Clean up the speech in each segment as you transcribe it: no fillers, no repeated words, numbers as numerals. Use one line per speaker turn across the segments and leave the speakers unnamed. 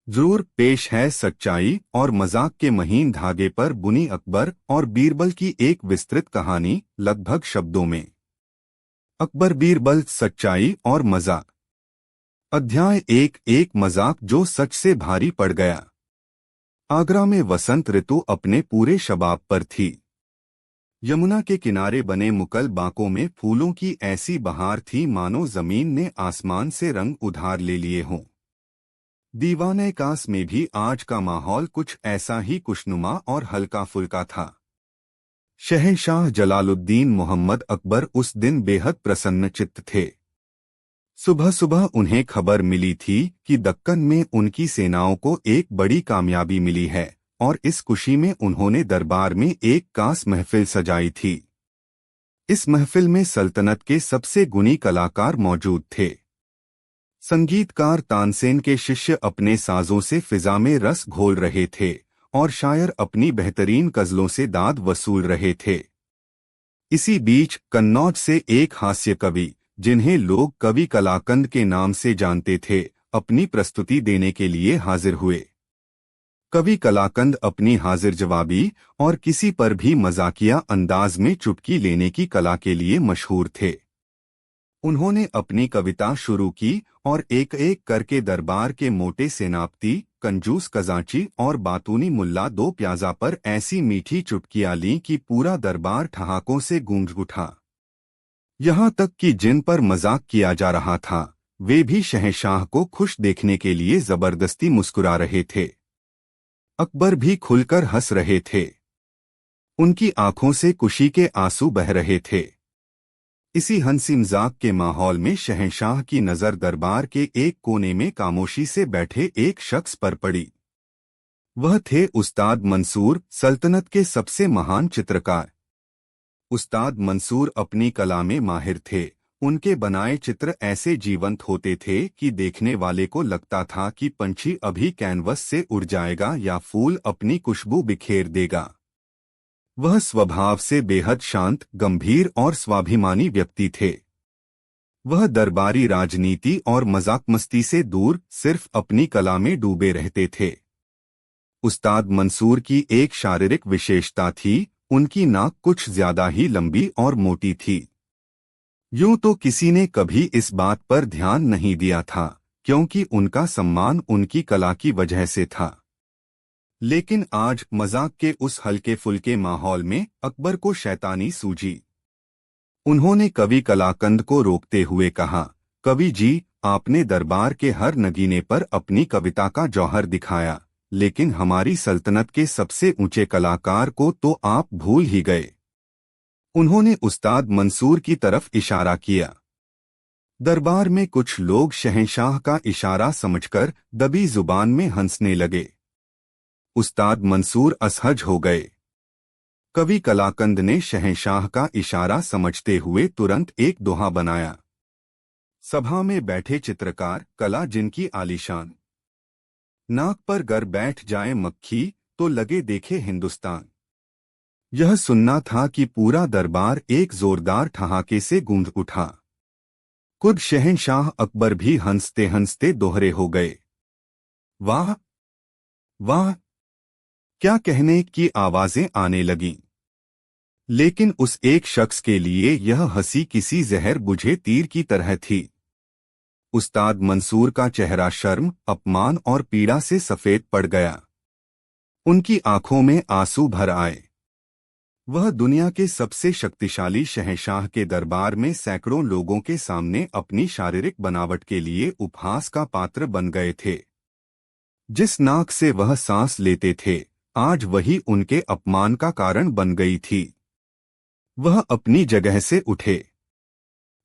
जरूर पेश है सच्चाई और मजाक के महीन धागे पर बुनी अकबर और बीरबल की एक विस्तृत कहानी, लगभग शब्दों में। अकबर बीरबल, सच्चाई और मजाक। अध्याय एक मजाक जो सच से भारी पड़ गया। आगरा में वसंत ऋतु अपने पूरे शबाब पर थी। यमुना के किनारे बने मुकल बागों में फूलों की ऐसी बहार थी मानो जमीन ने आसमान से रंग उधार ले लिए हों। दीवाने कास में भी आज का माहौल कुछ ऐसा ही खुशनुमा और हल्का फुल्का था। शहंशाह जलालुद्दीन मोहम्मद अकबर उस दिन बेहद प्रसन्न चित्त थे। सुबह सुबह उन्हें खबर मिली थी कि दक्कन में उनकी सेनाओं को एक बड़ी कामयाबी मिली है और इस खुशी में उन्होंने दरबार में एक खास महफिल सजाई थी। इस महफिल में सल्तनत के सबसे गुणी कलाकार मौजूद थे। संगीतकार तानसेन के शिष्य अपने साजों से फिजा में रस घोल रहे थे और शायर अपनी बेहतरीन गजलों से दाद वसूल रहे थे। इसी बीच कन्नौज से एक हास्य कवि, जिन्हें लोग कवि कलाकंद के नाम से जानते थे, अपनी प्रस्तुति देने के लिए हाजिर हुए। कवि कलाकंद अपनी हाजिर जवाबी और किसी पर भी मजाकिया अंदाज में चुटकी लेने की कला के लिए मशहूर थे। उन्होंने अपनी कविता शुरू की और एक एक करके दरबार के मोटे सेनापति, कंजूस कजाची और बातूनी मुल्ला दो प्याजा पर ऐसी मीठी चुटकियां लीं कि पूरा दरबार ठहाकों से गूंज उठा। यहाँ तक कि जिन पर मजाक किया जा रहा था वे भी शहंशाह को खुश देखने के लिए जबरदस्ती मुस्कुरा रहे थे। अकबर भी खुलकर हंस रहे थे। उनकी आंखों से खुशी के आंसू बह रहे थे। इसी हंसी मजाक के माहौल में शहंशाह की नजर दरबार के एक कोने में खामोशी से बैठे एक शख्स पर पड़ी। वह थे उस्ताद मंसूर, सल्तनत के सबसे महान चित्रकार। उस्ताद मंसूर अपनी कला में माहिर थे। उनके बनाए चित्र ऐसे जीवंत होते थे कि देखने वाले को लगता था कि पंछी अभी कैनवस से उड़ जाएगा या फूल अपनी खुशबू बिखेर देगा। वह स्वभाव से बेहद शांत, गंभीर और स्वाभिमानी व्यक्ति थे। वह दरबारी राजनीति और मजाक मस्ती से दूर सिर्फ अपनी कला में डूबे रहते थे। उस्ताद मंसूर की एक शारीरिक विशेषता थी, उनकी नाक कुछ ज्यादा ही लंबी और मोटी थी। यूं तो किसी ने कभी इस बात पर ध्यान नहीं दिया था, क्योंकि उनका सम्मान उनकी कला की वजह से था। लेकिन आज मजाक के उस हल्के फुल्के माहौल में अकबर को शैतानी सूझी। उन्होंने कवि कलाकंद को रोकते हुए कहा, कवि जी, आपने दरबार के हर नगीने पर अपनी कविता का जौहर दिखाया, लेकिन हमारी सल्तनत के सबसे ऊंचे कलाकार को तो आप भूल ही गए। उन्होंने उस्ताद मंसूर की तरफ इशारा किया। दरबार में कुछ लोग शहंशाह का इशारा समझकर दबी जुबान में हंसने लगे। उस्ताद मंसूर असहज हो गए। कवि कलाकंद ने शहंशाह का इशारा समझते हुए तुरंत एक दोहा बनाया। सभा में बैठे चित्रकार, कला जिनकी आलीशान, नाक पर गर बैठ जाए मक्खी तो लगे देखे हिंदुस्तान। यह सुनना था कि पूरा दरबार एक जोरदार ठहाके से गूंज उठा। खुद शहंशाह अकबर भी हंसते हंसते दोहरे हो गए। वाह वाह, क्या कहने की आवाजें आने लगीं। लेकिन उस एक शख्स के लिए यह हंसी किसी जहर बुझे तीर की तरह थी। उस्ताद मंसूर का चेहरा शर्म, अपमान और पीड़ा से सफेद पड़ गया। उनकी आंखों में आंसू भर आए। वह दुनिया के सबसे शक्तिशाली शहंशाह के दरबार में सैकड़ों लोगों के सामने अपनी शारीरिक बनावट के लिए उपहास का पात्र बन गए थे। जिस नाक से वह सांस लेते थे, आज वही उनके अपमान का कारण बन गई थी। वह अपनी जगह से उठे।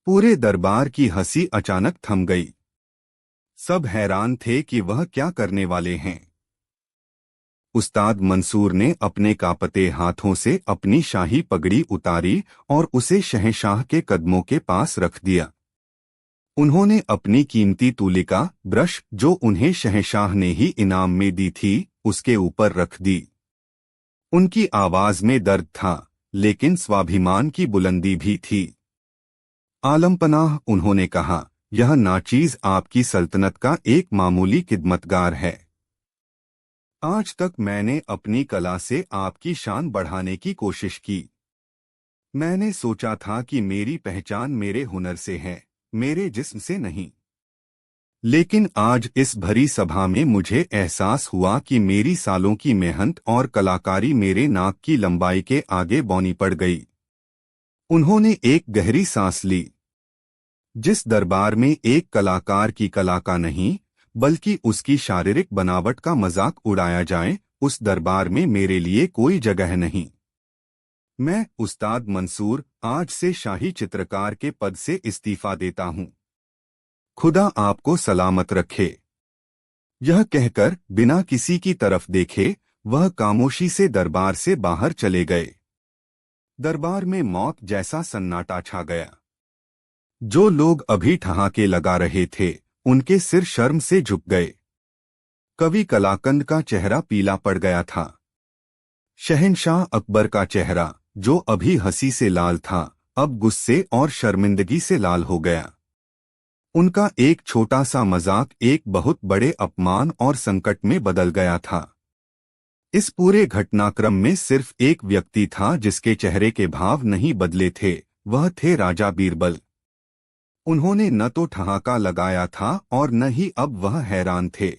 पूरे दरबार की हंसी अचानक थम गई। सब हैरान थे कि वह क्या करने वाले हैं। उस्ताद मंसूर ने अपने कांपते हाथों से अपनी शाही पगड़ी उतारी और उसे शहंशाह के कदमों के पास रख दिया। उन्होंने अपनी कीमती तूलिका, ब्रश, जो उन्हें शहंशाह ने ही इनाम में दी थी, उसके ऊपर रख दी। उनकी आवाज में दर्द था, लेकिन स्वाभिमान की बुलंदी भी थी। आलमपनाह, उन्होंने कहा, यह नाचीज आपकी सल्तनत का एक मामूली खिदमतगार है। आज तक मैंने अपनी कला से आपकी शान बढ़ाने की कोशिश की। मैंने सोचा था कि मेरी पहचान मेरे हुनर से है, मेरे जिस्म से नहीं। लेकिन आज इस भरी सभा में मुझे एहसास हुआ कि मेरी सालों की मेहनत और कलाकारी मेरे नाक की लंबाई के आगे बौनी पड़ गई। उन्होंने एक गहरी सांस ली। जिस दरबार में एक कलाकार की कला का नहीं, बल्कि उसकी शारीरिक बनावट का मजाक उड़ाया जाए, उस दरबार में मेरे लिए कोई जगह नहीं। मैं उस्ताद मंसूर आज से शाही चित्रकार के पद से इस्तीफा देता हूं। खुदा आपको सलामत रखे। यह कहकर बिना किसी की तरफ देखे वह खामोशी से दरबार से बाहर चले गए। दरबार में मौत जैसा सन्नाटा छा गया। जो लोग अभी ठहाके लगा रहे थे, उनके सिर शर्म से झुक गए। कवि कलाकंद का चेहरा पीला पड़ गया था। शहंशाह अकबर का चेहरा, जो अभी हंसी से लाल था, अब गुस्से और शर्मिंदगी से लाल हो गया। उनका एक छोटा सा मजाक एक बहुत बड़े अपमान और संकट में बदल गया था। इस पूरे घटनाक्रम में सिर्फ एक व्यक्ति था जिसके चेहरे के भाव नहीं बदले थे, वह थे राजा बीरबल। उन्होंने न तो ठहाका लगाया था और न ही अब वह हैरान थे।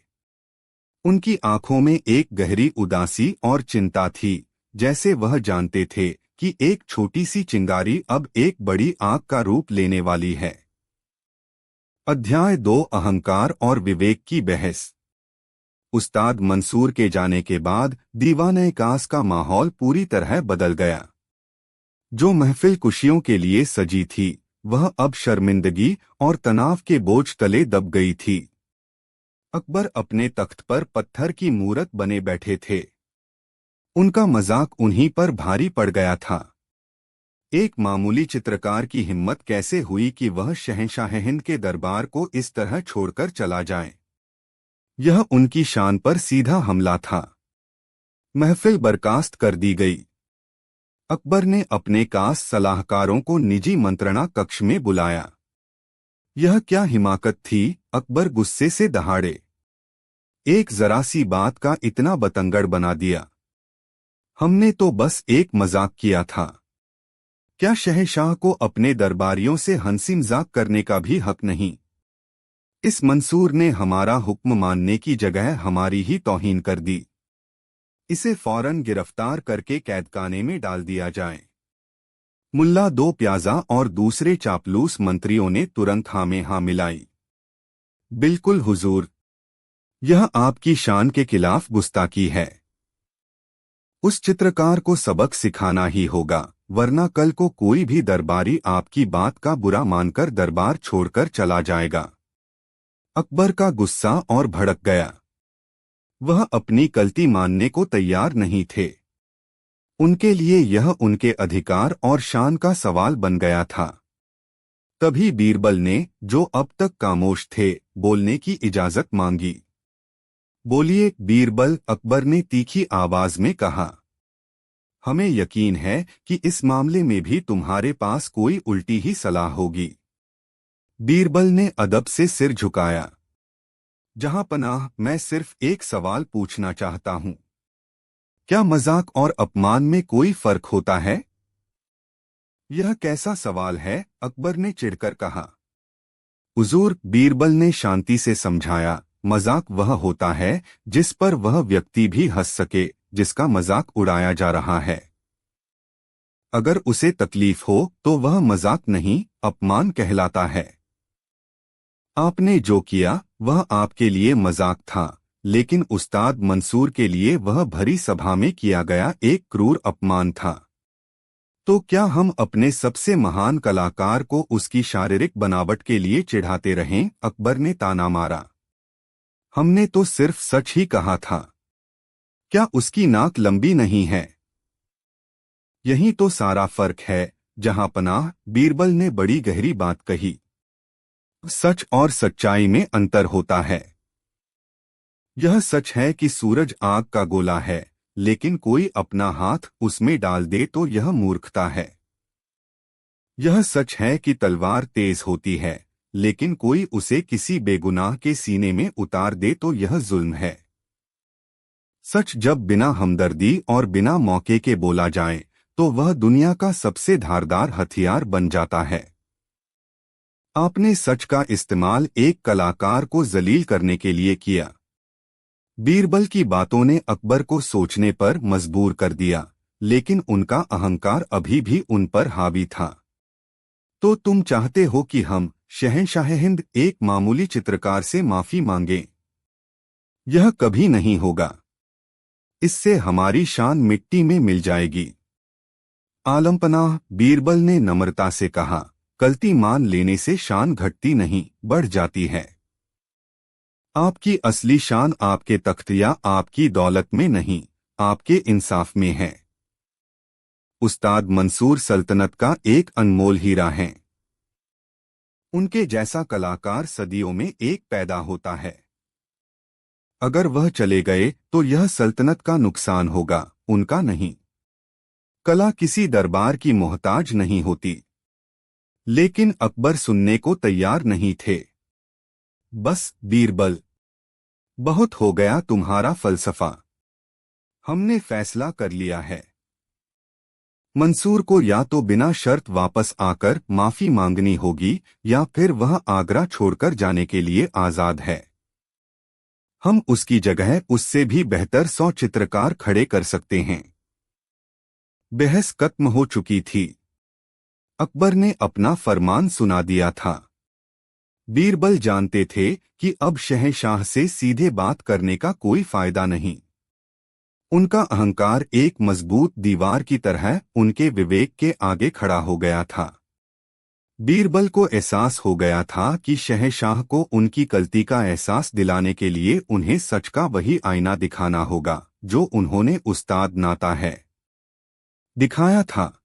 उनकी आंखों में एक गहरी उदासी और चिंता थी, जैसे वह जानते थे कि एक छोटी सी चिंगारी अब एक बड़ी आग का रूप लेने वाली है। अध्याय 2 अहंकार और विवेक की बहस। उस्ताद मंसूर के जाने के बाद दीवाने-ए-कास का माहौल पूरी तरह बदल गया। जो महफिल खुशियों के लिए सजी थी, वह अब शर्मिंदगी और तनाव के बोझ तले दब गई थी। अकबर अपने तख्त पर पत्थर की मूरत बने बैठे थे। उनका मजाक उन्हीं पर भारी पड़ गया था। एक मामूली चित्रकार की हिम्मत कैसे हुई कि वह शहंशाह हिंद के दरबार को इस तरह छोड़कर चला जाए? यह उनकी शान पर सीधा हमला था। महफिल बर्खास्त कर दी गई। अकबर ने अपने खास सलाहकारों को निजी मंत्रणा कक्ष में बुलाया। यह क्या हिमाकत थी? अकबर गुस्से से दहाड़े। एक जरा सी बात का इतना बतंगड़ बना दिया। हमने तो बस एक मजाक किया था। क्या शहंशाह को अपने दरबारियों से हंसी मजाक करने का भी हक नहीं? इस मंसूर ने हमारा हुक्म मानने की जगह हमारी ही तौहीन कर दी। इसे फौरन गिरफ्तार करके कैदखाने में डाल दिया जाए। मुल्ला दो प्याजा और दूसरे चापलूस मंत्रियों ने तुरंत हाँ में हाँ मिलाई। बिल्कुल हुजूर, यह आपकी शान के खिलाफ गुस्ताखी है। उस चित्रकार को सबक सिखाना ही होगा, वरना कल को कोई भी दरबारी आपकी बात का बुरा मानकर दरबार छोड़कर चला जाएगा। अकबर का गुस्सा और भड़क गया। वह अपनी गलती मानने को तैयार नहीं थे। उनके लिए यह उनके अधिकार और शान का सवाल बन गया था। तभी बीरबल ने, जो अब तक खामोश थे, बोलने की इजाजत मांगी। बोलिए बीरबल, अकबर ने तीखी आवाज में कहा। हमें यकीन है कि इस मामले में भी तुम्हारे पास कोई उल्टी ही सलाह होगी। बीरबल ने अदब से सिर झुकाया। जहां पनाह, मैं सिर्फ एक सवाल पूछना चाहता हूं। क्या मजाक और अपमान में कोई फर्क होता है? यह कैसा सवाल है? अकबर ने चिढ़कर कहा। हुजूर, बीरबल ने शांति से समझाया, मजाक वह होता है जिस पर वह व्यक्ति भी हंस सके जिसका मजाक उड़ाया जा रहा है। अगर उसे तकलीफ हो तो वह मजाक नहीं, अपमान कहलाता है। आपने जो किया वह आपके लिए मजाक था, लेकिन उस्ताद मंसूर के लिए वह भरी सभा में किया गया एक क्रूर अपमान था। तो क्या हम अपने सबसे महान कलाकार को उसकी शारीरिक बनावट के लिए चिढ़ाते रहें? अकबर ने ताना मारा। हमने तो सिर्फ सच ही कहा था। क्या उसकी नाक लंबी नहीं है? यही तो सारा फर्क है। जहां पनाह, बीरबल ने बड़ी गहरी बात कही। सच और सच्चाई में अंतर होता है। यह सच है कि सूरज आग का गोला है, लेकिन कोई अपना हाथ उसमें डाल दे तो यह मूर्खता है। यह सच है कि तलवार तेज होती है, लेकिन कोई उसे किसी बेगुनाह के सीने में उतार दे तो यह जुल्म है। सच जब बिना हमदर्दी और बिना मौके के बोला जाए तो वह दुनिया का सबसे धारदार हथियार बन जाता है। आपने सच का इस्तेमाल एक कलाकार को जलील करने के लिए किया। बीरबल की बातों ने अकबर को सोचने पर मजबूर कर दिया, लेकिन उनका अहंकार अभी भी उन पर हावी था। तो तुम चाहते हो कि हम शहंशाह हिंद एक मामूली चित्रकार से माफी मांगें? यह कभी नहीं होगा। इससे हमारी शान मिट्टी में मिल जाएगी। आलमपनाह, बीरबल ने नम्रता से कहा, गलती मान लेने से शान घटती नहीं, बढ़ जाती है। आपकी असली शान आपके तख्त या आपकी दौलत में नहीं, आपके इंसाफ में है। उस्ताद मंसूर सल्तनत का एक अनमोल हीरा है। उनके जैसा कलाकार सदियों में एक पैदा होता है। अगर वह चले गए तो यह सल्तनत का नुकसान होगा, उनका नहीं। कला किसी दरबार की मोहताज नहीं होती। लेकिन अकबर सुनने को तैयार नहीं थे। बस बीरबल, बहुत हो गया तुम्हारा फलसफा। हमने फैसला कर लिया है। मंसूर को या तो बिना शर्त वापस आकर माफी मांगनी होगी या फिर वह आगरा छोड़कर जाने के लिए आजाद है। हम उसकी जगह उससे भी बेहतर 100 चित्रकार खड़े कर सकते हैं। बहस खत्म हो चुकी थी। अकबर ने अपना फरमान सुना दिया था। बीरबल जानते थे कि अब शहंशाह से सीधे बात करने का कोई फायदा नहीं। उनका अहंकार एक मजबूत दीवार की तरह उनके विवेक के आगे खड़ा हो गया था। बीरबल को एहसास हो गया था कि शहंशाह को उनकी गलती का एहसास दिलाने के लिए उन्हें सच का वही आईना दिखाना होगा जो उन्होंने उस्ताद नाता है दिखाया था।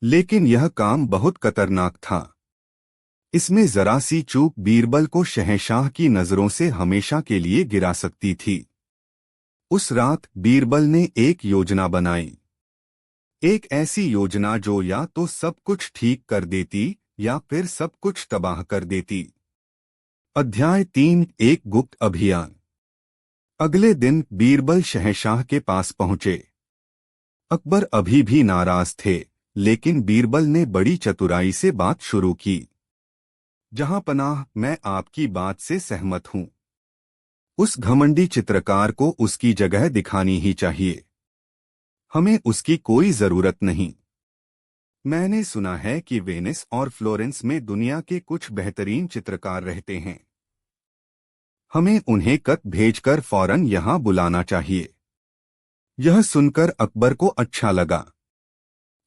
लेकिन यह काम बहुत खतरनाक था। इसमें जरा सी चूक बीरबल को शहंशाह की नजरों से हमेशा के लिए गिरा सकती थी। उस रात बीरबल ने एक योजना बनाई। एक ऐसी योजना जो या तो सब कुछ ठीक कर देती या फिर सब कुछ तबाह कर देती। अध्याय 3, एक गुप्त अभियान। अगले दिन बीरबल शहंशाह के पास पहुंचे। अकबर अभी भी नाराज थे, लेकिन बीरबल ने बड़ी चतुराई से बात शुरू की। जहां पनाह, मैं आपकी बात से सहमत हूं। उस घमंडी चित्रकार को उसकी जगह दिखानी ही चाहिए। हमें उसकी कोई जरूरत नहीं। मैंने सुना है कि वेनिस और फ्लोरेंस में दुनिया के कुछ बेहतरीन चित्रकार रहते हैं। हमें उन्हें खत भेजकर फौरन यहां बुलाना चाहिए। यह सुनकर अकबर को अच्छा लगा।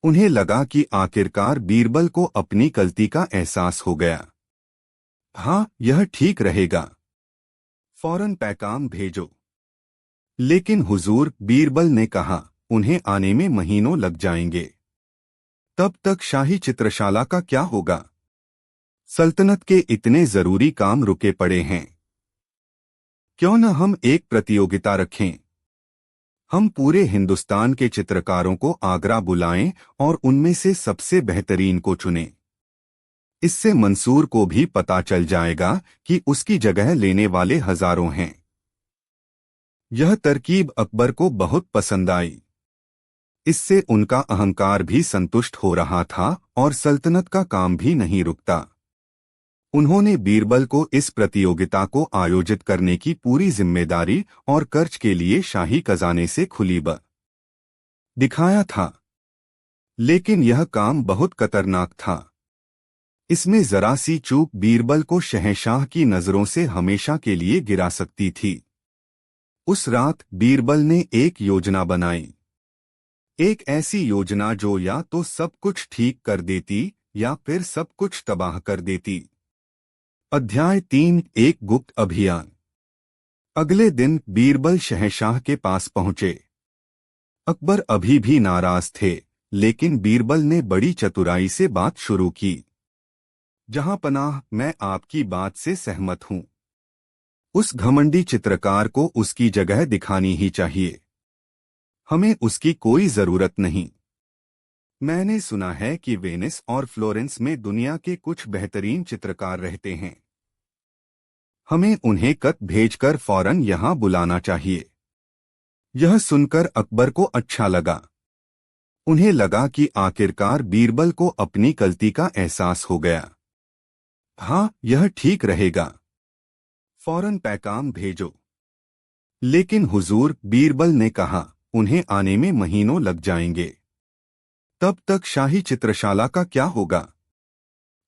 उन्हें लगा कि आखिरकार बीरबल को अपनी गलती का एहसास हो गया। हाँ, यह ठीक रहेगा। फौरन पैगाम भेजो। लेकिन हुजूर, बीरबल ने कहा, उन्हें आने में महीनों लग जाएंगे। तब तक शाही चित्रशाला का क्या होगा? सल्तनत के इतने जरूरी काम रुके पड़े हैं। क्यों न हम एक प्रतियोगिता रखें? हम पूरे हिंदुस्तान के चित्रकारों को आगरा बुलाएं और उनमें से सबसे बेहतरीन को चुनें। इससे मंसूर को भी पता चल जाएगा कि उसकी जगह लेने वाले हजारों हैं। यह तरकीब अकबर को बहुत पसंद आई। इससे उनका अहंकार भी संतुष्ट हो रहा था और सल्तनत का काम भी नहीं रुकता। उन्होंने बीरबल को इस प्रतियोगिता को आयोजित करने की पूरी जिम्मेदारी और खर्च के लिए शाही खजाने से खुली ब दिखाया था। लेकिन यह काम बहुत खतरनाक था। इसमें जरा सी चूक बीरबल को शहंशाह की नजरों से हमेशा के लिए गिरा सकती थी। उस रात बीरबल ने एक योजना बनाई। एक ऐसी योजना जो या तो सब कुछ ठीक कर देती या फिर सब कुछ तबाह कर देती। अध्याय 3, एक गुप्त अभियान। अगले दिन बीरबल शहंशाह के पास पहुंचे। अकबर अभी भी नाराज थे, लेकिन बीरबल ने बड़ी चतुराई से बात शुरू की। जहां पनाह, मैं आपकी बात से सहमत हूं। उस घमंडी चित्रकार को उसकी जगह दिखानी ही चाहिए। हमें उसकी कोई जरूरत नहीं। मैंने सुना है कि वेनिस और फ्लोरेंस में दुनिया के कुछ बेहतरीन चित्रकार रहते हैं। हमें उन्हें खत भेजकर फौरन यहां बुलाना चाहिए। यह सुनकर अकबर को अच्छा लगा। उन्हें लगा कि आखिरकार बीरबल को अपनी गलती का एहसास हो गया। हाँ, यह ठीक रहेगा, फौरन पैगाम भेजो। लेकिन हुजूर, बीरबल ने कहा, उन्हें आने में महीनों लग जाएंगे। तब तक शाही चित्रशाला का क्या होगा?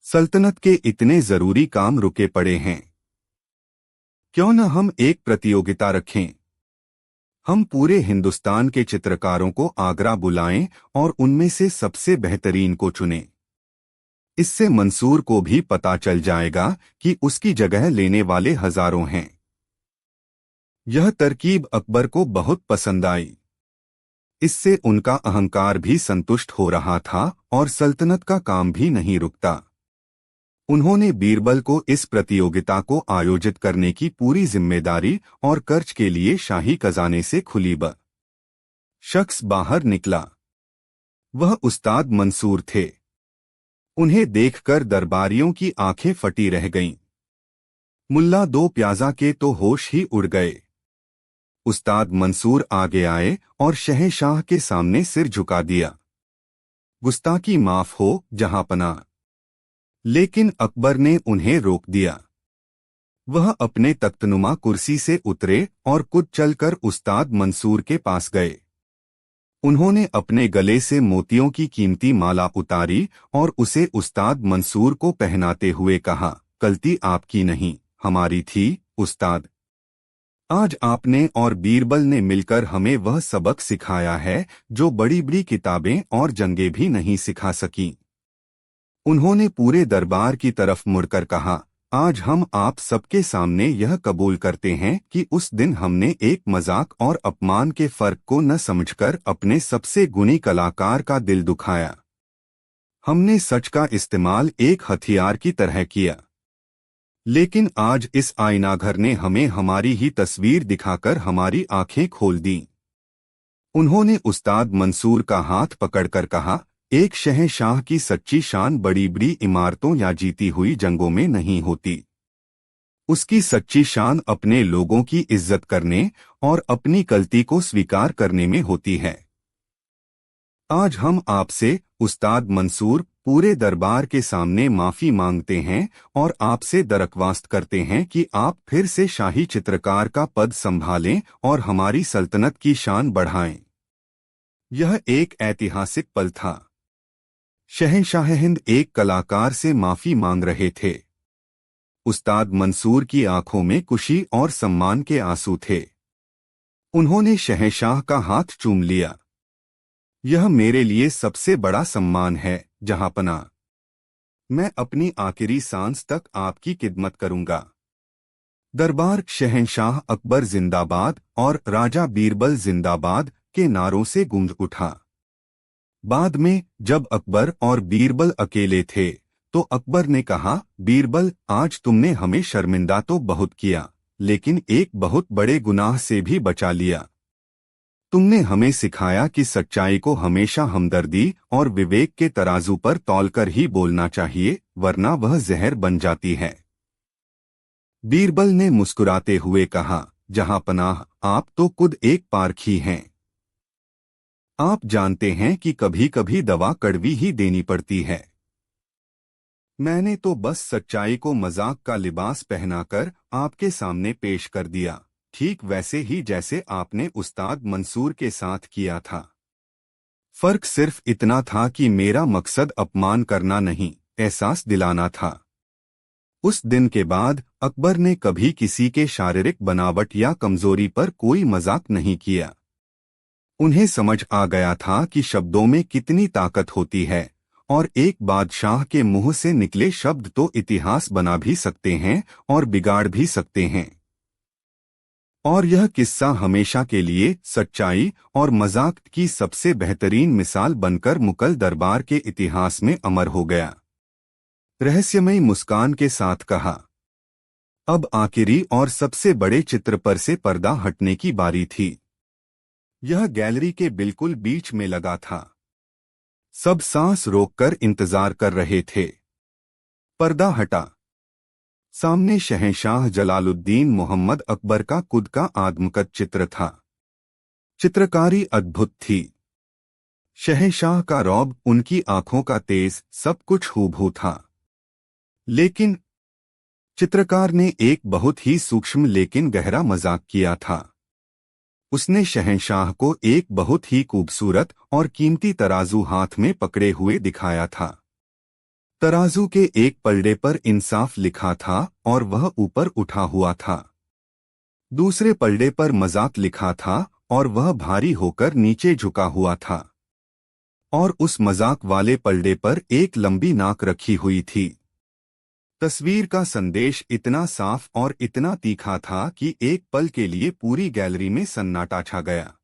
सल्तनत के इतने जरूरी काम रुके पड़े हैं। क्यों न हम एक प्रतियोगिता रखें? हम पूरे हिंदुस्तान के चित्रकारों को आगरा बुलाएं और उनमें से सबसे बेहतरीन को चुनें। इससे मंसूर को भी पता चल जाएगा कि उसकी जगह लेने वाले हजारों हैं। यह तरकीब अकबर को बहुत पसंद आई। इससे उनका अहंकार भी संतुष्ट हो रहा था और सल्तनत का काम भी नहीं रुकता। उन्होंने बीरबल को इस प्रतियोगिता को आयोजित करने की पूरी जिम्मेदारी और खर्च के लिए शाही खजाने से खुली शख्स बाहर निकला। वह उस्ताद मंसूर थे। उन्हें देखकर दरबारियों की आंखें फटी रह गईं। मुल्ला दो प्याजा के तो होश ही उड़ गए। उस्ताद मंसूर आगे आए और शहंशाह के सामने सिर झुका दिया। गुस्ताखी माफ हो जहांपनाह। लेकिन अकबर ने उन्हें रोक दिया। वह अपने तख्तनुमा कुर्सी से उतरे और कुछ चलकर उस्ताद मंसूर के पास गए। उन्होंने अपने गले से मोतियों की कीमती माला उतारी और उसे उस्ताद मंसूर को पहनाते हुए कहा, गलती आपकी नहीं, हमारी थी, उस्ताद। आज आपने और बीरबल ने मिलकर हमें वह सबक सिखाया है जो बड़ी बड़ी किताबें और जंगें भी नहीं सिखा सकीं। उन्होंने पूरे दरबार की तरफ मुड़कर कहा, आज हम आप सबके सामने यह कबूल करते हैं कि उस दिन हमने एक मजाक और अपमान के फर्क को न समझकर अपने सबसे गुणी कलाकार का दिल दुखाया। हमने सच का इस्तेमाल एक हथियार की तरह किया। लेकिन आज इस आईनाघर ने हमें हमारी ही तस्वीर दिखाकर हमारी आंखें खोल दी। उन्होंने उस्ताद मंसूर का हाथ पकड़कर कहा, एक शहंशाह की सच्ची शान बड़ी बड़ी इमारतों या जीती हुई जंगों में नहीं होती। उसकी सच्ची शान अपने लोगों की इज्जत करने और अपनी गलती को स्वीकार करने में होती है। आज हम आपसे, उस्ताद मंसूर, पूरे दरबार के सामने माफी मांगते हैं और आपसे दरख्वास्त करते हैं कि आप फिर से शाही चित्रकार का पद संभालें और हमारी सल्तनत की शान बढ़ाएं। यह एक ऐतिहासिक पल था। शहंशाह हिंद एक कलाकार से माफी मांग रहे थे। उस्ताद मंसूर की आंखों में खुशी और सम्मान के आंसू थे। उन्होंने शहंशाह का हाथ चूम लिया। यह मेरे लिए सबसे बड़ा सम्मान है, जहांपनाह। मैं अपनी आखिरी सांस तक आपकी खिदमत करूंगा। दरबार शहंशाह अकबर जिंदाबाद और राजा बीरबल जिंदाबाद के नारों से गूंज उठा। बाद में जब अकबर और बीरबल अकेले थे तो अकबर ने कहा, बीरबल, आज तुमने हमें शर्मिंदा तो बहुत किया, लेकिन एक बहुत बड़े गुनाह से भी बचा लिया। तुमने हमें सिखाया कि सच्चाई को हमेशा हमदर्दी और विवेक के तराजू पर तौलकर ही बोलना चाहिए, वरना वह जहर बन जाती है। बीरबल ने मुस्कुराते हुए कहा, जहांपनाह, आप तो खुद एक पारखी हैं। आप जानते हैं कि कभी कभी दवा कड़वी ही देनी पड़ती है। मैंने तो बस सच्चाई को मजाक का लिबास पहनाकर आपके सामने पेश कर दिया, ठीक वैसे ही जैसे आपने उस्ताद मंसूर के साथ किया था। फर्क सिर्फ इतना था कि मेरा मकसद अपमान करना नहीं, एहसास दिलाना था। उस दिन के बाद अकबर ने कभी किसी के शारीरिक बनावट या कमजोरी पर कोई मजाक नहीं किया। उन्हें समझ आ गया था कि शब्दों में कितनी ताकत होती है और एक बादशाह के मुंह से निकले शब्द तो इतिहास बना भी सकते हैं और बिगाड़ भी सकते हैं। और यह किस्सा हमेशा के लिए सच्चाई और मजाक की सबसे बेहतरीन मिसाल बनकर मुगल दरबार के इतिहास में अमर हो गया। रहस्यमयी मुस्कान के साथ कहा, अब आखिरी और सबसे बड़े चित्र पर से पर्दा हटने की बारी थी। यह गैलरी के बिल्कुल बीच में लगा था। सब सांस रोककर इंतजार कर रहे थे। पर्दा हटा। सामने शहंशाह जलालुद्दीन मोहम्मद अकबर का खुद का आदमकद चित्र था। चित्रकारी अद्भुत थी। शहंशाह का रौब, उनकी आंखों का तेज, सब कुछ हूबहू था। लेकिन चित्रकार ने एक बहुत ही सूक्ष्म लेकिन गहरा मजाक किया था। उसने शहंशाह को एक बहुत ही खूबसूरत और कीमती तराजू हाथ में पकड़े हुए दिखाया था। तराजू के एक पलड़े पर इंसाफ लिखा था और वह ऊपर उठा हुआ था। दूसरे पलड़े पर मजाक लिखा था और वह भारी होकर नीचे झुका हुआ था। और उस मजाक वाले पलड़े पर एक लंबी नाक रखी हुई थी। तस्वीर का संदेश इतना साफ और इतना तीखा था कि एक पल के लिए पूरी गैलरी में सन्नाटा छा गया।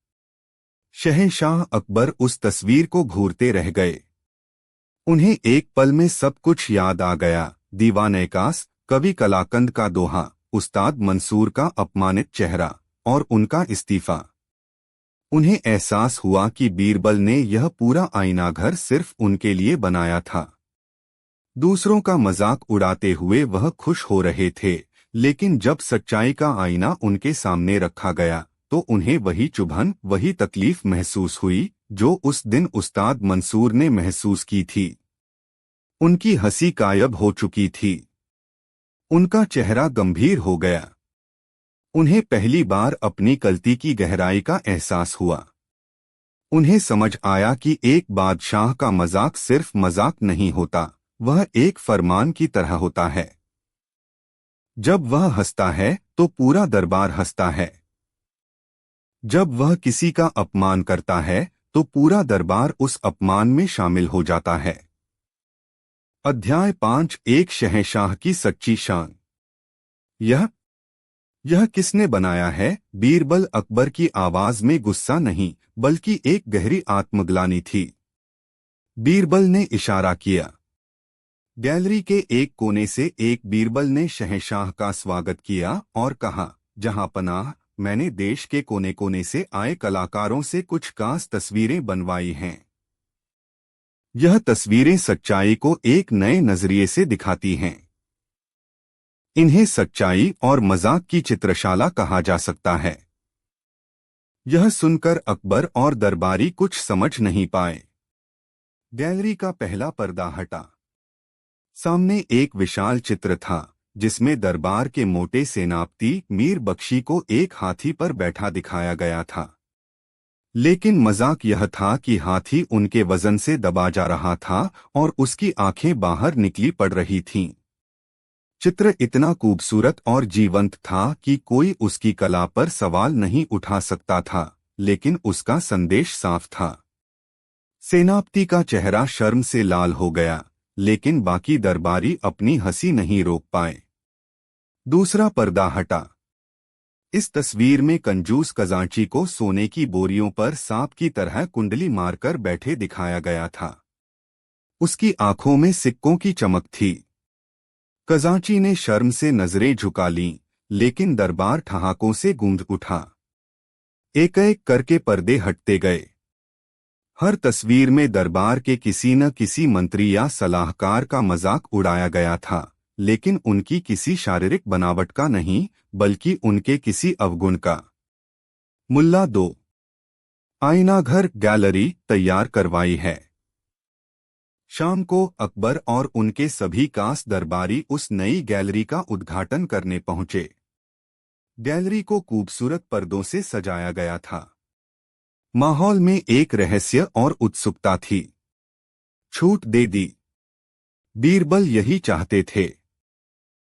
शहंशाह अकबर उस तस्वीर को घूरते रह गए। उन्हें एक पल में सब कुछ याद आ गया। दीवान-ए-खास, कवि कलाकंद का दोहा, उस्ताद मंसूर का अपमानित चेहरा और उनका इस्तीफा। उन्हें एहसास हुआ कि बीरबल ने यह पूरा आईनाघर सिर्फ उनके लिए बनाया था। दूसरों का मजाक उड़ाते हुए वह खुश हो रहे थे, लेकिन जब सच्चाई का आईना उनके सामने रखा गया तो उन्हें वही चुभन, वही तकलीफ महसूस हुई जो उस दिन उस्ताद मंसूर ने महसूस की थी। उनकी हंसी गायब हो चुकी थी। उनका चेहरा गंभीर हो गया। उन्हें पहली बार अपनी गलती की गहराई का एहसास हुआ। उन्हें समझ आया कि एक बादशाह का मजाक सिर्फ मजाक नहीं होता, वह एक फरमान की तरह होता है। जब वह हंसता है तो पूरा दरबार हंसता है। जब वह किसी का अपमान करता है तो पूरा दरबार उस अपमान में शामिल हो जाता है। अध्याय 5, एक शहंशाह की सच्ची शान। यह किसने बनाया है? बीरबल। अकबर की आवाज में गुस्सा नहीं बल्कि एक गहरी आत्मग्लानि थी। बीरबल ने इशारा किया। गैलरी के एक कोने से एक बीरबल ने शहंशाह का स्वागत किया और कहा, जहां पनाह, मैंने देश के कोने कोने से आए कलाकारों से कुछ खास तस्वीरें बनवाई हैं। यह तस्वीरें सच्चाई को एक नए नजरिए से दिखाती हैं। इन्हें सच्चाई और मजाक की चित्रशाला कहा जा सकता है। यह सुनकर अकबर और दरबारी कुछ समझ नहीं पाए। गैलरी का पहला पर्दा हटा। सामने एक विशाल चित्र था जिसमें दरबार के मोटे सेनापति मीर बख्शी को एक हाथी पर बैठा दिखाया गया था। लेकिन मजाक यह था कि हाथी उनके वजन से दबा जा रहा था और उसकी आंखें बाहर निकली पड़ रही थीं। चित्र इतना खूबसूरत और जीवंत था कि कोई उसकी कला पर सवाल नहीं उठा सकता था, लेकिन उसका संदेश साफ था। सेनापति का चेहरा शर्म से लाल हो गया, लेकिन बाकी दरबारी अपनी हंसी नहीं रोक पाए। दूसरा पर्दा हटा। इस तस्वीर में कंजूस खजांची को सोने की बोरियों पर सांप की तरह कुंडली मारकर बैठे दिखाया गया था। उसकी आंखों में सिक्कों की चमक थी। खजांची ने शर्म से नजरें झुका लीं, लेकिन दरबार ठहाकों से गूंज उठा। एक-एक करके पर्दे हटते गए। हर तस्वीर में दरबार के किसी न किसी मंत्री या सलाहकार का मजाक उड़ाया गया था, लेकिन उनकी किसी शारीरिक बनावट का नहीं, बल्कि उनके किसी अवगुण का। मुल्ला 2। आईनाघर गैलरी तैयार करवाई है। शाम को अकबर और उनके सभी खास दरबारी उस नई गैलरी का उद्घाटन करने पहुंचे। गैलरी को खूबसूरत पर्दों से सजाया गया था। माहौल में एक रहस्य और उत्सुकता थी। छूट दे दी। बीरबल यही चाहते थे।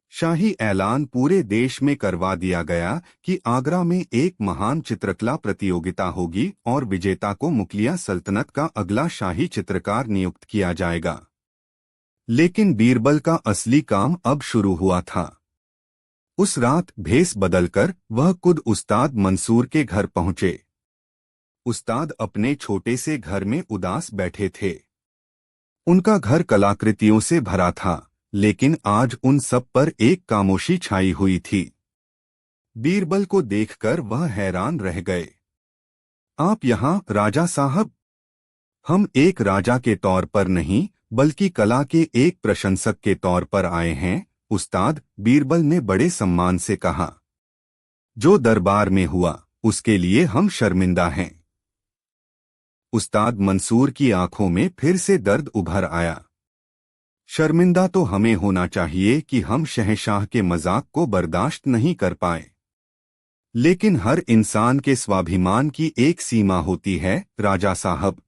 शाही ऐलान पूरे देश में करवा दिया गया कि आगरा में एक महान चित्रकला प्रतियोगिता होगी और विजेता को मुगलिया सल्तनत का अगला शाही चित्रकार नियुक्त किया जाएगा। लेकिन बीरबल का असली काम अब शुरू हुआ था। उस रात भेस बदलकर वह खुद उस्ताद मंसूर के घर पहुंचे। उस्ताद अपने छोटे से घर में उदास बैठे थे। उनका घर कलाकृतियों से भरा था, लेकिन आज उन सब पर एक खामोशी छाई हुई थी। बीरबल को देखकर वह हैरान रह गए। आप यहाँ, राजा साहब? हम एक राजा के तौर पर नहीं, बल्कि कला के एक प्रशंसक के तौर पर आए हैं, उस्ताद, बीरबल ने बड़े सम्मान से कहा। जो दरबार में हुआ उसके लिए हम शर्मिंदा हैं। उस्ताद मंसूर की आंखों में फिर से दर्द उभर आया। शर्मिंदा तो हमें होना चाहिए कि हम शहंशाह के मजाक को बर्दाश्त नहीं कर पाए, लेकिन हर इंसान के स्वाभिमान की एक सीमा होती है राजा साहब।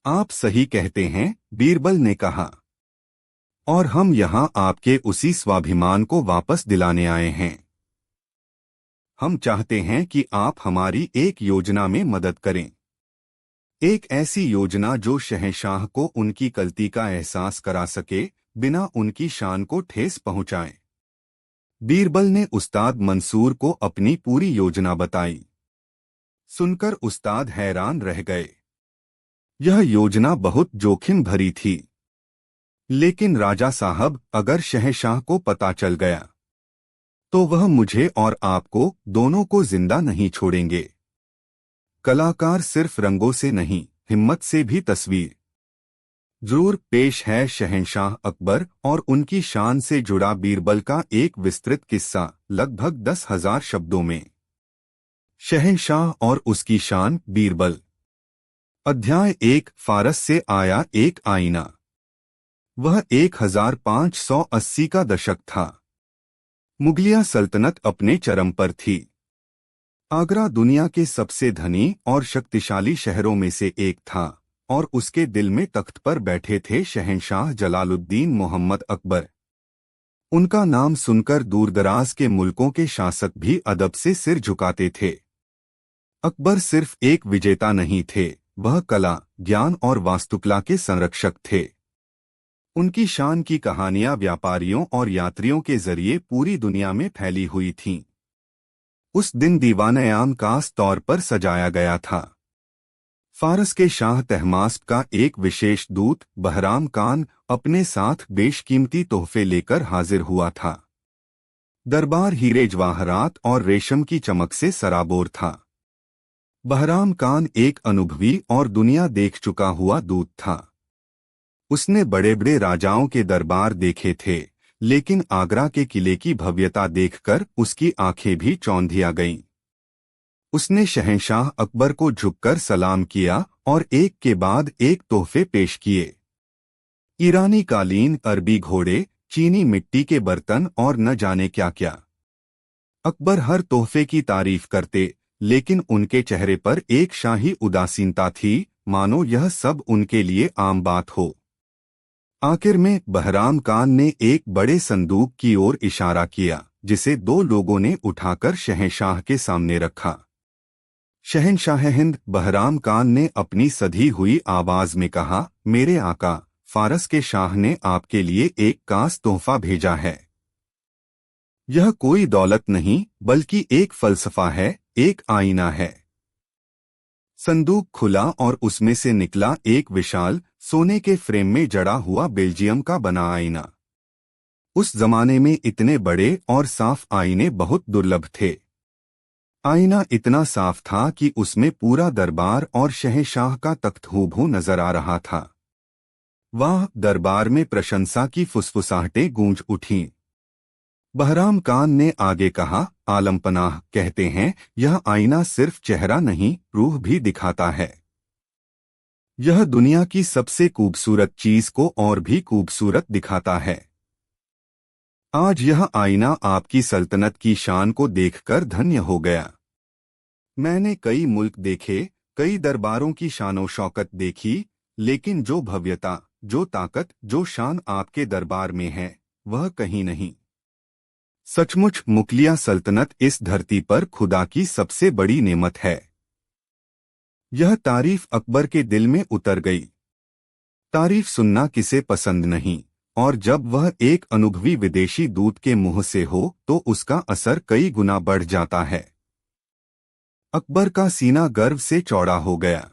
आप सही कहते हैं, बीरबल ने कहा, और हम यहाँ आपके उसी स्वाभिमान को वापस दिलाने आए हैं। हम चाहते हैं कि आप हमारी एक योजना में मदद करें, एक ऐसी योजना जो शहंशाह को उनकी गलती का एहसास करा सके बिना उनकी शान को ठेस पहुंचाए। बीरबल ने उस्ताद मंसूर को अपनी पूरी योजना बताई। सुनकर उस्ताद हैरान रह गए। यह योजना बहुत जोखिम भरी थी, लेकिन राजा साहब, अगर शहंशाह को पता चल गया तो वह मुझे और आपको दोनों को जिंदा नहीं छोड़ेंगे। कलाकार सिर्फ रंगों से नहीं, हिम्मत से भी तस्वीर। जरूर पेश है शहंशाह अकबर और उनकी शान से जुड़ा बीरबल का एक विस्तृत किस्सा, लगभग 10,000 शब्दों में। शहंशाह और उसकी शान, बीरबल। अध्याय 1। फारस से आया एक आईना। वह 1580 का दशक था। मुगलिया सल्तनत अपने चरम पर थी। आगरा दुनिया के सबसे धनी और शक्तिशाली शहरों में से एक था और उसके दिल में तख्त पर बैठे थे शहंशाह जलालुद्दीन मोहम्मद अकबर। उनका नाम सुनकर दूरदराज के मुल्कों के शासक भी अदब से सिर झुकाते थे। अकबर सिर्फ एक विजेता नहीं थे, वह कला, ज्ञान और वास्तुकला के संरक्षक थे। उनकी शान की कहानियां व्यापारियों और यात्रियों के जरिए पूरी दुनिया में फैली हुई थीं। उस दिन दीवान-ए-आम खास तौर पर सजाया गया था। फारस के शाह तहमास्प का एक विशेष दूत बहराम खान अपने साथ बेशकीमती तोहफे लेकर हाजिर हुआ था। दरबार हीरे जवाहरात और रेशम की चमक से सराबोर था। बहराम खान एक अनुभवी और दुनिया देख चुका हुआ दूत था। उसने बड़े बड़े राजाओं के दरबार देखे थे, लेकिन आगरा के किले की भव्यता देखकर उसकी आंखें भी चौंधिया गईं। उसने शहंशाह अकबर को झुककर सलाम किया और एक के बाद एक तोहफे पेश किए। ईरानी कालीन, अरबी घोड़े, चीनी मिट्टी के बर्तन और न जाने क्या क्या। अकबर हर तोहफे की तारीफ करते, लेकिन उनके चेहरे पर एक शाही उदासीनता थी, मानो यह सब उनके लिए आम बात हो। आखिर में बहराम खान ने एक बड़े संदूक की ओर इशारा किया, जिसे दो लोगों ने उठाकर शहंशाह के सामने रखा। शहंशाह हिंद, बहराम खान ने अपनी सधी हुई आवाज में कहा, मेरे आका, फारस के शाह ने आपके लिए एक खास तोहफा भेजा है। यह कोई दौलत नहीं, बल्कि एक फलसफा है, एक आईना है। संदूक खुला और उसमें से निकला एक विशाल सोने के फ्रेम में जड़ा हुआ बेल्जियम का बना आईना। उस जमाने में इतने बड़े और साफ आईने बहुत दुर्लभ थे। आईना इतना साफ था कि उसमें पूरा दरबार और शहंशाह का तख्त हूबहू नजर आ रहा था। वाह! दरबार में प्रशंसा की फुसफुसाहटें गूंज उठीं। बहराम खान ने आगे कहा, आलमपनाह कहते हैं, यह आईना सिर्फ चेहरा नहीं, रूह भी दिखाता है। यह दुनिया की सबसे खूबसूरत चीज को और भी खूबसूरत दिखाता है। आज यह आईना आपकी सल्तनत की शान को देखकर धन्य हो गया। मैंने कई मुल्क देखे, कई दरबारों की शानो शौकत देखी, लेकिन जो भव्यता, जो ताकत, जो शान आपके दरबार में है, वह कहीं नहीं। सचमुच मुगलिया सल्तनत इस धरती पर खुदा की सबसे बड़ी नेमत है। यह तारीफ अकबर के दिल में उतर गई। तारीफ सुनना किसे पसंद नहीं, और जब वह एक अनुभवी विदेशी दूत के मुंह से हो तो उसका असर कई गुना बढ़ जाता है। अकबर का सीना गर्व से चौड़ा हो गया।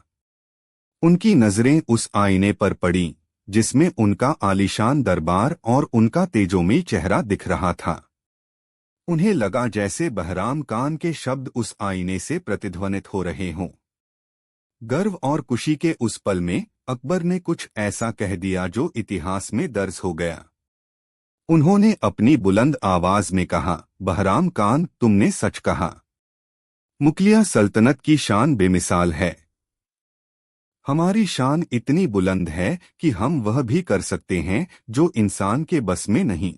उनकी नजरें उस आईने पर पड़ीं, जिसमें उनका आलीशान दरबार और उनका तेजोमयी चेहरा दिख रहा था। उन्हें लगा जैसे बहराम खान के शब्द उस आईने से प्रतिध्वनित हो रहे हों। गर्व और खुशी के उस पल में अकबर ने कुछ ऐसा कह दिया जो इतिहास में दर्ज हो गया। उन्होंने अपनी बुलंद आवाज में कहा, बहराम खान, तुमने सच कहा। मुगलिया सल्तनत की शान बेमिसाल है। हमारी शान इतनी बुलंद है कि हम वह भी कर सकते हैं जो इंसान के बस में नहीं।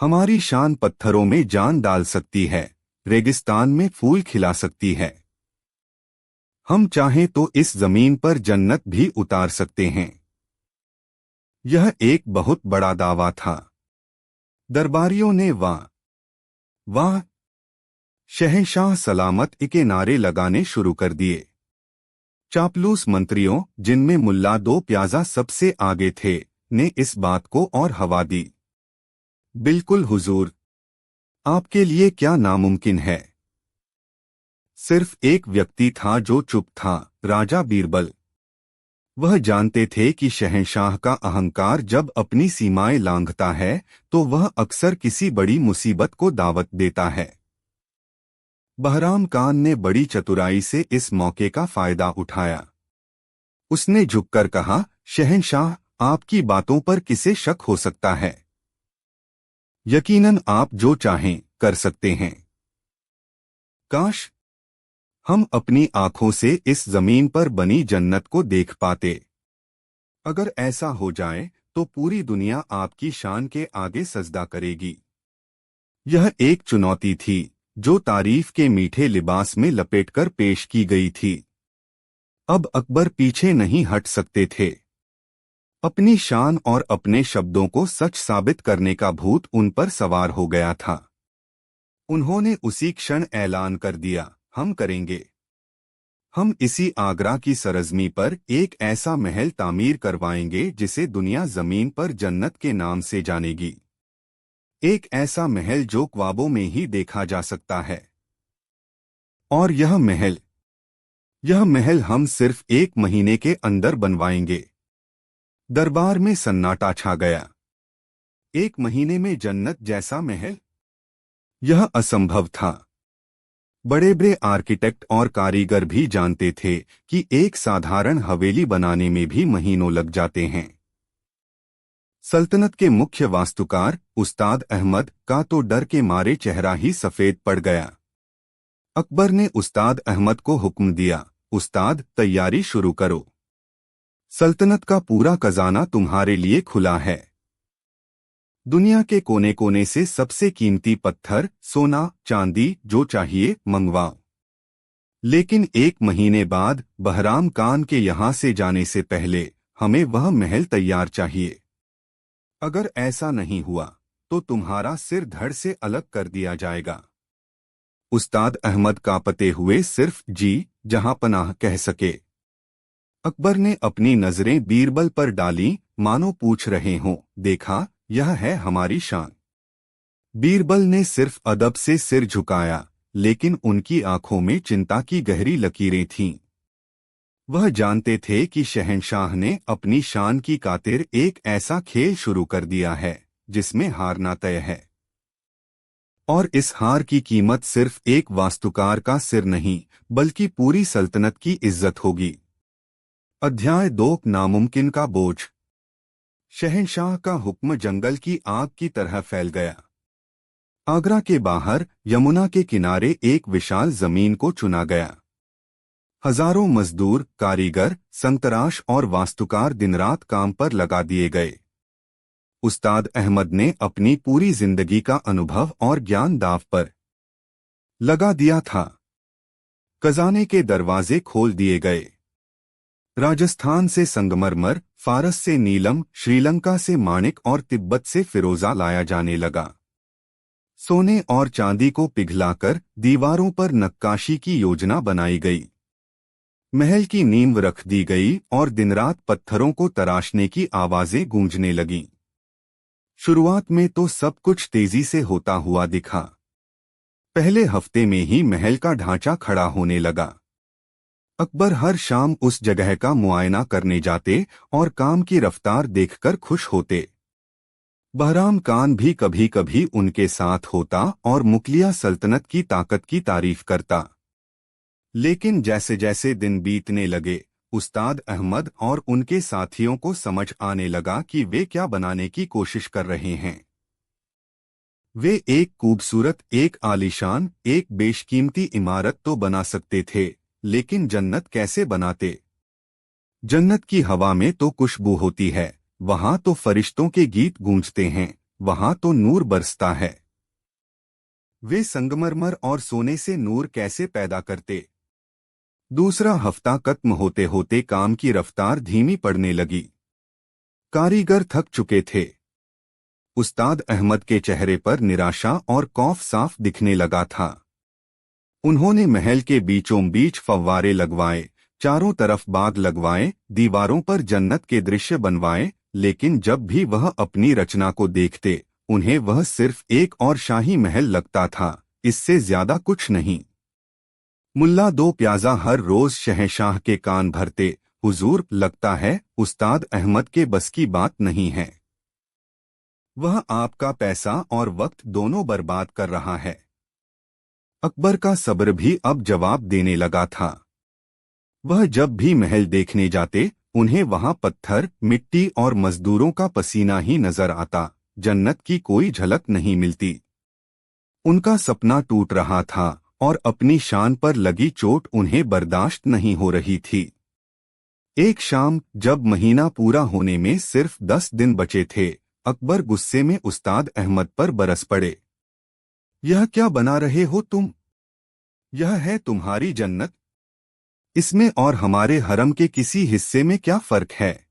हमारी शान पत्थरों में जान डाल सकती है, रेगिस्तान में फूल खिला सकती है। हम चाहें तो इस जमीन पर जन्नत भी उतार सकते हैं। यह एक बहुत बड़ा दावा था। दरबारियों ने वाह वाह शहंशाह सलामत के नारे लगाने शुरू कर दिए। चापलूस मंत्रियों, जिनमें मुल्ला दो प्याजा सबसे आगे थे, ने इस बात को और हवा दी। बिल्कुल हुजूर, आपके लिए क्या नामुमकिन है। सिर्फ एक व्यक्ति था जो चुप था, राजा बीरबल। वह जानते थे कि शहंशाह का अहंकार जब अपनी सीमाएं लांघता है तो वह अक्सर किसी बड़ी मुसीबत को दावत देता है। बहराम कान ने बड़ी चतुराई से इस मौके का फायदा उठाया। उसने झुककर कहा, शहंशाह, आपकी बातों पर किसे शक हो सकता है। यकीनन आप जो चाहें कर सकते हैं। काश हम अपनी आंखों से इस जमीन पर बनी जन्नत को देख पाते। अगर ऐसा हो जाए तो पूरी दुनिया आपकी शान के आगे सजदा करेगी। यह एक चुनौती थी जो तारीफ के मीठे लिबास में लपेटकर पेश की गई थी। अब अकबर पीछे नहीं हट सकते थे। अपनी शान और अपने शब्दों को सच साबित करने का भूत उन पर सवार हो गया था। उन्होंने उसी क्षण ऐलान कर दिया, हम करेंगे। हम इसी आगरा की सरजमी पर एक ऐसा महल तामीर करवाएंगे जिसे दुनिया जमीन पर जन्नत के नाम से जानेगी। एक ऐसा महल जो ख्वाबों में ही देखा जा सकता है। और यह महल हम सिर्फ 1 महीने के अंदर बनवाएंगे। दरबार में सन्नाटा छा गया। 1 महीने में जन्नत जैसा महल? यह असंभव था। बड़े बड़े आर्किटेक्ट और कारीगर भी जानते थे कि एक साधारण हवेली बनाने में भी महीनों लग जाते हैं। सल्तनत के मुख्य वास्तुकार उस्ताद अहमद का तो डर के मारे चेहरा ही सफेद पड़ गया। अकबर ने उस्ताद अहमद को हुक्म दिया, उस्ताद, तैयारी शुरू करो। सल्तनत का पूरा खजाना तुम्हारे लिए खुला है। दुनिया के कोने कोने से सबसे कीमती पत्थर, सोना, चांदी जो चाहिए मंगवाओ। लेकिन 1 महीने बाद बहराम कान के यहाँ से जाने से पहले हमें वह महल तैयार चाहिए। अगर ऐसा नहीं हुआ तो तुम्हारा सिर धड़ से अलग कर दिया जाएगा। उस्ताद अहमद कांपते हुए सिर्फ जी जहां पनाह कह सके। अकबर ने अपनी नजरें बीरबल पर डाली, मानो पूछ रहे हों, देखा, यह है हमारी शान। बीरबल ने सिर्फ अदब से सिर झुकाया, लेकिन उनकी आंखों में चिंता की गहरी लकीरें थीं। वह जानते थे कि शहंशाह ने अपनी शान की खातिर एक ऐसा खेल शुरू कर दिया है जिसमें हारना तय है। और इस हार की कीमत सिर्फ एक वास्तुकार का सिर नहीं, बल्कि पूरी सल्तनत की इज्जत होगी। अध्याय 2, नामुमकिन का बोझ। शहंशाह का हुक्म जंगल की आग की तरह फैल गया। आगरा के बाहर यमुना के किनारे एक विशाल जमीन को चुना गया। हजारों मजदूर, कारीगर, संतराश और वास्तुकार दिन-रात काम पर लगा दिए गए। उस्ताद अहमद ने अपनी पूरी जिंदगी का अनुभव और ज्ञान दांव पर लगा दिया था। खजाने के दरवाजे खोल दिए गए। राजस्थान से संगमरमर, फारस से नीलम, श्रीलंका से माणिक और तिब्बत से फिरोजा लाया जाने लगा। सोने और चांदी को पिघलाकर दीवारों पर नक्काशी की योजना बनाई गई। महल की नींव रख दी गई और दिन-रात पत्थरों को तराशने की आवाजें गूंजने लगीं। शुरुआत में तो सब कुछ तेजी से होता हुआ दिखा। पहले हफ्ते में ही महल का ढांचा खड़ा होने लगा। अकबर हर शाम उस जगह का मुआयना करने जाते और काम की रफ्तार देखकर खुश होते। बहराम कान भी कभी कभी उनके साथ होता और मुगलिया सल्तनत की ताकत की तारीफ करता। लेकिन जैसे जैसे दिन बीतने लगे, उस्ताद अहमद और उनके साथियों को समझ आने लगा कि वे क्या बनाने की कोशिश कर रहे हैं। वे एक खूबसूरत, एक आलीशान, एक बेशकीमती इमारत तो बना सकते थे, लेकिन जन्नत कैसे बनाते? जन्नत की हवा में तो खुशबू होती है, वहां तो फरिश्तों के गीत गूंजते हैं, वहां तो नूर बरसता है। वे संगमरमर और सोने से नूर कैसे पैदा करते? दूसरा हफ्ता खत्म होते होते काम की रफ्तार धीमी पड़ने लगी। कारीगर थक चुके थे। उस्ताद अहमद के चेहरे पर निराशा और खौफ साफ दिखने लगा था। उन्होंने महल के बीचों बीच फव्वारे लगवाए, चारों तरफ बाग लगवाए, दीवारों पर जन्नत के दृश्य बनवाए, लेकिन जब भी वह अपनी रचना को देखते, उन्हें वह सिर्फ एक और शाही महल लगता था, इससे ज्यादा कुछ नहीं। मुल्ला दो प्याजा हर रोज शहंशाह के कान भरते, हुजूर, लगता है उस्ताद अहमद के बस की बात नहीं है। वह आपका पैसा और वक्त दोनों बर्बाद कर रहा है। अकबर का सब्र भी अब जवाब देने लगा था। वह जब भी महल देखने जाते, उन्हें वहां पत्थर, मिट्टी और मजदूरों का पसीना ही नजर आता, जन्नत की कोई झलक नहीं मिलती। उनका सपना टूट रहा था और अपनी शान पर लगी चोट उन्हें बर्दाश्त नहीं हो रही थी। एक शाम, जब महीना पूरा होने में सिर्फ 10 दिन बचे थे, अकबर गुस्से में उस्ताद अहमद पर बरस पड़े। यह क्या बना रहे हो तुम? यह है तुम्हारी जन्नत? इसमें और हमारे हरम के किसी हिस्से में क्या फर्क है?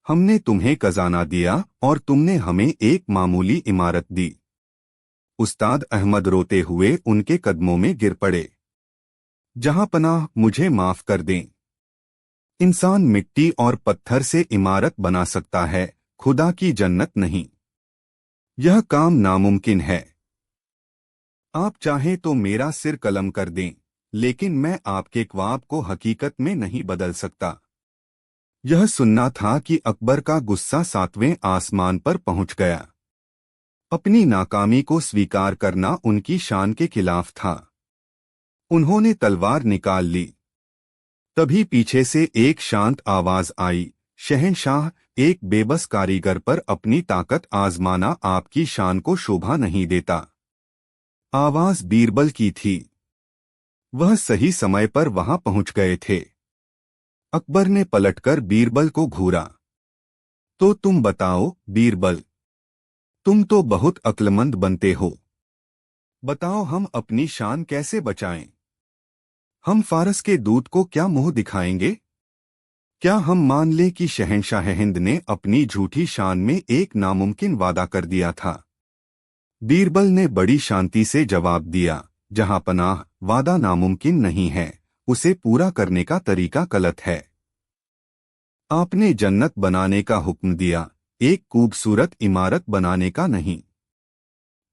हमने तुम्हें खजाना दिया और तुमने हमें एक मामूली इमारत दी। उस्ताद अहमद रोते हुए उनके कदमों में गिर पड़े। जहां पनाह, मुझे माफ कर दें। इंसान मिट्टी और पत्थर से इमारत बना सकता है, खुदा की जन्नत नहीं। यह काम नामुमकिन है। आप चाहें तो मेरा सिर कलम कर दें, लेकिन मैं आपके ख्वाब को हकीकत में नहीं बदल सकता। यह सुनना था कि अकबर का गुस्सा 7वें आसमान पर पहुंच गया। अपनी नाकामी को स्वीकार करना उनकी शान के खिलाफ था। उन्होंने तलवार निकाल ली। तभी पीछे से एक शांत आवाज आई, शहंशाह, एक बेबस कारीगर पर अपनी ताकत आजमाना आपकी शान को शोभा नहीं देता। आवाज बीरबल की थी। वह सही समय पर वहां पहुंच गए थे। अकबर ने पलटकर बीरबल को घूरा। तो तुम बताओ, बीरबल, तुम तो बहुत अक्लमंद बनते हो। बताओ, हम अपनी शान कैसे बचाएं? हम फारस के दूत को क्या मुंह दिखाएंगे? क्या हम मान लें कि शहंशाह हिंद ने अपनी झूठी शान में एक नामुमकिन वादा कर दिया था? बीरबल ने बड़ी शांति से जवाब दिया, जहां पनाह, वादा नामुमकिन नहीं है, उसे पूरा करने का तरीका गलत है। आपने जन्नत बनाने का हुक्म दिया, एक खूबसूरत इमारत बनाने का नहीं।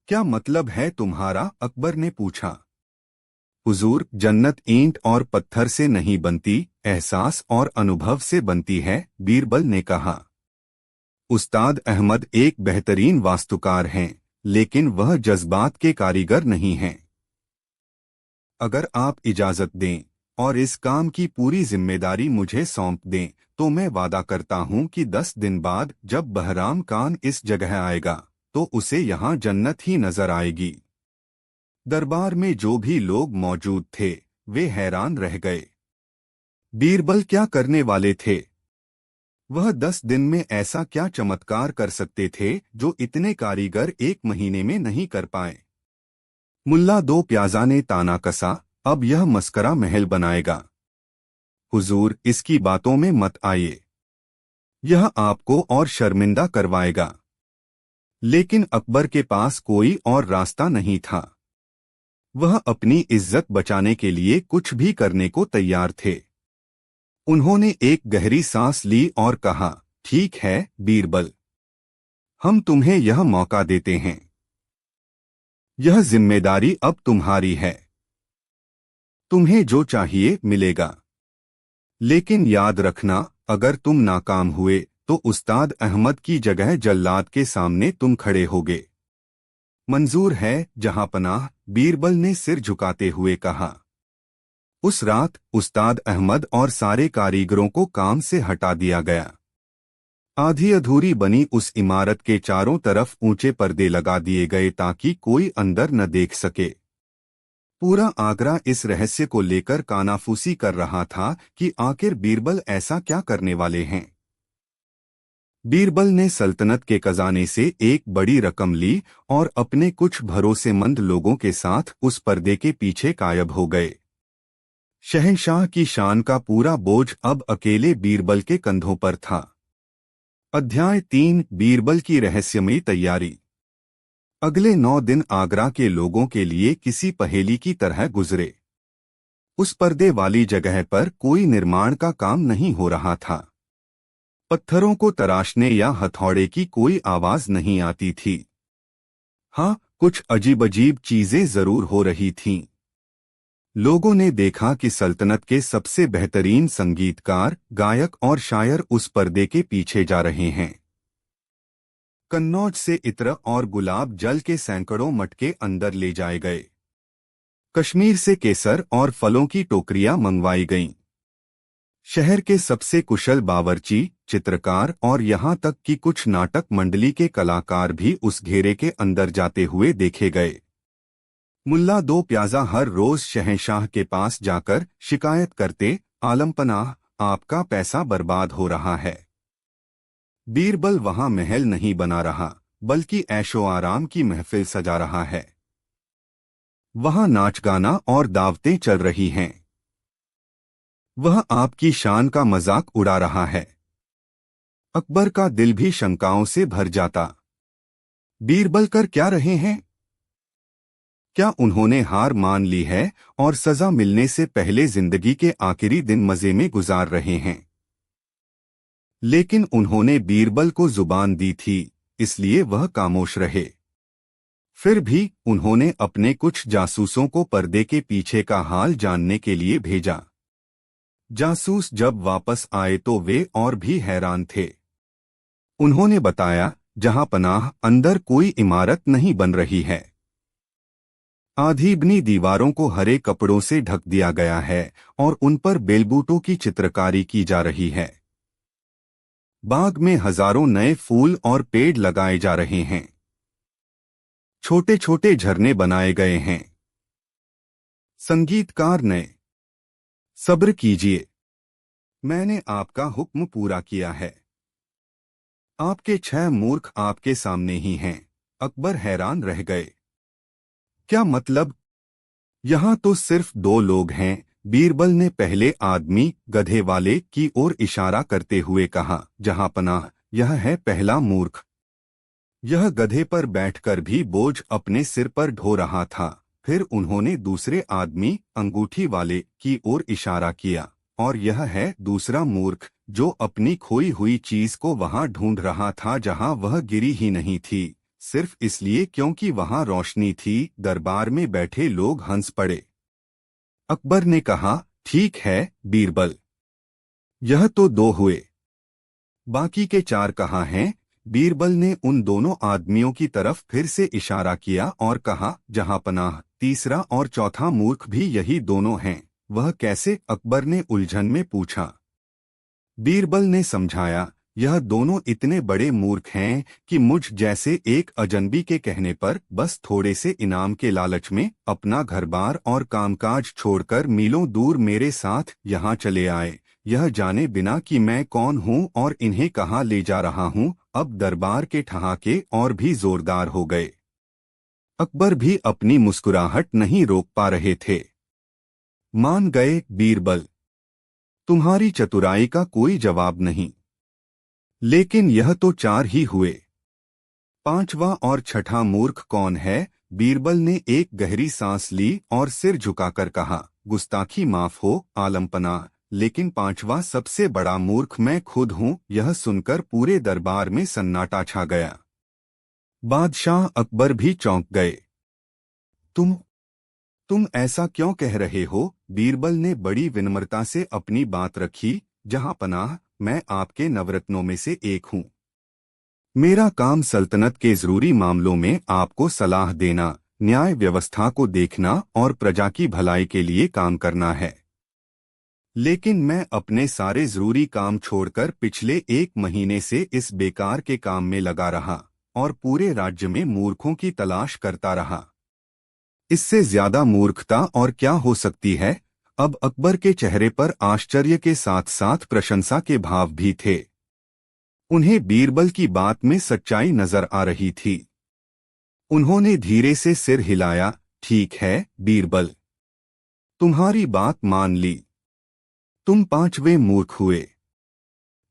क्या मतलब है तुम्हारा? अकबर ने पूछा। हुजूर, जन्नत ईंट और पत्थर से नहीं बनती, एहसास और अनुभव से बनती है, बीरबल ने कहा। उस्ताद अहमद एक बेहतरीन वास्तुकार हैं, लेकिन वह जज्बात के कारीगर नहीं हैं। अगर आप इजाजत दें और इस काम की पूरी जिम्मेदारी मुझे सौंप दें, तो मैं वादा करता हूं कि 10 दिन बाद जब बहराम खान इस जगह आएगा, तो उसे यहाँ जन्नत ही नजर आएगी। दरबार में जो भी लोग मौजूद थे, वे हैरान रह गए। बीरबल क्या करने वाले थे? वह 10 दिन में ऐसा क्या चमत्कार कर सकते थे जो इतने कारीगर एक महीने में नहीं कर पाए? मुल्ला दो प्याजा ने ताना कसा, अब यह मस्करा महल बनाएगा। हुजूर, इसकी बातों में मत आइए। यह आपको और शर्मिंदा करवाएगा। लेकिन अकबर के पास कोई और रास्ता नहीं था। वह अपनी इज्जत बचाने के लिए कुछ भी करने को तैयार थे। उन्होंने एक गहरी सांस ली और कहा, ठीक है बीरबल, हम तुम्हें यह मौका देते हैं। यह जिम्मेदारी अब तुम्हारी है। तुम्हें जो चाहिए मिलेगा। लेकिन याद रखना, अगर तुम नाकाम हुए तो उस्ताद अहमद की जगह जल्लाद के सामने तुम खड़े होगे। मंजूर है जहां पनाह, बीरबल ने सिर झुकाते हुए कहा। उस रात उस्ताद अहमद और सारे कारीगरों को काम से हटा दिया गया। आधी अधूरी बनी उस इमारत के चारों तरफ ऊंचे पर्दे लगा दिए गए ताकि कोई अंदर न देख सके। पूरा आगरा इस रहस्य को लेकर कानाफूसी कर रहा था कि आखिर बीरबल ऐसा क्या करने वाले हैं। बीरबल ने सल्तनत के खजाने से एक बड़ी रकम ली और अपने कुछ भरोसेमंद लोगों के साथ उस पर्दे के पीछे गायब हो गए। शहंशाह की शान का पूरा बोझ अब अकेले बीरबल के कंधों पर था। अध्याय 3 बीरबल की रहस्यमयी तैयारी। अगले 9 दिन आगरा के लोगों के लिए किसी पहेली की तरह गुजरे। उस पर्दे वाली जगह पर कोई निर्माण का काम नहीं हो रहा था। पत्थरों को तराशने या हथौड़े की कोई आवाज नहीं आती थी। हाँ, कुछ अजीब अजीब चीजें जरूर हो रही थीं। लोगों ने देखा कि सल्तनत के सबसे बेहतरीन संगीतकार, गायक और शायर उस पर्दे के पीछे जा रहे हैं। कन्नौज से इत्र और गुलाब जल के सैकड़ों मटके अंदर ले जाए गए। कश्मीर से केसर और फलों की टोकरियां मंगवाई गईं। शहर के सबसे कुशल बावर्ची, चित्रकार और यहाँ तक कि कुछ नाटक मंडली के कलाकार भी उस घेरे के अंदर जाते हुए देखे गए। मुल्ला दो प्याजा हर रोज शहंशाह के पास जाकर शिकायत करते, आलमपनाह, आपका पैसा बर्बाद हो रहा है। बीरबल वहां महल नहीं बना रहा, बल्कि ऐशो आराम की महफिल सजा रहा है। वहां नाच गाना और दावतें चल रही हैं। वह आपकी शान का मजाक उड़ा रहा है। अकबर का दिल भी शंकाओं से भर जाता। बीरबल कर क्या रहे हैं? क्या उन्होंने हार मान ली है और सजा मिलने से पहले जिंदगी के आखिरी दिन मजे में गुजार रहे हैं? लेकिन उन्होंने बीरबल को जुबान दी थी, इसलिए वह खामोश रहे। फिर भी उन्होंने अपने कुछ जासूसों को पर्दे के पीछे का हाल जानने के लिए भेजा। जासूस जब वापस आए तो वे और भी हैरान थे। उन्होंने बताया, जहां पनाह अंदर कोई इमारत नहीं बन रही है। आधी बनी दीवारों को हरे कपड़ों से ढक दिया गया है और उन पर बेलबूटों की चित्रकारी की जा रही है। बाग में हजारों नए फूल और पेड़ लगाए जा रहे हैं। छोटे छोटे झरने बनाए गए हैं। संगीतकार ने, सब्र कीजिए, मैंने आपका हुक्म पूरा किया है। आपके 6 मूर्ख आपके सामने ही हैं। अकबर हैरान रह गए। क्या मतलब? यहां तो सिर्फ 2 लोग हैं। बीरबल ने पहले आदमी, गधे वाले की ओर इशारा करते हुए कहा, जहां पनाह, यह है पहला मूर्ख। यह गधे पर बैठकर भी बोझ अपने सिर पर ढो रहा था। फिर उन्होंने दूसरे आदमी, अंगूठी वाले की ओर इशारा किया, और यह है दूसरा मूर्ख, जो अपनी खोई हुई चीज को वहां ढूंढ रहा था जहां वह गिरी ही नहीं थी, सिर्फ इसलिए क्योंकि वहां रोशनी थी। दरबार में बैठे लोग हंस पड़े। अकबर ने कहा, ठीक है बीरबल, यह तो 2 हुए, बाकी के 4 कहाँ हैं? बीरबल ने उन दोनों आदमियों की तरफ फिर से इशारा किया और कहा, जहां पनाह, तीसरा और चौथा मूर्ख भी यही दोनों हैं। वह कैसे? अकबर ने उलझन में पूछा। बीरबल ने समझाया, यह दोनों इतने बड़े मूर्ख हैं कि मुझ जैसे एक अजनबी के कहने पर बस थोड़े से इनाम के लालच में अपना घरबार और कामकाज छोड़कर मीलों दूर मेरे साथ यहाँ चले आए, यह जाने बिना कि मैं कौन हूँ और इन्हें कहाँ ले जा रहा हूँ। अब दरबार के ठहाके और भी जोरदार हो गए। अकबर भी अपनी मुस्कुराहट नहीं रोक पा रहे थे। मान गए बीरबल, तुम्हारी चतुराई का कोई जवाब नहीं। लेकिन यह तो 4 ही हुए। 5वां और छठा मूर्ख कौन है? बीरबल ने एक गहरी सांस ली और सिर झुकाकर कहा, गुस्ताखी माफ हो आलमपनाह, लेकिन 5वां सबसे बड़ा मूर्ख मैं खुद हूं। यह सुनकर पूरे दरबार में सन्नाटा छा गया। बादशाह अकबर भी चौंक गए। तुम ऐसा क्यों कह रहे हो? बीरबल ने बड़ी विनम्रता से अपनी बात रखी, जहां पनाह, मैं आपके नवरत्नों में से एक हूं। मेरा काम सल्तनत के जरूरी मामलों में आपको सलाह देना, न्याय व्यवस्था को देखना और प्रजा की भलाई के लिए काम करना है। लेकिन मैं अपने सारे जरूरी काम छोड़कर पिछले 1 महीने से इस बेकार के काम में लगा रहा और पूरे राज्य में मूर्खों की तलाश करता रहा। इससे ज्यादा मूर्खता और क्या हो सकती है। अब अकबर के चेहरे पर आश्चर्य के साथ साथ प्रशंसा के भाव भी थे। उन्हें बीरबल की बात में सच्चाई नजर आ रही थी। उन्होंने धीरे से सिर हिलाया। ठीक है बीरबल, तुम्हारी बात मान ली। तुम 5वें मूर्ख हुए।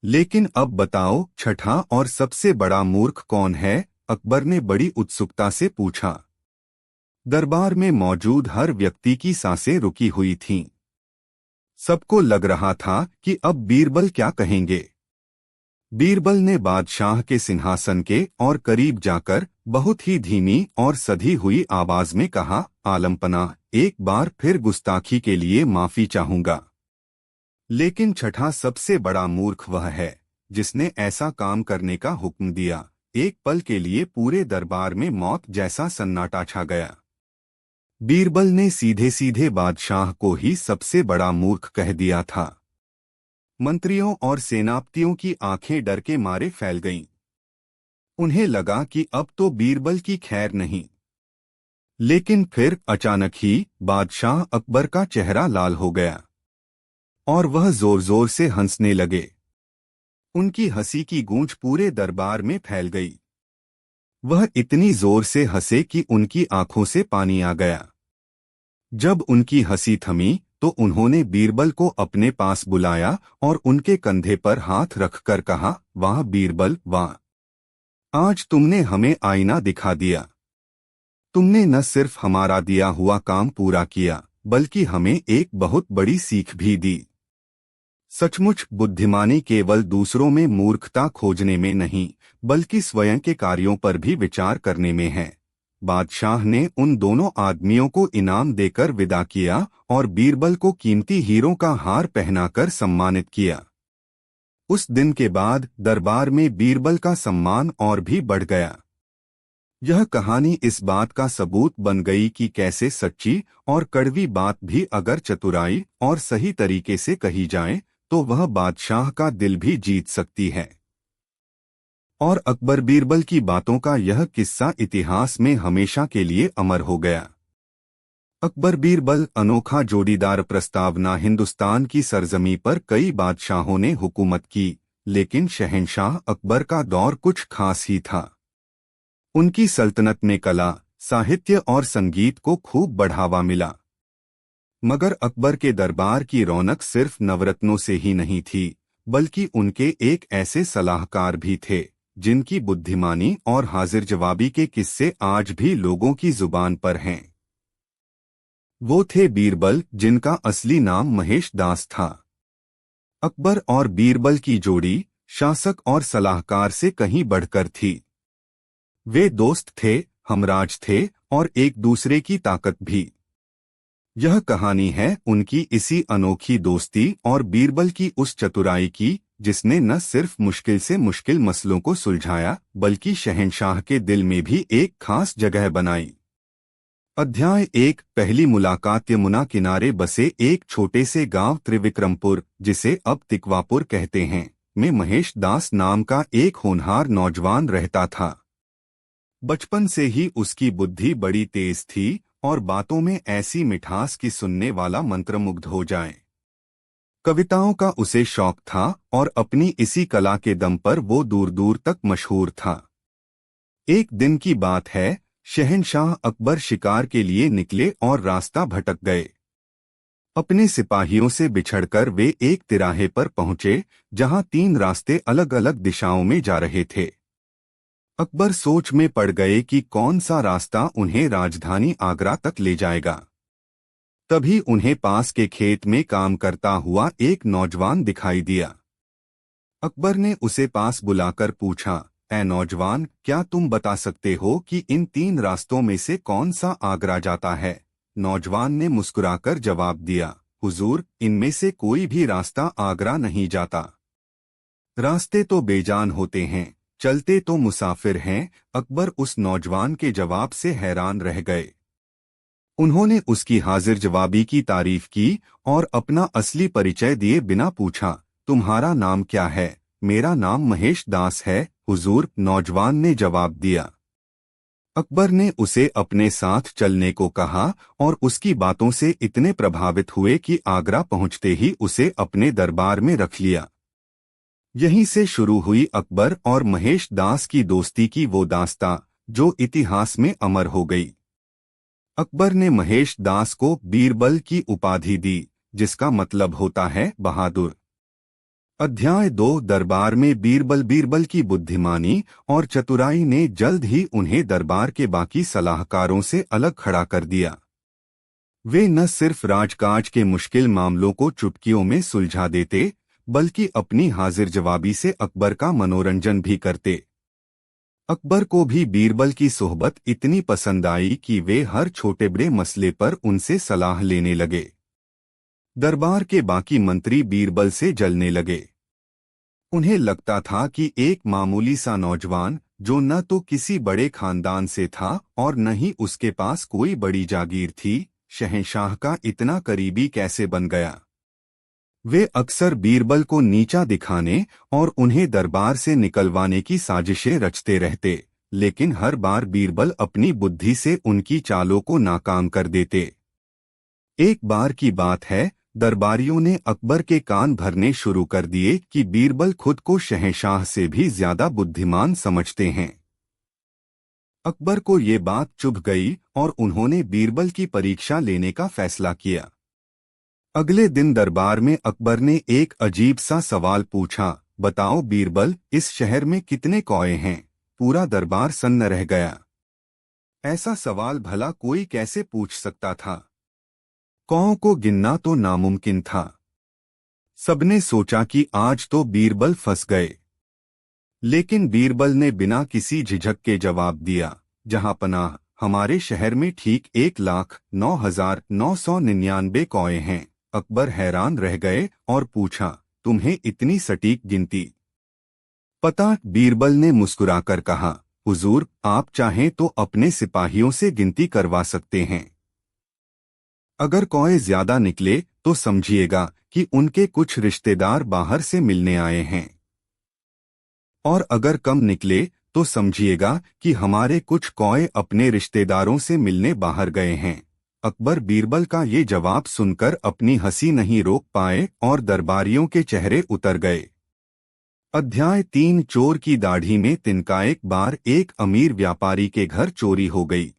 लेकिन अब बताओ, छठा और सबसे बड़ा मूर्ख कौन है? अकबर ने बड़ी उत्सुकता से पूछा। दरबार में मौजूद हर व्यक्ति की सांसें रुकी हुई थीं। सबको लग रहा था कि अब बीरबल क्या कहेंगे। बीरबल ने बादशाह के सिंहासन के और करीब जाकर बहुत ही धीमी और सधी हुई आवाज में कहा, आलमपना, एक बार फिर गुस्ताखी के लिए माफी चाहूंगा। लेकिन छठा सबसे बड़ा मूर्ख वह है जिसने ऐसा काम करने का हुक्म दिया। एक पल के लिए पूरे दरबार में मौत जैसा सन्नाटा छा गया। बीरबल ने सीधे सीधे बादशाह को ही सबसे बड़ा मूर्ख कह दिया था। मंत्रियों और सेनापतियों की आंखें डर के मारे फैल गईं। उन्हें लगा कि अब तो बीरबल की खैर नहीं। लेकिन फिर अचानक ही बादशाह अकबर का चेहरा लाल हो गया और वह जोर जोर से हंसने लगे। उनकी हंसी की गूंज पूरे दरबार में फैल गई। वह इतनी जोर से हंसे कि उनकी आंखों से पानी आ गया। जब उनकी हंसी थमी तो उन्होंने बीरबल को अपने पास बुलाया और उनके कंधे पर हाथ रखकर कहा, वाह बीरबल वाह, आज तुमने हमें आईना दिखा दिया। तुमने न सिर्फ हमारा दिया हुआ काम पूरा किया बल्कि हमें एक बहुत बड़ी सीख भी दी। सचमुच बुद्धिमानी केवल दूसरों में मूर्खता खोजने में नहीं बल्कि स्वयं के कार्यों पर भी विचार करने में है। बादशाह ने उन दोनों आदमियों को इनाम देकर विदा किया और बीरबल को कीमती हीरों का हार पहनाकर सम्मानित किया। उस दिन के बाद दरबार में बीरबल का सम्मान और भी बढ़ गया। यह कहानी इस बात का सबूत बन गई कि कैसे सच्ची और कड़वी बात भी अगर चतुराई और सही तरीके से कही जाए तो वह बादशाह का दिल भी जीत सकती है। और अकबर बीरबल की बातों का यह किस्सा इतिहास में हमेशा के लिए अमर हो गया। अकबर बीरबल अनोखा जोड़ीदार प्रस्तावना। हिंदुस्तान की सरजमी पर कई बादशाहों ने हुकूमत की, लेकिन शहंशाह अकबर का दौर कुछ खास ही था। उनकी सल्तनत में कला, साहित्य और संगीत को खूब बढ़ावा मिला। मगर अकबर के दरबार की रौनक सिर्फ नवरत्नों से ही नहीं थी, बल्कि उनके एक ऐसे सलाहकार भी थे जिनकी बुद्धिमानी और हाजिर जवाबी के किस्से आज भी लोगों की जुबान पर हैं। वो थे बीरबल, जिनका असली नाम महेश दास था। अकबर और बीरबल की जोड़ी शासक और सलाहकार से कहीं बढ़कर थी। वे दोस्त थे, हमराज थे और एक दूसरे की ताकत भी। यह कहानी है उनकी इसी अनोखी दोस्ती और बीरबल की उस चतुराई की जिसने न सिर्फ मुश्किल से मुश्किल मसलों को सुलझाया बल्कि शहंशाह के दिल में भी एक खास जगह बनाई। अध्याय 1। पहली मुलाकात। यमुना किनारे बसे एक छोटे से गांव त्रिविक्रमपुर, जिसे अब तिकवापुर कहते हैं, में महेश दास नाम का एक होनहार नौजवान रहता था। बचपन से ही उसकी बुद्धि बड़ी तेज थी और बातों में ऐसी मिठास कि सुनने वाला मंत्रमुग्ध हो जाए। कविताओं का उसे शौक था और अपनी इसी कला के दम पर वो दूर दूर तक मशहूर था। एक दिन की बात है, शहंशाह अकबर शिकार के लिए निकले और रास्ता भटक गए। अपने सिपाहियों से बिछड़कर वे एक तिराहे पर पहुंचे जहां 3 रास्ते अलग अलग दिशाओं में जा रहे थे। अकबर सोच में पड़ गए कि कौन सा रास्ता उन्हें राजधानी आगरा तक ले जाएगा। तभी उन्हें पास के खेत में काम करता हुआ एक नौजवान दिखाई दिया। अकबर ने उसे पास बुलाकर पूछा, ऐ नौजवान, क्या तुम बता सकते हो कि इन 3 रास्तों में से कौन सा आगरा जाता है? नौजवान ने मुस्कुराकर जवाब दिया, हुजूर, इनमें से कोई भी रास्ता आगरा नहीं जाता। रास्ते तो बेजान होते हैं, चलते तो मुसाफिर हैं। अकबर उस नौजवान के जवाब से हैरान रह गए। उन्होंने उसकी हाजिर जवाबी की तारीफ की और अपना असली परिचय दिए बिना पूछा, तुम्हारा नाम क्या है? मेरा नाम महेश दास है हुजूर, नौजवान ने जवाब दिया। अकबर ने उसे अपने साथ चलने को कहा और उसकी बातों से इतने प्रभावित हुए कि आगरा पहुंचते ही उसे अपने दरबार में रख लिया। यहीं से शुरू हुई अकबर और महेश दास की दोस्ती की वो दास्तां जो इतिहास में अमर हो गई। अकबर ने महेश दास को बीरबल की उपाधि दी, जिसका मतलब होता है बहादुर। अध्याय 2 दरबार में बीरबल। बीरबल की बुद्धिमानी और चतुराई ने जल्द ही उन्हें दरबार के बाकी सलाहकारों से अलग खड़ा कर दिया। वे न सिर्फ राजकाज के मुश्किल मामलों को चुटकियों में सुलझा देते, बल्कि अपनी हाजिर जवाबी से अकबर का मनोरंजन भी करते। अकबर को भी बीरबल की सोहबत इतनी पसंद आई कि वे हर छोटे बड़े मसले पर उनसे सलाह लेने लगे। दरबार के बाकी मंत्री बीरबल से जलने लगे। उन्हें लगता था कि एक मामूली सा नौजवान, जो न तो किसी बड़े खानदान से था और न ही उसके पास कोई बड़ी जागीर थी, शहंशाह का इतना करीबी कैसे बन गया। वे अक्सर बीरबल को नीचा दिखाने और उन्हें दरबार से निकलवाने की साजिशें रचते रहते, लेकिन हर बार बीरबल अपनी बुद्धि से उनकी चालों को नाकाम कर देते। एक बार की बात है, दरबारियों ने अकबर के कान भरने शुरू कर दिए कि बीरबल खुद को शहंशाह से भी ज्यादा बुद्धिमान समझते हैं। अकबर को ये बात चुभ गई और उन्होंने बीरबल की परीक्षा लेने का फैसला किया। अगले दिन दरबार में अकबर ने एक अजीब सा सवाल पूछा, बताओ बीरबल, इस शहर में कितने कौए हैं? पूरा दरबार सन्न रह गया। ऐसा सवाल भला कोई कैसे पूछ सकता था? कौओं को गिनना तो नामुमकिन था। सबने सोचा कि आज तो बीरबल फंस गए। लेकिन बीरबल ने बिना किसी झिझक के जवाब दिया, जहां पनाह, हमारे शहर में ठीक 1,09,999 कौए हैं। अकबर हैरान रह गए और पूछा, तुम्हें इतनी सटीक गिनती पता? बीरबल ने मुस्कुराकर कहा, हुजूर, आप चाहें तो अपने सिपाहियों से गिनती करवा सकते हैं। अगर कौए ज्यादा निकले तो समझिएगा कि उनके कुछ रिश्तेदार बाहर से मिलने आए हैं, और अगर कम निकले तो समझिएगा कि हमारे कुछ कौए अपने रिश्तेदारों से मिलने बाहर गए हैं। अकबर बीरबल का ये जवाब सुनकर अपनी हंसी नहीं रोक पाए और दरबारियों के चेहरे उतर गए। अध्याय 3 चोर की दाढ़ी में तिनका। एक बार एक अमीर व्यापारी के घर चोरी हो गई।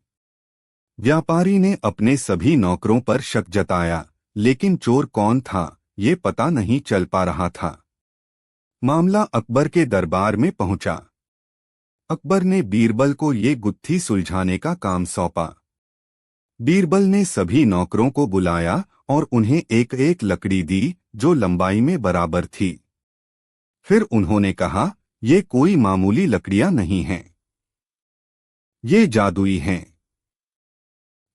व्यापारी ने अपने सभी नौकरों पर शक जताया, लेकिन चोर कौन था ये पता नहीं चल पा रहा था। मामला अकबर के दरबार में पहुंचा। अकबर ने बीरबल को ये गुत्थी सुलझाने का काम सौंपा। बीरबल ने सभी नौकरों को बुलाया और उन्हें एक एक लकड़ी दी जो लंबाई में बराबर थी। फिर उन्होंने कहा, ये कोई मामूली लकड़ियां नहीं हैं, ये जादुई हैं।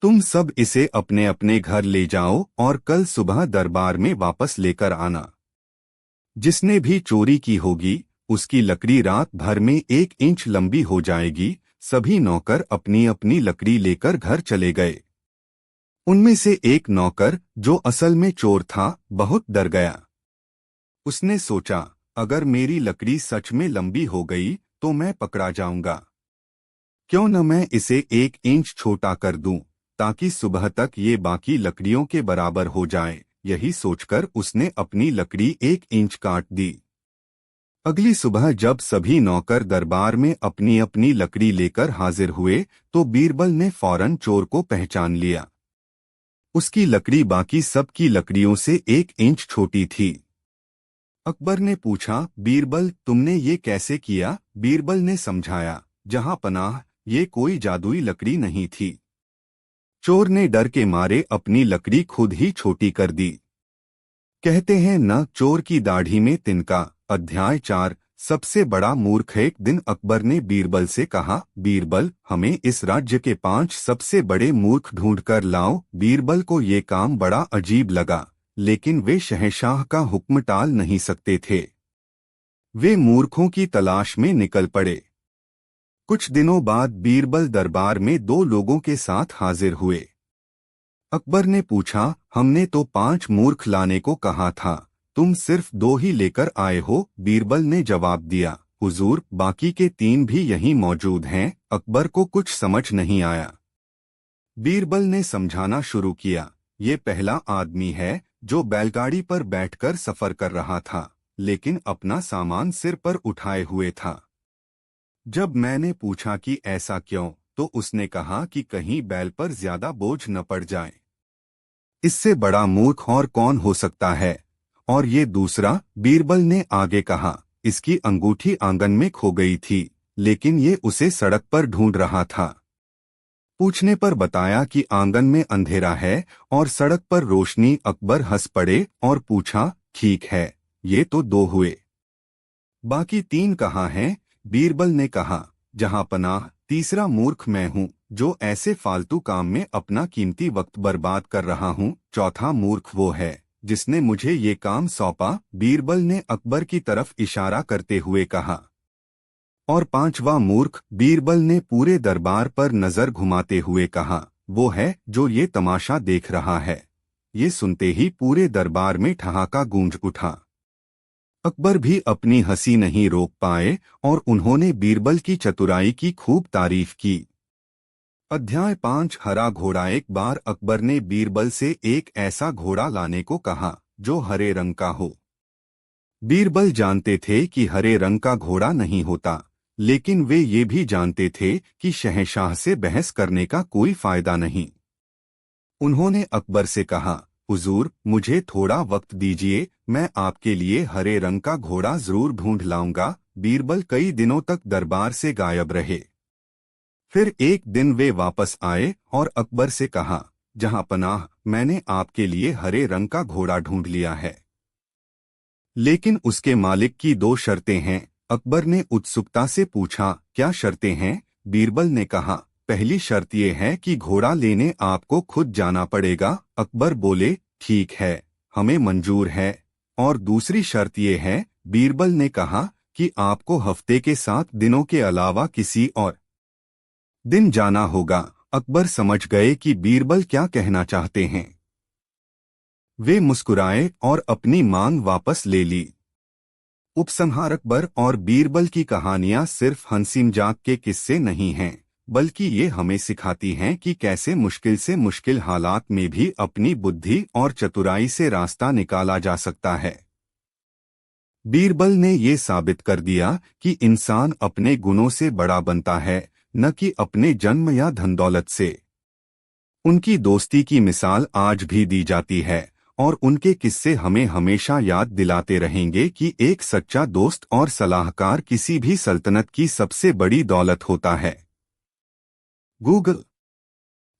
तुम सब इसे अपने अपने घर ले जाओ और कल सुबह दरबार में वापस लेकर आना। जिसने भी चोरी की होगी उसकी लकड़ी रात भर में 1 इंच लंबी हो जाएगी। सभी नौकर अपनी अपनी लकड़ी लेकर घर चले गए। उनमें से एक नौकर, जो असल में चोर था, बहुत डर गया। उसने सोचा, अगर मेरी लकड़ी सच में लंबी हो गई तो मैं पकड़ा जाऊंगा। क्यों न मैं इसे 1 इंच छोटा कर दूं, ताकि सुबह तक ये बाकी लकड़ियों के बराबर हो जाए। यही सोचकर उसने अपनी लकड़ी 1 इंच काट दी। अगली सुबह जब सभी नौकर दरबार में अपनी अपनी लकड़ी लेकर हाजिर हुए तो बीरबल ने फौरन चोर को पहचान लिया। उसकी लकड़ी बाकी सब की लकड़ियों से 1 इंच छोटी थी। अकबर ने पूछा, बीरबल, तुमने ये कैसे किया? बीरबल ने समझाया, जहां पनाह, ये कोई जादुई लकड़ी नहीं थी। चोर ने डर के मारे अपनी लकड़ी खुद ही छोटी कर दी। कहते हैं न, चोर की दाढ़ी में तिनका। अध्याय 4 सबसे बड़ा मूर्ख। एक दिन अकबर ने बीरबल से कहा, बीरबल, हमें इस राज्य के 5 सबसे बड़े मूर्ख ढूंढकर लाओ। बीरबल को ये काम बड़ा अजीब लगा, लेकिन वे शहंशाह का हुक्म टाल नहीं सकते थे। वे मूर्खों की तलाश में निकल पड़े। कुछ दिनों बाद बीरबल दरबार में 2 लोगों के साथ हाजिर हुए। अकबर ने पूछा, हमने तो 5 मूर्ख लाने को कहा था, तुम सिर्फ 2 ही लेकर आए हो। बीरबल ने जवाब दिया, हुजूर, बाकी के 3 भी यहीं मौजूद हैं। अकबर को कुछ समझ नहीं आया। बीरबल ने समझाना शुरू किया, ये पहला आदमी है जो बैलगाड़ी पर बैठकर सफर कर रहा था, लेकिन अपना सामान सिर पर उठाए हुए था। जब मैंने पूछा कि ऐसा क्यों, तो उसने कहा कि कहीं बैल पर ज्यादा बोझ न पड़ जाए। इससे बड़ा मूर्ख और कौन हो सकता है। और ये दूसरा, बीरबल ने आगे कहा, इसकी अंगूठी आंगन में खो गई थी, लेकिन ये उसे सड़क पर ढूंढ रहा था। पूछने पर बताया कि आंगन में अंधेरा है और सड़क पर रोशनी। अकबर हंस पड़े और पूछा, ठीक है, ये तो 2 हुए, बाकी 3 कहाँ हैं? बीरबल ने कहा, जहां पनाह, तीसरा मूर्ख मैं हूँ जो ऐसे फालतू काम में अपना कीमती वक्त बर्बाद कर रहा हूँ। चौथा मूर्ख वो है जिसने मुझे ये काम सौंपा। बीरबल ने अकबर की तरफ इशारा करते हुए कहा। और 5वां मूर्ख, बीरबल ने पूरे दरबार पर नजर घुमाते हुए कहा, वो है जो ये तमाशा देख रहा है। ये सुनते ही पूरे दरबार में ठहाका गूंज उठा। अकबर भी अपनी हंसी नहीं रोक पाए और उन्होंने बीरबल की चतुराई की खूब तारीफ की। अध्याय 5 हरा घोड़ा। एक बार अकबर ने बीरबल से एक ऐसा घोड़ा लाने को कहा जो हरे रंग का हो। बीरबल जानते थे कि हरे रंग का घोड़ा नहीं होता, लेकिन वे ये भी जानते थे कि शहंशाह से बहस करने का कोई फायदा नहीं। उन्होंने अकबर से कहा, हुजूर, मुझे थोड़ा वक्त दीजिए, मैं आपके लिए हरे रंग का घोड़ा जरूर ढूंढ लाऊंगा। बीरबल कई दिनों तक दरबार से गायब रहे। फिर एक दिन वे वापस आए और अकबर से कहा, जहां पनाह, मैंने आपके लिए हरे रंग का घोड़ा ढूंढ लिया है, लेकिन उसके मालिक की 2 शर्तें हैं। अकबर ने उत्सुकता से पूछा, क्या शर्तें हैं? बीरबल ने कहा, पहली शर्त यह है कि घोड़ा लेने आपको खुद जाना पड़ेगा। अकबर बोले, ठीक है, हमें मंजूर है। और दूसरी शर्त यह है, बीरबल ने कहा, कि आपको हफ्ते के 7 दिनों के अलावा किसी और दिन जाना होगा। अकबर समझ गए कि बीरबल क्या कहना चाहते हैं। वे मुस्कुराए और अपनी मांग वापस ले ली। उपसंहार, अकबर और बीरबल की कहानियां सिर्फ हंसी मजाक के किस्से नहीं हैं, बल्कि ये हमें सिखाती हैं कि कैसे मुश्किल से मुश्किल हालात में भी अपनी बुद्धि और चतुराई से रास्ता निकाला जा सकता है। बीरबल ने ये साबित कर दिया कि इंसान अपने गुणों से बड़ा बनता है, न कि अपने जन्म या धन दौलत से। उनकी दोस्ती की मिसाल आज भी दी जाती है और उनके किस्से हमें हमेशा याद दिलाते रहेंगे कि एक सच्चा दोस्त और सलाहकार किसी भी सल्तनत की सबसे बड़ी दौलत होता है। गूगल।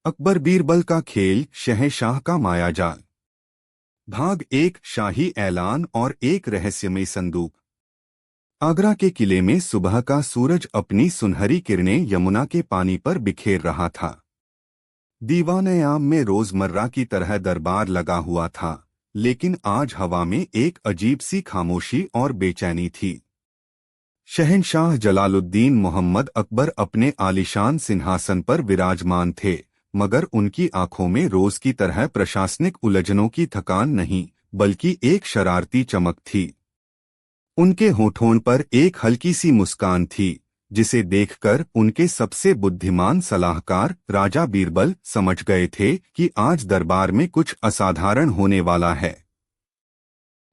अकबर बीरबल का खेल, शहंशाह का मायाजाल। भाग 1, शाही ऐलान और एक रहस्यमय संदूक। आगरा के किले में सुबह का सूरज अपनी सुनहरी किरणें यमुना के पानी पर बिखेर रहा था। दीवान-ए-आम में रोजमर्रा की तरह दरबार लगा हुआ था, लेकिन आज हवा में एक अजीब सी खामोशी और बेचैनी थी। शहंशाह जलालुद्दीन मोहम्मद अकबर अपने आलीशान सिंहासन पर विराजमान थे, मगर उनकी आंखों में रोज की तरह प्रशासनिक उलझनों की थकान नहीं, बल्कि एक शरारती चमक थी। उनके होठों पर एक हल्की सी मुस्कान थी, जिसे देखकर उनके सबसे बुद्धिमान सलाहकार राजा बीरबल समझ गए थे कि आज दरबार में कुछ असाधारण होने वाला है।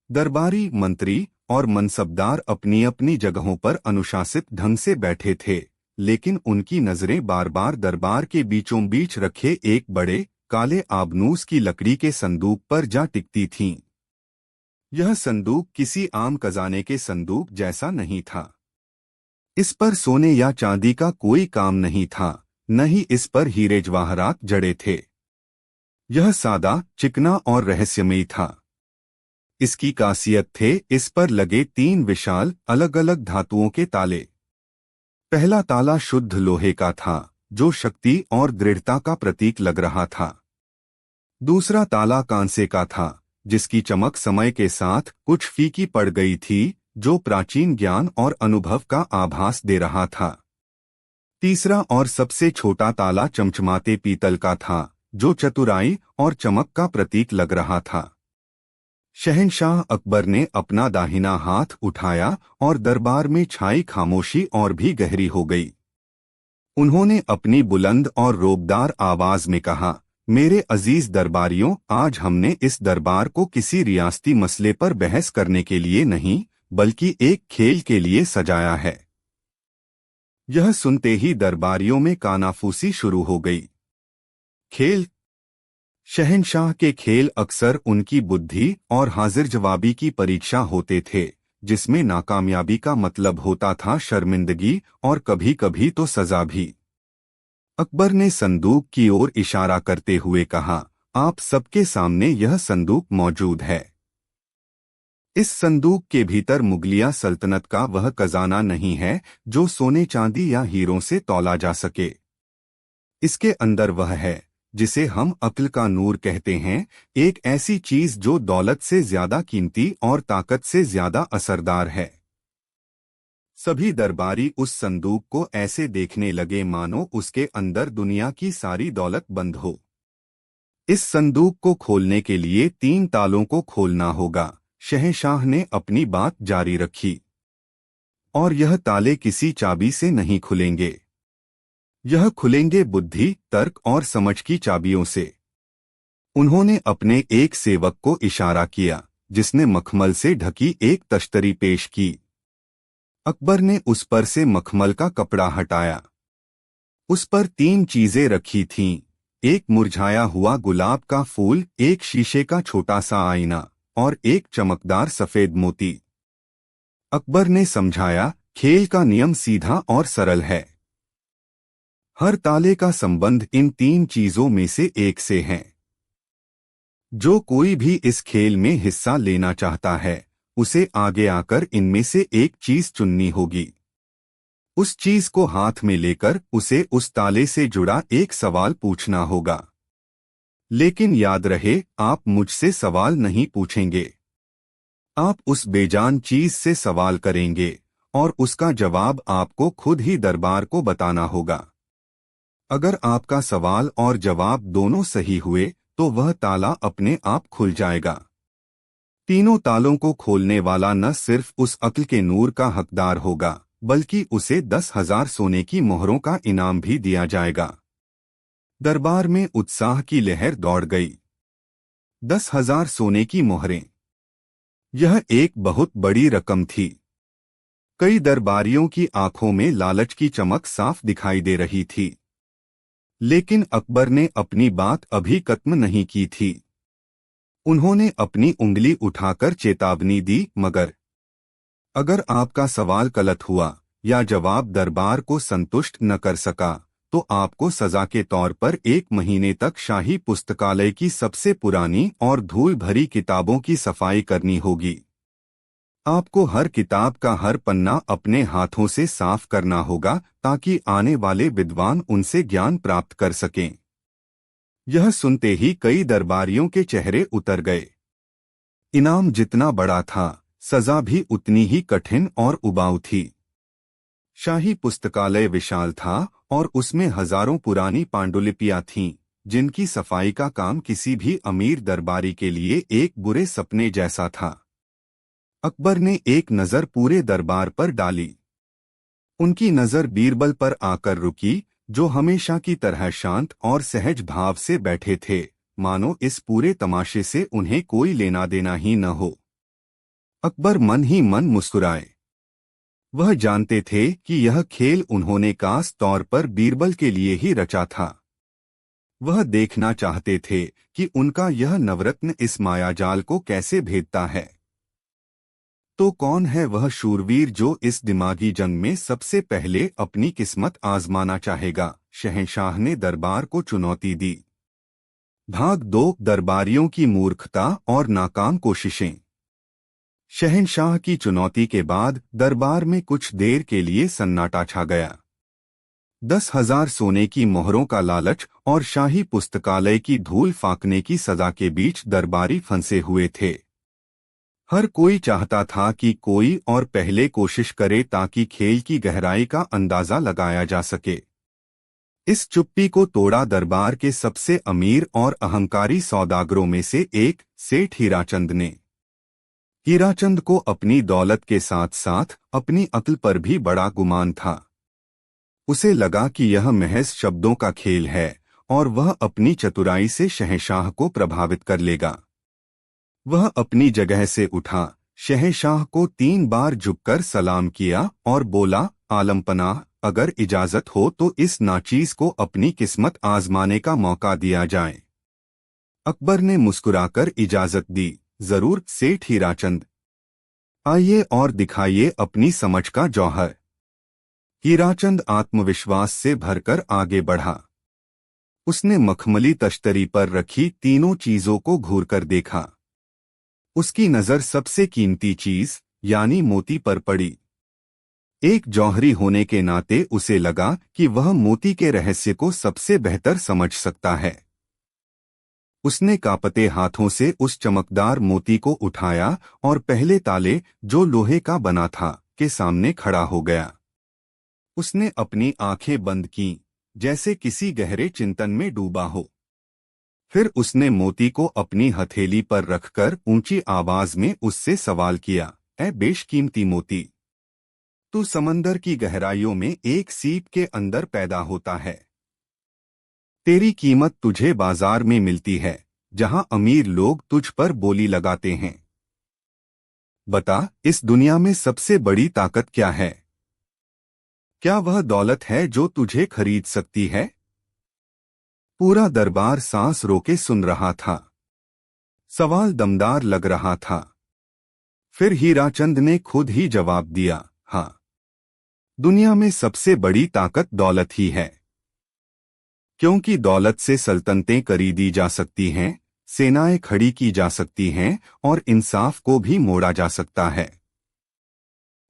दरबारी मंत्री और मनसबदार अपनी अपनी जगहों पर अनुशासित ढंग से बैठे थे, लेकिन उनकी नजरें बार बार दरबार के बीचों बीच रखे एक बड़े काले आबनूस की लकड़ी के संदूक पर जा टिकती थीं। यह संदूक किसी आम खजाने के संदूक जैसा नहीं था। इस पर सोने या चांदी का कोई काम नहीं था, न ही इस पर हीरे जवाहरात जड़े थे। यह सादा, चिकना और रहस्यमयी था। इसकी खासियत थे इस पर लगे 3 विशाल अलग अलग धातुओं के ताले। पहला ताला शुद्ध लोहे का था, जो शक्ति और दृढ़ता का प्रतीक लग रहा था। दूसरा ताला कांसे का था, जिसकी चमक समय के साथ कुछ फीकी पड़ गई थी, जो प्राचीन ज्ञान और अनुभव का आभास दे रहा था। तीसरा और सबसे छोटा ताला चमचमाते पीतल का था, जो चतुराई और चमक का प्रतीक लग रहा था। शहंशाह अकबर ने अपना दाहिना हाथ उठाया और दरबार में छाई खामोशी और भी गहरी हो गई। उन्होंने अपनी बुलंद और रोबदार आवाज में कहा, मेरे अजीज दरबारियों, आज हमने इस दरबार को किसी रियासती मसले पर बहस करने के लिए नहीं, बल्कि एक खेल के लिए सजाया है। यह सुनते ही दरबारियों में कानाफूसी शुरू हो गई। खेल? शहंशाह के खेल अक्सर उनकी बुद्धि और हाजिर जवाबी की परीक्षा होते थे, जिसमें नाकामयाबी का मतलब होता था शर्मिंदगी और कभी कभी तो सजा भी। अकबर ने संदूक की ओर इशारा करते हुए कहा, आप सबके सामने यह संदूक मौजूद है। इस संदूक के भीतर मुगलिया सल्तनत का वह खजाना नहीं है जो सोने चांदी या हीरों से तौला जा सके। इसके अंदर वह है जिसे हम अक्ल का नूर कहते हैं, एक ऐसी चीज जो दौलत से ज्यादा कीमती और ताकत से ज्यादा असरदार है। सभी दरबारी उस संदूक को ऐसे देखने लगे मानो उसके अंदर दुनिया की सारी दौलत बंद हो। इस संदूक को खोलने के लिए 3 तालों को खोलना होगा, शहंशाह ने अपनी बात जारी रखी। और यह ताले किसी चाबी से नहीं खुलेंगे। यह खुलेंगे बुद्धि, तर्क और समझ की चाबियों से। उन्होंने अपने एक सेवक को इशारा किया, जिसने मखमल से ढकी एक तश्तरी पेश की। अकबर ने उस पर से मखमल का कपड़ा हटाया। उस पर 3 चीजें रखी थीं, एक मुरझाया हुआ गुलाब का फूल, एक शीशे का छोटा सा आईना और एक चमकदार सफेद मोती। अकबर ने समझाया, खेल का नियम सीधा और सरल है। हर ताले का संबंध इन 3 चीजों में से एक से है। जो कोई भी इस खेल में हिस्सा लेना चाहता है, उसे आगे आकर इनमें से एक चीज चुननी होगी। उस चीज को हाथ में लेकर उसे उस ताले से जुड़ा एक सवाल पूछना होगा। लेकिन याद रहे, आप मुझसे सवाल नहीं पूछेंगे। आप उस बेजान चीज से सवाल करेंगे और उसका जवाब आपको खुद ही दरबार को बताना होगा। अगर आपका सवाल और जवाब दोनों सही हुए तो वह ताला अपने आप खुल जाएगा। तीनों तालों को खोलने वाला न सिर्फ उस अक्ल के नूर का हकदार होगा, बल्कि उसे 10,000 सोने की मोहरों का इनाम भी दिया जाएगा। दरबार में उत्साह की लहर दौड़ गई। 10,000 सोने की मोहरें, यह एक बहुत बड़ी रकम थी। कई दरबारियों की आंखों में लालच की चमक साफ दिखाई दे रही थी। लेकिन अकबर ने अपनी बात अभी खत्म नहीं की थी। उन्होंने अपनी उंगली उठाकर चेतावनी दी, मगर अगर आपका सवाल गलत हुआ या जवाब दरबार को संतुष्ट न कर सका, तो आपको सजा के तौर पर 1 महीने तक शाही पुस्तकालय की सबसे पुरानी और धूल भरी किताबों की सफाई करनी होगी। आपको हर किताब का हर पन्ना अपने हाथों से साफ करना होगा ताकि आने वाले विद्वान उनसे ज्ञान प्राप्त कर सकें। यह सुनते ही कई दरबारियों के चेहरे उतर गए। इनाम जितना बड़ा था, सजा भी उतनी ही कठिन और उबाऊ थी। शाही पुस्तकालय विशाल था और उसमें हजारों पुरानी पांडुलिपियां थीं, जिनकी सफाई का काम किसी भी अमीर दरबारी के लिए एक बुरे सपने जैसा था। अकबर ने एक नज़र पूरे दरबार पर डाली। उनकी नज़र बीरबल पर आकर रुकी, जो हमेशा की तरह शांत और सहज भाव से बैठे थे, मानो इस पूरे तमाशे से उन्हें कोई लेना देना ही न हो। अकबर मन ही मन मुस्कुराए। वह जानते थे कि यह खेल उन्होंने खास तौर पर बीरबल के लिए ही रचा था। वह देखना चाहते थे कि उनका यह नवरत्न इस मायाजाल को कैसे भेदता है। तो कौन है वह शूरवीर जो इस दिमागी जंग में सबसे पहले अपनी किस्मत आजमाना चाहेगा? शहंशाह ने दरबार को चुनौती दी। भाग 2, दरबारियों की मूर्खता और नाकाम कोशिशें। शहंशाह की चुनौती के बाद दरबार में कुछ देर के लिए सन्नाटा छा गया। 10,000 सोने की मोहरों का लालच और शाही पुस्तकालय की धूल फांकने की सजा के बीच दरबारी फंसे हुए थे। हर कोई चाहता था कि कोई और पहले कोशिश करे ताकि खेल की गहराई का अंदाजा लगाया जा सके। इस चुप्पी को तोड़ा दरबार के सबसे अमीर और अहंकारी सौदागरों में से एक सेठ हीराचंद ने। हीराचंद को अपनी दौलत के साथ साथ अपनी अक्ल पर भी बड़ा गुमान था। उसे लगा कि यह महज शब्दों का खेल है और वह अपनी चतुराई से शहंशाह को प्रभावित कर लेगा। वह अपनी जगह से उठा, शहंशाह को 3 बार झुककर सलाम किया और बोला, आलमपनाह, अगर इजाजत हो तो इस नाचीज को अपनी किस्मत आजमाने का मौका दिया जाए। अकबर ने मुस्कुराकर इजाजत दी, जरूर सेठ हीराचंद, आइए और दिखाइए अपनी समझ का जौहर। हीराचंद आत्मविश्वास से भरकर आगे बढ़ा। उसने मखमली तश्तरी पर रखी तीनों चीजों को घूरकर देखा। उसकी नजर सबसे कीमती चीज यानी मोती पर पड़ी। एक जौहरी होने के नाते उसे लगा कि वह मोती के रहस्य को सबसे बेहतर समझ सकता है। उसने कांपते हाथों से उस चमकदार मोती को उठाया और पहले ताले, जो लोहे का बना था, के सामने खड़ा हो गया। उसने अपनी आंखें बंद कीं, जैसे किसी गहरे चिंतन में डूबा हो। फिर उसने मोती को अपनी हथेली पर रखकर ऊंची आवाज में उससे सवाल किया, ऐ बेशकीमती मोती, तू समंदर की गहराइयों में एक सीप के अंदर पैदा होता है। तेरी कीमत तुझे बाजार में मिलती है, जहां अमीर लोग तुझ पर बोली लगाते हैं। बता, इस दुनिया में सबसे बड़ी ताकत क्या है? क्या वह दौलत है जो तुझे खरीद सकती है? पूरा दरबार सांस रोके सुन रहा था। सवाल दमदार लग रहा था। फिर हीराचंद ने खुद ही जवाब दिया, हाँ, दुनिया में सबसे बड़ी ताकत दौलत ही है। क्योंकि दौलत से सल्तनतें खरीदी जा सकती हैं, सेनाएं खड़ी की जा सकती हैं और इंसाफ को भी मोड़ा जा सकता है।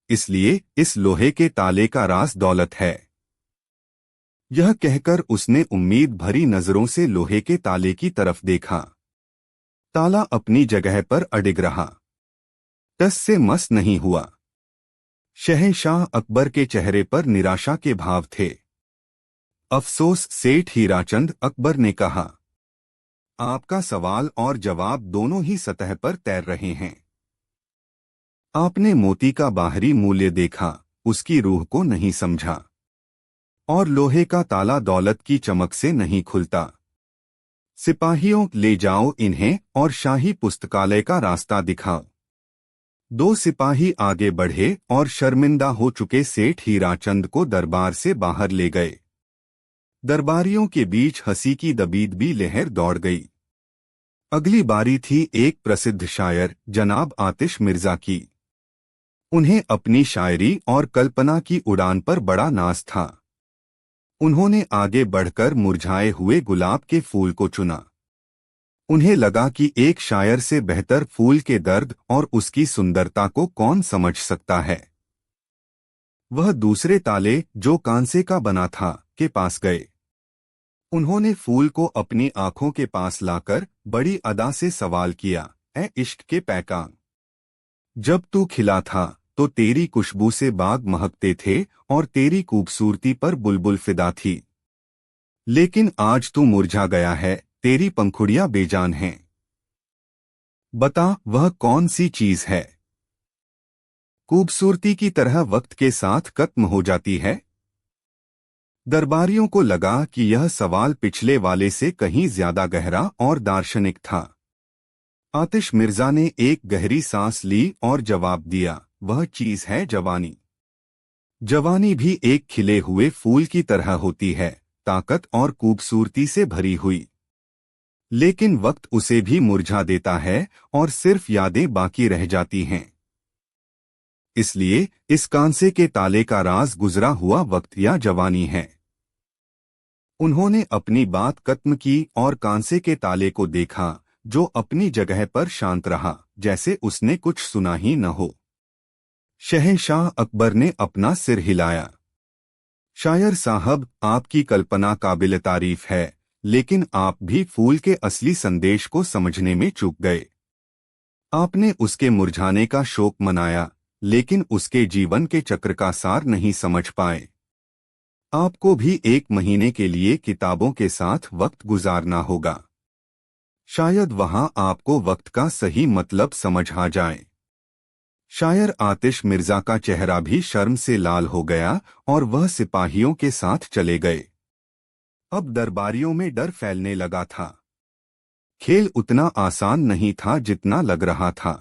इसलिए इस लोहे के ताले का राज दौलत है। यह कहकर उसने उम्मीद भरी नजरों से लोहे के ताले की तरफ देखा। ताला अपनी जगह पर अडिग रहा, टस से मस नहीं हुआ। शहंशाह अकबर के चेहरे पर निराशा के भाव थे। अफसोस सेठ हीराचंद, अकबर ने कहा, आपका सवाल और जवाब दोनों ही सतह पर तैर रहे हैं। आपने मोती का बाहरी मूल्य देखा, उसकी रूह को नहीं समझा। और लोहे का ताला दौलत की चमक से नहीं खुलता। सिपाहियों, ले जाओ इन्हें और शाही पुस्तकालय का रास्ता दिखाओ। 2 सिपाही आगे बढ़े और शर्मिंदा हो चुके सेठ हीराचंद को दरबार से बाहर ले गए। दरबारियों के बीच हंसी की दबीदबी लहर दौड़ गई। अगली बारी थी एक प्रसिद्ध शायर जनाब आतिश मिर्जा की। उन्हें अपनी शायरी और कल्पना की उड़ान पर बड़ा नाज था। उन्होंने आगे बढ़कर मुरझाए हुए गुलाब के फूल को चुना। उन्हें लगा कि एक शायर से बेहतर फूल के दर्द और उसकी सुंदरता को कौन समझ सकता है। वह दूसरे ताले, जो कांसे का बना था, के पास गए। उन्होंने फूल को अपनी आंखों के पास लाकर बड़ी अदा से सवाल किया, ऐ इश्क के पैकान, जब तू खिला था तो तेरी खुशबू से बाग महकते थे और तेरी खूबसूरती पर बुलबुल फिदा थी। लेकिन आज तू मुरझा गया है, तेरी पंखुड़ियां बेजान हैं। बता, वह कौन सी चीज है? खूबसूरती की तरह वक्त के साथ खत्म हो जाती है। दरबारियों को लगा कि यह सवाल पिछले वाले से कहीं ज्यादा गहरा और दार्शनिक था। आतिश मिर्जा ने एक गहरी सांस ली और जवाब दिया, वह चीज है जवानी। जवानी भी एक खिले हुए फूल की तरह होती है, ताकत और खूबसूरती से भरी हुई। लेकिन वक्त उसे भी मुरझा देता है और सिर्फ यादें बाकी रह जाती हैं। इसलिए इस कांसे के ताले का राज गुजरा हुआ वक्त या जवानी है। उन्होंने अपनी बात खत्म की और कांसे के ताले को देखा, जो अपनी जगह पर शांत रहा, जैसे उसने कुछ सुना ही न हो। शहंशाह अकबर ने अपना सिर हिलाया। शायर साहब, आपकी कल्पना काबिल तारीफ है, लेकिन आप भी फूल के असली संदेश को समझने में चूक गए। आपने उसके मुरझाने का शोक मनाया, लेकिन उसके जीवन के चक्र का सार नहीं समझ पाए। आपको भी 1 महीने के लिए किताबों के साथ वक्त गुजारना होगा। शायद वहां आपको वक्त का सही मतलब समझ आ जाए। शायर आतिश मिर्जा का चेहरा भी शर्म से लाल हो गया और वह सिपाहियों के साथ चले गए। अब दरबारियों में डर फैलने लगा था। खेल उतना आसान नहीं था जितना लग रहा था।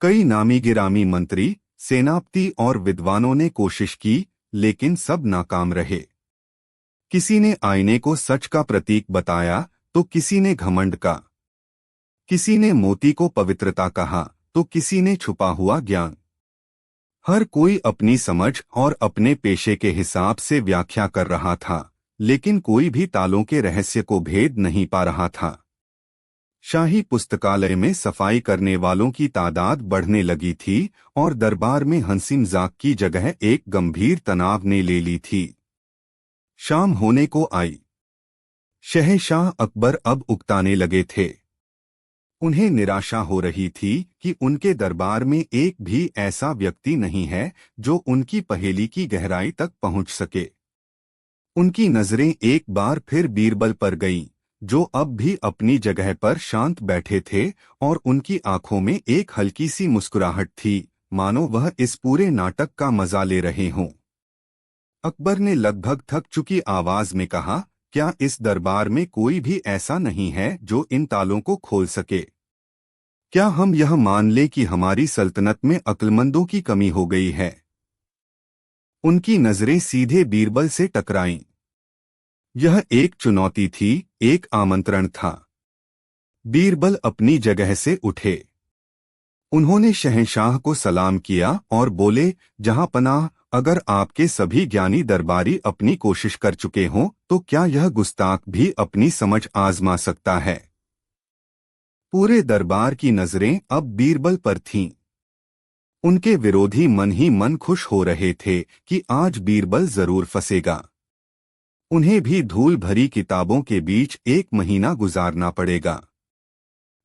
कई नामी गिरामी मंत्री, सेनापति और विद्वानों ने कोशिश की, लेकिन सब नाकाम रहे। किसी ने आईने को सच का प्रतीक बताया तो किसी ने घमंड का, किसी ने मोती को पवित्रता कहा तो किसी ने छुपा हुआ ज्ञान। हर कोई अपनी समझ और अपने पेशे के हिसाब से व्याख्या कर रहा था, लेकिन कोई भी तालों के रहस्य को भेद नहीं पा रहा था। शाही पुस्तकालय में सफाई करने वालों की तादाद बढ़ने लगी थी और दरबार में हंसी मजाक की जगह एक गंभीर तनाव ने ले ली थी। शाम होने को आई। शहंशाह अकबर अब उकताने लगे थे। उन्हें निराशा हो रही थी कि उनके दरबार में एक भी ऐसा व्यक्ति नहीं है जो उनकी पहेली की गहराई तक पहुंच सके। उनकी नजरें एक बार फिर बीरबल पर गईं, जो अब भी अपनी जगह पर शांत बैठे थे, और उनकी आंखों में एक हल्की सी मुस्कुराहट थी, मानो वह इस पूरे नाटक का मजा ले रहे हों। अकबर ने लगभग थक चुकी आवाज में कहा, क्या इस दरबार में कोई भी ऐसा नहीं है जो इन तालों को खोल सके? क्या हम यह मान ले कि हमारी सल्तनत में अक्लमंदों की कमी हो गई है? उनकी नजरें सीधे बीरबल से टकराईं। यह एक चुनौती थी, एक आमंत्रण था। बीरबल अपनी जगह से उठे। उन्होंने शहंशाह को सलाम किया और बोले, जहां पनाह, अगर आपके सभी ज्ञानी दरबारी अपनी कोशिश कर चुके हों तो क्या यह गुस्ताख भी अपनी समझ आजमा सकता है? पूरे दरबार की नजरें अब बीरबल पर थीं। उनके विरोधी मन ही मन खुश हो रहे थे कि आज बीरबल जरूर फंसेगा। उन्हें भी धूल भरी किताबों के बीच 1 महीना गुजारना पड़ेगा।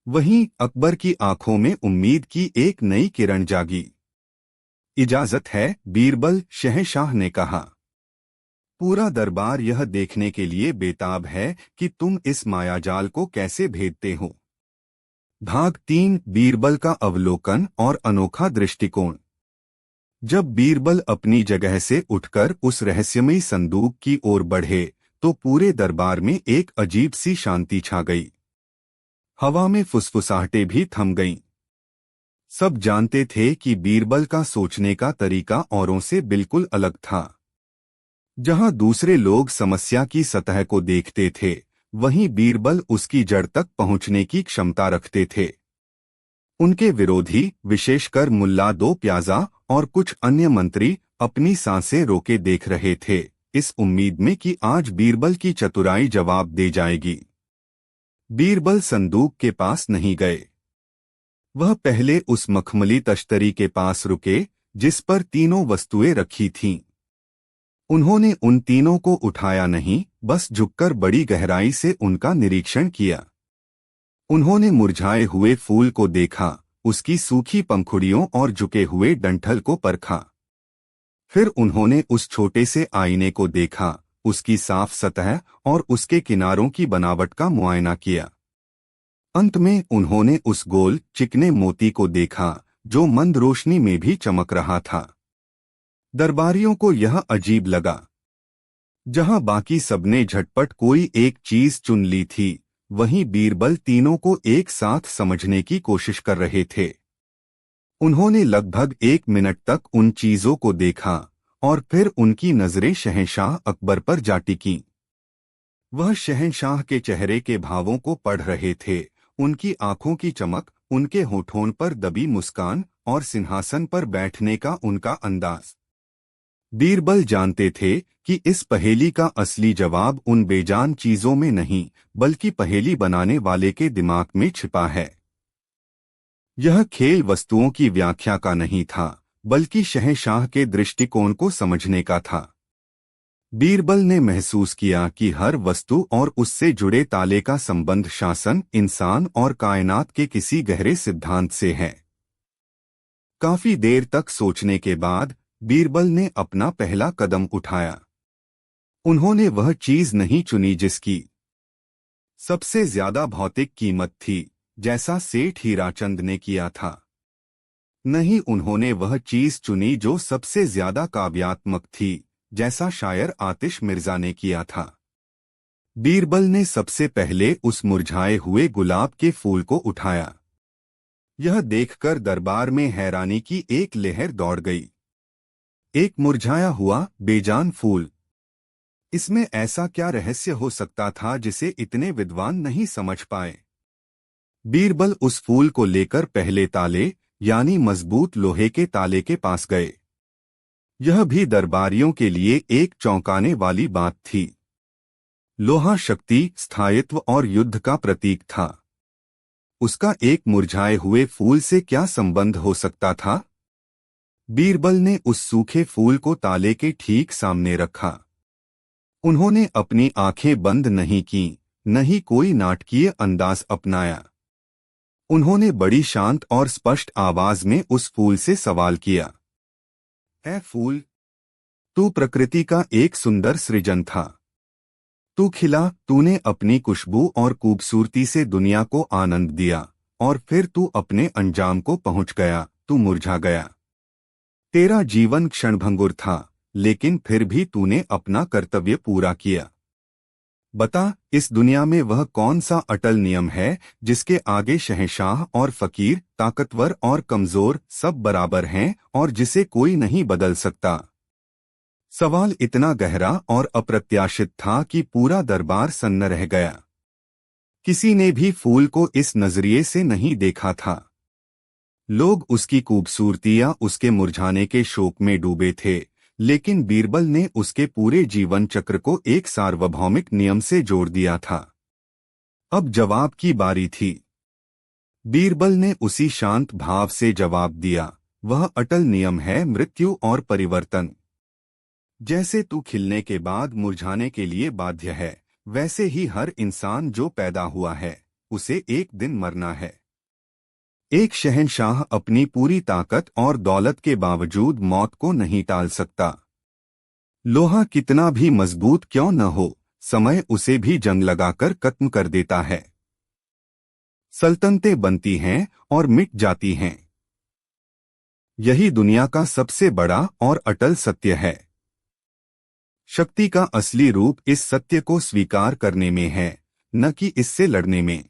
वहीं अकबर की आंखों में उम्मीद की एक नई किरण जागी। इजाजत है बीरबल, शहंशाह ने कहा। पूरा दरबार यह देखने के लिए बेताब है कि तुम इस मायाजाल को कैसे भेदते हो। भाग 3, बीरबल का अवलोकन और अनोखा दृष्टिकोण। जब बीरबल अपनी जगह से उठकर उस रहस्यमयी संदूक की ओर बढ़े तो पूरे दरबार में एक अजीब सी शांति छा गई। हवा में फुसफुसाहटें भी थम गईं। सब जानते थे कि बीरबल का सोचने का तरीका औरों से बिल्कुल अलग था। जहां दूसरे लोग समस्या की सतह को देखते थे, वहीं बीरबल उसकी जड़ तक पहुंचने की क्षमता रखते थे। उनके विरोधी, विशेषकर मुल्ला दो प्याजा और कुछ अन्य मंत्री, अपनी सांसें रोके देख रहे थे, इस उम्मीद में कि आज बीरबल की चतुराई जवाब दे जाएगी। बीरबल संदूक के पास नहीं गए। वह पहले उस मखमली तश्तरी के पास रुके जिस पर तीनों वस्तुएं रखी थीं। उन्होंने उन तीनों को उठाया नहीं, बस झुककर बड़ी गहराई से उनका निरीक्षण किया। उन्होंने मुरझाए हुए फूल को देखा, उसकी सूखी पंखुड़ियों और झुके हुए डंठल को परखा। फिर उन्होंने उस छोटे से आईने को देखा, उसकी साफ सतह और उसके किनारों की बनावट का मुआयना किया। अंत में उन्होंने उस गोल, चिकने मोती को देखा जो मंद रोशनी में भी चमक रहा था। दरबारियों को यह अजीब लगा। जहां बाकी सबने झटपट कोई एक चीज चुन ली थी, वहीं बीरबल तीनों को एक साथ समझने की कोशिश कर रहे थे। उन्होंने लगभग 1 मिनट तक उन चीजों को देखा और फिर उनकी नजरें शहंशाह अकबर पर जा टिकीं। वह शहंशाह के चेहरे के भावों को पढ़ रहे थे, उनकी आंखों की चमक, उनके होठों पर दबी मुस्कान और सिंहासन पर बैठने का उनका अंदाज। बीरबल जानते थे कि इस पहेली का असली जवाब उन बेजान चीजों में नहीं, बल्कि पहेली बनाने वाले के दिमाग में छिपा है। यह खेल वस्तुओं की व्याख्या का नहीं था, बल्कि शहंशाह के दृष्टिकोण को समझने का था। बीरबल ने महसूस किया कि हर वस्तु और उससे जुड़े ताले का संबंध शासन, इंसान और कायनात के किसी गहरे सिद्धांत से है। काफी देर तक सोचने के बाद बीरबल ने अपना पहला कदम उठाया। उन्होंने वह चीज नहीं चुनी जिसकी सबसे ज्यादा भौतिक कीमत थी, जैसा सेठ हीराचंद ने किया था। नहीं, उन्होंने वह चीज चुनी जो सबसे ज्यादा काव्यात्मक थी, जैसा शायर आतिश मिर्जा ने किया था। बीरबल ने सबसे पहले उस मुरझाए हुए गुलाब के फूल को उठाया। यह देखकर दरबार में हैरानी की एक लहर दौड़ गई। एक मुरझाया हुआ बेजान फूल, इसमें ऐसा क्या रहस्य हो सकता था जिसे इतने विद्वान नहीं समझ पाए। बीरबल उस फूल को लेकर पहले ताले यानी मजबूत लोहे के ताले के पास गए। यह भी दरबारियों के लिए एक चौंकाने वाली बात थी। लोहा शक्ति, स्थायित्व और युद्ध का प्रतीक था। उसका एक मुरझाए हुए फूल से क्या संबंध हो सकता था? बीरबल ने उस सूखे फूल को ताले के ठीक सामने रखा। उन्होंने अपनी आंखें बंद नहीं की, न ही कोई नाटकीय अंदाज अपनाया। उन्होंने बड़ी शांत और स्पष्ट आवाज में उस फूल से सवाल किया, ऐ फूल, तू प्रकृति का एक सुंदर सृजन था। तू खिला, तूने अपनी खुशबू और खूबसूरती से दुनिया को आनंद दिया, और फिर तू अपने अंजाम को पहुंच गया, तू मुरझा गया। तेरा जीवन क्षणभंगुर था, लेकिन फिर भी तूने अपना कर्तव्य पूरा किया। बता, इस दुनिया में वह कौन सा अटल नियम है जिसके आगे शहंशाह और फकीर, ताकतवर और कमजोर सब बराबर हैं और जिसे कोई नहीं बदल सकता? सवाल इतना गहरा और अप्रत्याशित था कि पूरा दरबार सन्न रह गया। किसी ने भी फूल को इस नजरिए से नहीं देखा था। लोग उसकी खूबसूरती या उसके मुरझाने के शोक में डूबे थे, लेकिन बीरबल ने उसके पूरे जीवन चक्र को एक सार्वभौमिक नियम से जोड़ दिया था। अब जवाब की बारी थी। बीरबल ने उसी शांत भाव से जवाब दिया, वह अटल नियम है मृत्यु और परिवर्तन। जैसे तू खिलने के बाद मुरझाने के लिए बाध्य है, वैसे ही हर इंसान जो पैदा हुआ है, उसे एक दिन मरना है। एक शहंशाह अपनी पूरी ताकत और दौलत के बावजूद मौत को नहीं टाल सकता। लोहा कितना भी मजबूत क्यों न हो, समय उसे भी जंग लगाकर खत्म कर देता है। सल्तनतें बनती हैं और मिट जाती हैं। यही दुनिया का सबसे बड़ा और अटल सत्य है। शक्ति का असली रूप इस सत्य को स्वीकार करने में है, न कि इससे लड़ने में।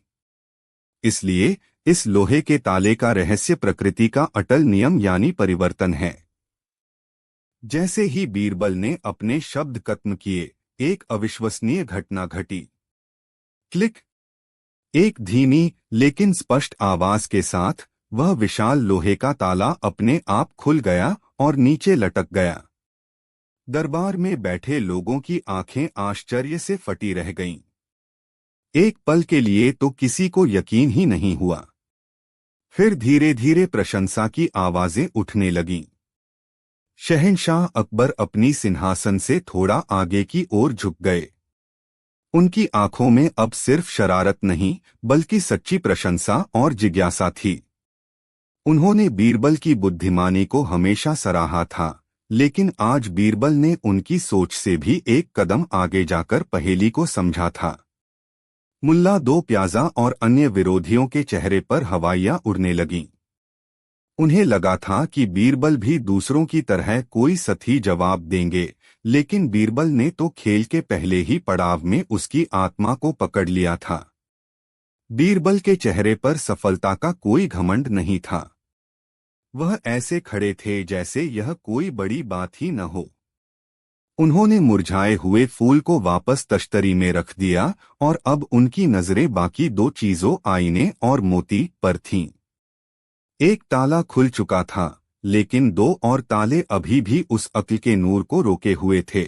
इसलिए इस लोहे के ताले का रहस्य प्रकृति का अटल नियम यानी परिवर्तन है। जैसे ही बीरबल ने अपने शब्द खत्म किए, एक अविश्वसनीय घटना घटी। क्लिक। एक धीमी लेकिन स्पष्ट आवाज के साथ वह विशाल लोहे का ताला अपने आप खुल गया और नीचे लटक गया। दरबार में बैठे लोगों की आंखें आश्चर्य से फटी रह गईं। एक पल के लिए तो किसी को यकीन ही नहीं हुआ। फिर धीरे धीरे प्रशंसा की आवाजें उठने लगीं। शहंशाह अकबर अपनी सिंहासन से थोड़ा आगे की ओर झुक गए। उनकी आंखों में अब सिर्फ शरारत नहीं, बल्कि सच्ची प्रशंसा और जिज्ञासा थी। उन्होंने बीरबल की बुद्धिमानी को हमेशा सराहा था, लेकिन आज बीरबल ने उनकी सोच से भी एक कदम आगे जाकर पहेली को समझा था। मुल्ला दो प्याजा और अन्य विरोधियों के चेहरे पर हवाइयां उड़ने लगीं। उन्हें लगा था कि बीरबल भी दूसरों की तरह कोई सही जवाब देंगे, लेकिन बीरबल ने तो खेल के पहले ही पड़ाव में उसकी आत्मा को पकड़ लिया था। बीरबल के चेहरे पर सफलता का कोई घमंड नहीं था। वह ऐसे खड़े थे जैसे यह कोई बड़ी बात ही न हो। उन्होंने मुरझाए हुए फूल को वापस तश्तरी में रख दिया और अब उनकी नजरें बाकी दो चीजों, आईने और मोती, पर थीं। एक ताला खुल चुका था, लेकिन दो और ताले अभी भी उस अक्ल के नूर को रोके हुए थे।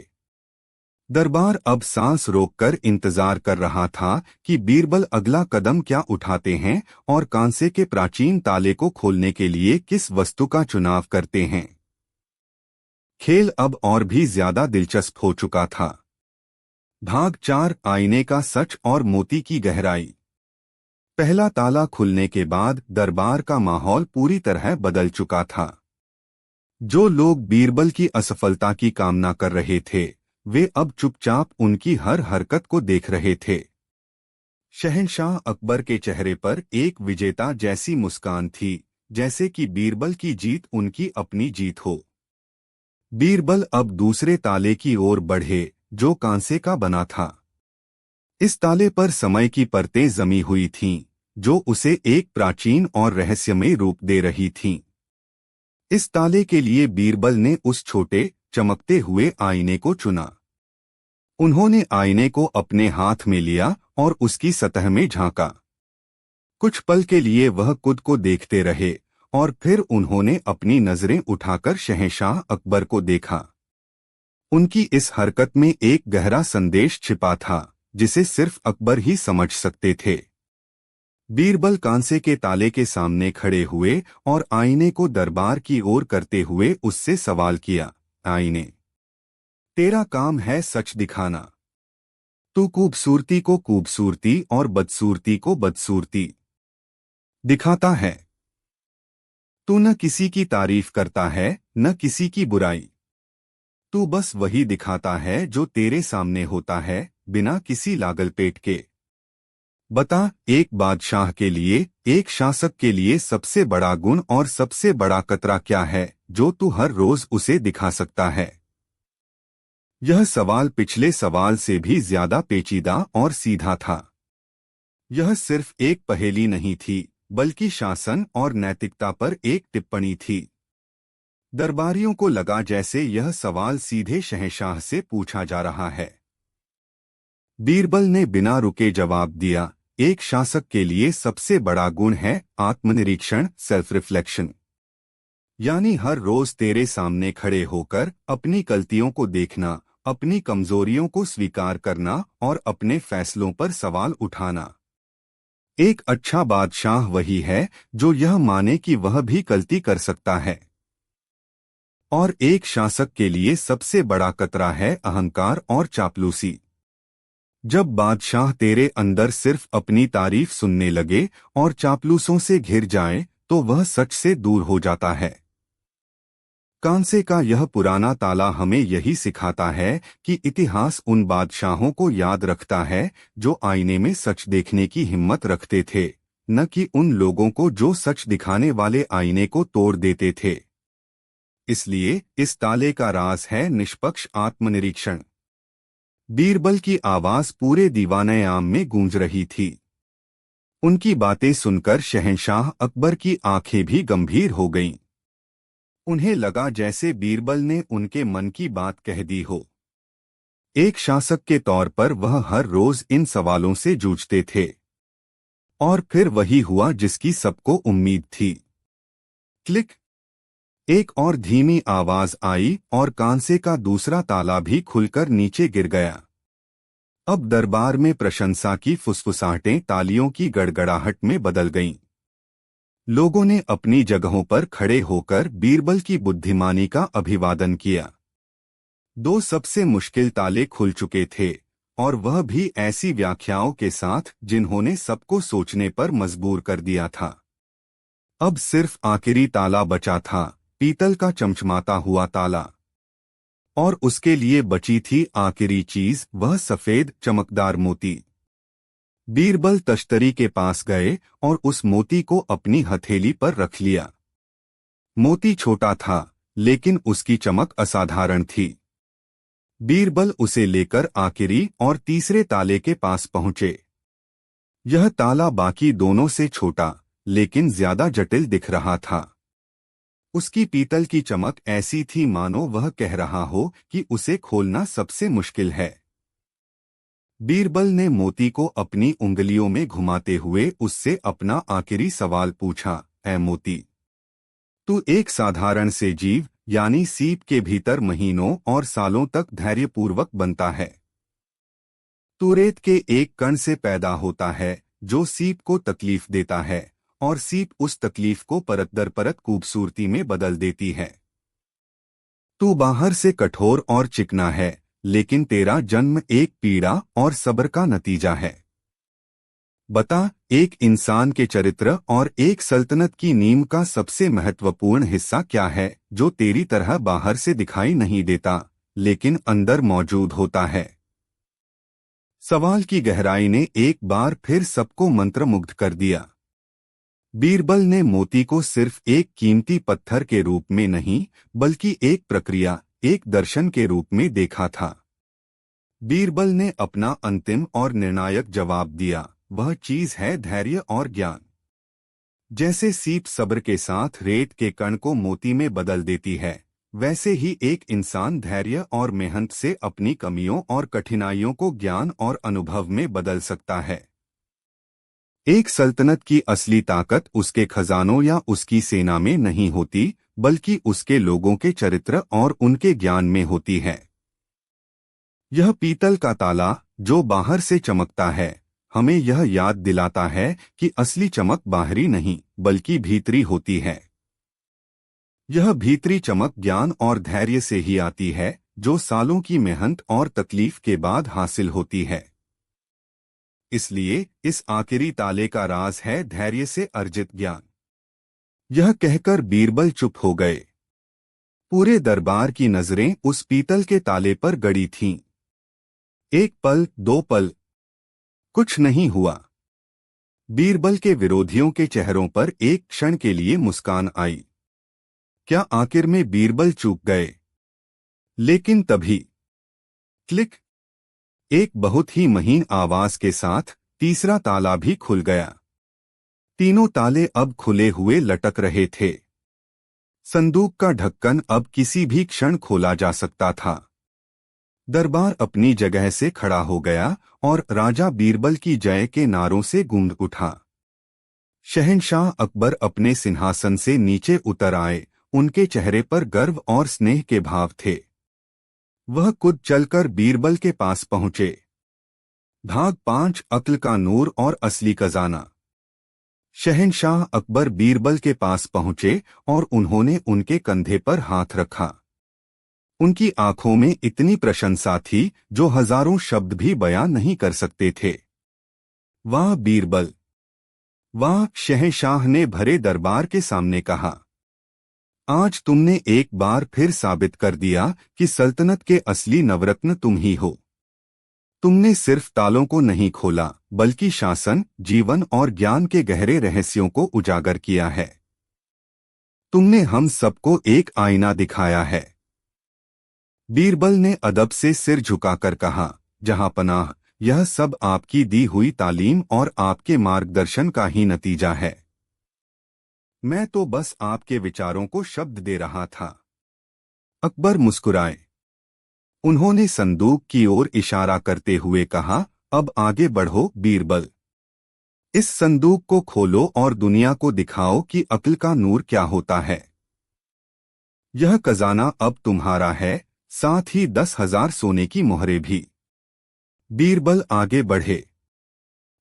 दरबार अब सांस रोककर इंतजार कर रहा था कि बीरबल अगला कदम क्या उठाते हैं और कांसे के प्राचीन ताले को खोलने के लिए किस वस्तु का चुनाव करते हैं। खेल अब और भी ज्यादा दिलचस्प हो चुका था। भाग 4, आईने का सच और मोती की गहराई। पहला ताला खुलने के बाद दरबार का माहौल पूरी तरह बदल चुका था। जो लोग बीरबल की असफलता की कामना कर रहे थे, वे अब चुपचाप उनकी हर हरकत को देख रहे थे। शहंशाह अकबर के चेहरे पर एक विजेता जैसी मुस्कान थी, जैसे कि बीरबल की जीत उनकी अपनी जीत हो। बीरबल अब दूसरे ताले की ओर बढ़े, जो कांसे का बना था। इस ताले पर समय की परतें जमी हुई थीं, जो उसे एक प्राचीन और रहस्यमय रूप दे रही थीं। इस ताले के लिए बीरबल ने उस छोटे, चमकते हुए आईने को चुना। उन्होंने आईने को अपने हाथ में लिया और उसकी सतह में झांका। कुछ पल के लिए वह खुद को देखते रहे और फिर उन्होंने अपनी नजरें उठाकर शहंशाह अकबर को देखा। उनकी इस हरकत में एक गहरा संदेश छिपा था, जिसे सिर्फ अकबर ही समझ सकते थे। बीरबल कांसे के ताले के सामने खड़े हुए और आईने को दरबार की ओर करते हुए उससे सवाल किया, आईने, तेरा काम है सच दिखाना। तू खूबसूरती को खूबसूरती और बदसूरती को बदसूरती दिखाता है। तू न किसी की तारीफ करता है, न किसी की बुराई। तू बस वही दिखाता है जो तेरे सामने होता है, बिना किसी लागल पेट के। बता, एक बादशाह के लिए, एक शासक के लिए सबसे बड़ा गुण और सबसे बड़ा खतरा क्या है, जो तू हर रोज उसे दिखा सकता है? यह सवाल पिछले सवाल से भी ज्यादा पेचीदा और सीधा था। यह सिर्फ एक पहेली नहीं थी, बल्कि शासन और नैतिकता पर एक टिप्पणी थी। दरबारियों को लगा जैसे यह सवाल सीधे शहंशाह से पूछा जा रहा है। बीरबल ने बिना रुके जवाब दिया, एक शासक के लिए सबसे बड़ा गुण है आत्मनिरीक्षण, सेल्फ रिफ्लेक्शन। यानी हर रोज तेरे सामने खड़े होकर अपनी गलतियों को देखना, अपनी कमजोरियों को स्वीकार करना और अपने फैसलों पर सवाल उठाना। एक अच्छा बादशाह वही है जो यह माने कि वह भी गलती कर सकता है। और एक शासक के लिए सबसे बड़ा खतरा है अहंकार और चापलूसी। जब बादशाह तेरे अंदर सिर्फ अपनी तारीफ सुनने लगे और चापलूसों से घिर जाए, तो वह सच से दूर हो जाता है। कांसे का यह पुराना ताला हमें यही सिखाता है कि इतिहास उन बादशाहों को याद रखता है जो आईने में सच देखने की हिम्मत रखते थे, न कि उन लोगों को जो सच दिखाने वाले आईने को तोड़ देते थे। इसलिए इस ताले का राज है निष्पक्ष आत्मनिरीक्षण। बीरबल की आवाज पूरे दीवाने आम में गूंज रही थी। उनकी बातें सुनकर शहंशाह अकबर की आंखें भी गंभीर हो गईं। उन्हें लगा जैसे बीरबल ने उनके मन की बात कह दी हो। एक शासक के तौर पर वह हर रोज इन सवालों से जूझते थे। और फिर वही हुआ जिसकी सबको उम्मीद थी। क्लिक! एक और धीमी आवाज आई और कांसे का दूसरा ताला भी खुलकर नीचे गिर गया। अब दरबार में प्रशंसा की फुसफुसाहटें तालियों की गड़गड़ाहट में बदल गईं। लोगों ने अपनी जगहों पर खड़े होकर बीरबल की बुद्धिमानी का अभिवादन किया। दो सबसे मुश्किल ताले खुल चुके थे, और वह भी ऐसी व्याख्याओं के साथ जिन्होंने सबको सोचने पर मजबूर कर दिया था। अब सिर्फ आखिरी ताला बचा था, पीतल का चमचमाता हुआ ताला। और उसके लिए बची थी आखिरी चीज, वह सफेद चमकदार मोती। बीरबल तश्तरी के पास गए और उस मोती को अपनी हथेली पर रख लिया। मोती छोटा था, लेकिन उसकी चमक असाधारण थी। बीरबल उसे लेकर आखिरी और तीसरे ताले के पास पहुंचे। यह ताला बाकी दोनों से छोटा, लेकिन ज्यादा जटिल दिख रहा था। उसकी पीतल की चमक ऐसी थी मानो वह कह रहा हो कि उसे खोलना सबसे मुश्किल है। बीरबल ने मोती को अपनी उंगलियों में घुमाते हुए उससे अपना आखिरी सवाल पूछा, ऐ मोती, तू एक साधारण से जीव यानी सीप के भीतर महीनों और सालों तक धैर्यपूर्वक बनता है। तू रेत के एक कण से पैदा होता है जो सीप को तकलीफ देता है, और सीप उस तकलीफ को परत दर परत खूबसूरती में बदल देती है। तू बाहर से कठोर और चिकना है, लेकिन तेरा जन्म एक पीड़ा और सब्र का नतीजा है। बता, एक इंसान के चरित्र और एक सल्तनत की नींव का सबसे महत्वपूर्ण हिस्सा क्या है, जो तेरी तरह बाहर से दिखाई नहीं देता, लेकिन अंदर मौजूद होता है। सवाल की गहराई ने एक बार फिर सबको मंत्रमुग्ध कर दिया। बीरबल ने मोती को सिर्फ एक कीमती पत्थर के रूप में नहीं, बल्कि एक प्रक्रिया, एक दर्शन के रूप में देखा था। बीरबल ने अपना अंतिम और निर्णायक जवाब दिया, वह चीज है धैर्य और ज्ञान। जैसे सीप सब्र के साथ रेत के कण को मोती में बदल देती है, वैसे ही एक इंसान धैर्य और मेहनत से अपनी कमियों और कठिनाइयों को ज्ञान और अनुभव में बदल सकता है। एक सल्तनत की असली ताकत उसके खजानों या उसकी सेना में नहीं होती, बल्कि उसके लोगों के चरित्र और उनके ज्ञान में होती है। यह पीतल का ताला, जो बाहर से चमकता है, हमें यह याद दिलाता है कि असली चमक बाहरी नहीं, बल्कि भीतरी होती है। यह भीतरी चमक ज्ञान और धैर्य से ही आती है, जो सालों की मेहनत और तकलीफ के बाद हासिल होती है। इसलिए इस आखिरी ताले का राज है धैर्य से अर्जित ज्ञान। यह कहकर बीरबल चुप हो गए। पूरे दरबार की नजरें उस पीतल के ताले पर गड़ी थीं। एक पल, दो पल, कुछ नहीं हुआ। बीरबल के विरोधियों के चेहरों पर एक क्षण के लिए मुस्कान आई। क्या आखिर में बीरबल चूक गए? लेकिन तभी क्लिक, एक बहुत ही महीन आवाज के साथ तीसरा ताला भी खुल गया। तीनों ताले अब खुले हुए लटक रहे थे। संदूक का ढक्कन अब किसी भी क्षण खोला जा सकता था। दरबार अपनी जगह से खड़ा हो गया और राजा बीरबल की जय के नारों से गूंज उठा। शहंशाह अकबर अपने सिंहासन से नीचे उतर आए, उनके चेहरे पर गर्व और स्नेह के भाव थे। वह कूद चलकर बीरबल के पास पहुंचे। भाग 5, अक्ल का नूर और असली खजाना। शहंशाह अकबर बीरबल के पास पहुंचे और उन्होंने उनके कंधे पर हाथ रखा। उनकी आंखों में इतनी प्रशंसा थी जो हजारों शब्द भी बयां नहीं कर सकते थे। वाह बीरबल, वाह! शहंशाह ने भरे दरबार के सामने कहा। आज तुमने एक बार फिर साबित कर दिया कि सल्तनत के असली नवरत्न तुम ही हो। तुमने सिर्फ तालों को नहीं खोला, बल्कि शासन, जीवन और ज्ञान के गहरे रहस्यों को उजागर किया है। तुमने हम सबको एक आईना दिखाया है। बीरबल ने अदब से सिर झुकाकर कहा, जहांपनाह, यह सब आपकी दी हुई तालीम और आपके मार्गदर्शन का ही नतीजा है। मैं तो बस आपके विचारों को शब्द दे रहा था। अकबर मुस्कुराए। उन्होंने संदूक की ओर इशारा करते हुए कहा, अब आगे बढ़ो बीरबल। इस संदूक को खोलो और दुनिया को दिखाओ कि अक्ल का नूर क्या होता है। यह खजाना अब तुम्हारा है, साथ ही 10,000 सोने की मोहरें भी। बीरबल आगे बढ़े।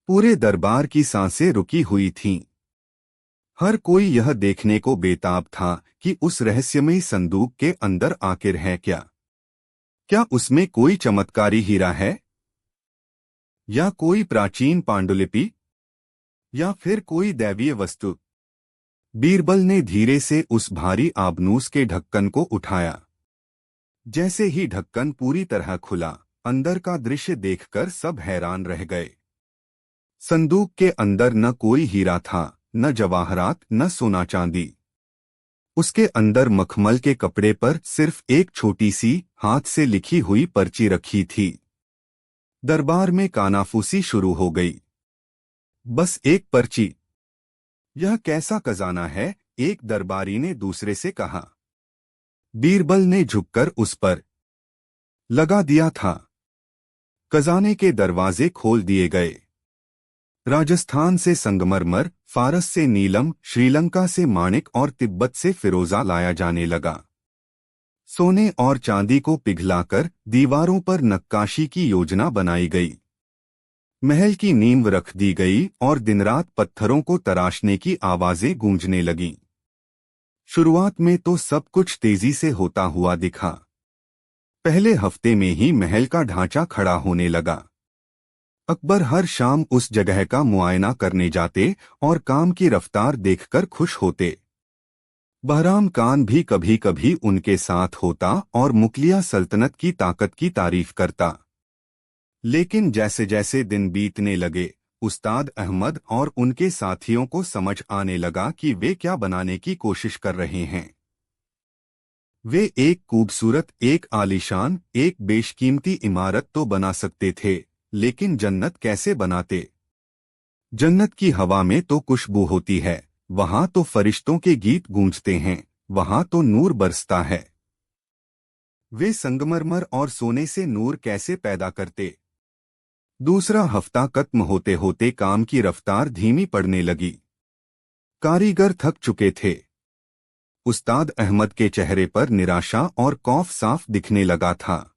पूरे दरबार की सांसें रुकी हुई थीं। हर कोई यह देखने को बेताब था कि उस रहस्यमयी संदूक के अंदर आखिर है क्या। क्या उसमें कोई चमत्कारी हीरा है, या कोई प्राचीन पांडुलिपि, या फिर कोई दैवीय वस्तु? बीरबल ने धीरे से उस भारी आबनूस के ढक्कन को उठाया। जैसे ही ढक्कन पूरी तरह खुला, अंदर का दृश्य देखकर सब हैरान रह गए। संदूक के अंदर न कोई हीरा था, न जवाहरात, न सोना चांदी। उसके अंदर मखमल के कपड़े पर सिर्फ एक छोटी सी, हाथ से लिखी हुई पर्ची रखी थी। दरबार में कानाफूसी शुरू हो गई। बस एक पर्ची, यह कैसा खजाना है? एक दरबारी ने दूसरे से कहा। बीरबल ने झुककर उस पर लगा दिया था। खजाने के दरवाजे खोल दिए गए। राजस्थान से संगमरमर, फारस से नीलम, श्रीलंका से माणिक और तिब्बत से फिरोजा लाया जाने लगा। सोने और चांदी को पिघलाकर दीवारों पर नक्काशी की योजना बनाई गई। महल की नींव रख दी गई और दिनरात पत्थरों को तराशने की आवाजें गूंजने लगीं। शुरुआत में तो सब कुछ तेजी से होता हुआ दिखा। पहले हफ्ते में ही महल का ढांचा खड़ा होने लगा। अकबर हर शाम उस जगह का मुआयना करने जाते और काम की रफ्तार देखकर खुश होते। बहराम खान भी कभी कभी उनके साथ होता और मुगलिया सल्तनत की ताकत की तारीफ करता। लेकिन जैसे जैसे दिन बीतने लगे, उस्ताद अहमद और उनके साथियों को समझ आने लगा कि वे क्या बनाने की कोशिश कर रहे हैं। वे एक खूबसूरत, एक आलीशान, एक बेशकीमती इमारत तो बना सकते थे, लेकिन जन्नत कैसे बनाते? जन्नत की हवा में तो खुशबू होती है, वहां तो फरिश्तों के गीत गूंजते हैं, वहां तो नूर बरसता है। वे संगमरमर और सोने से नूर कैसे पैदा करते? दूसरा हफ्ता खत्म होते होते काम की रफ्तार धीमी पड़ने लगी। कारीगर थक चुके थे। उस्ताद अहमद के चेहरे पर निराशा और खौफ साफ दिखने लगा था।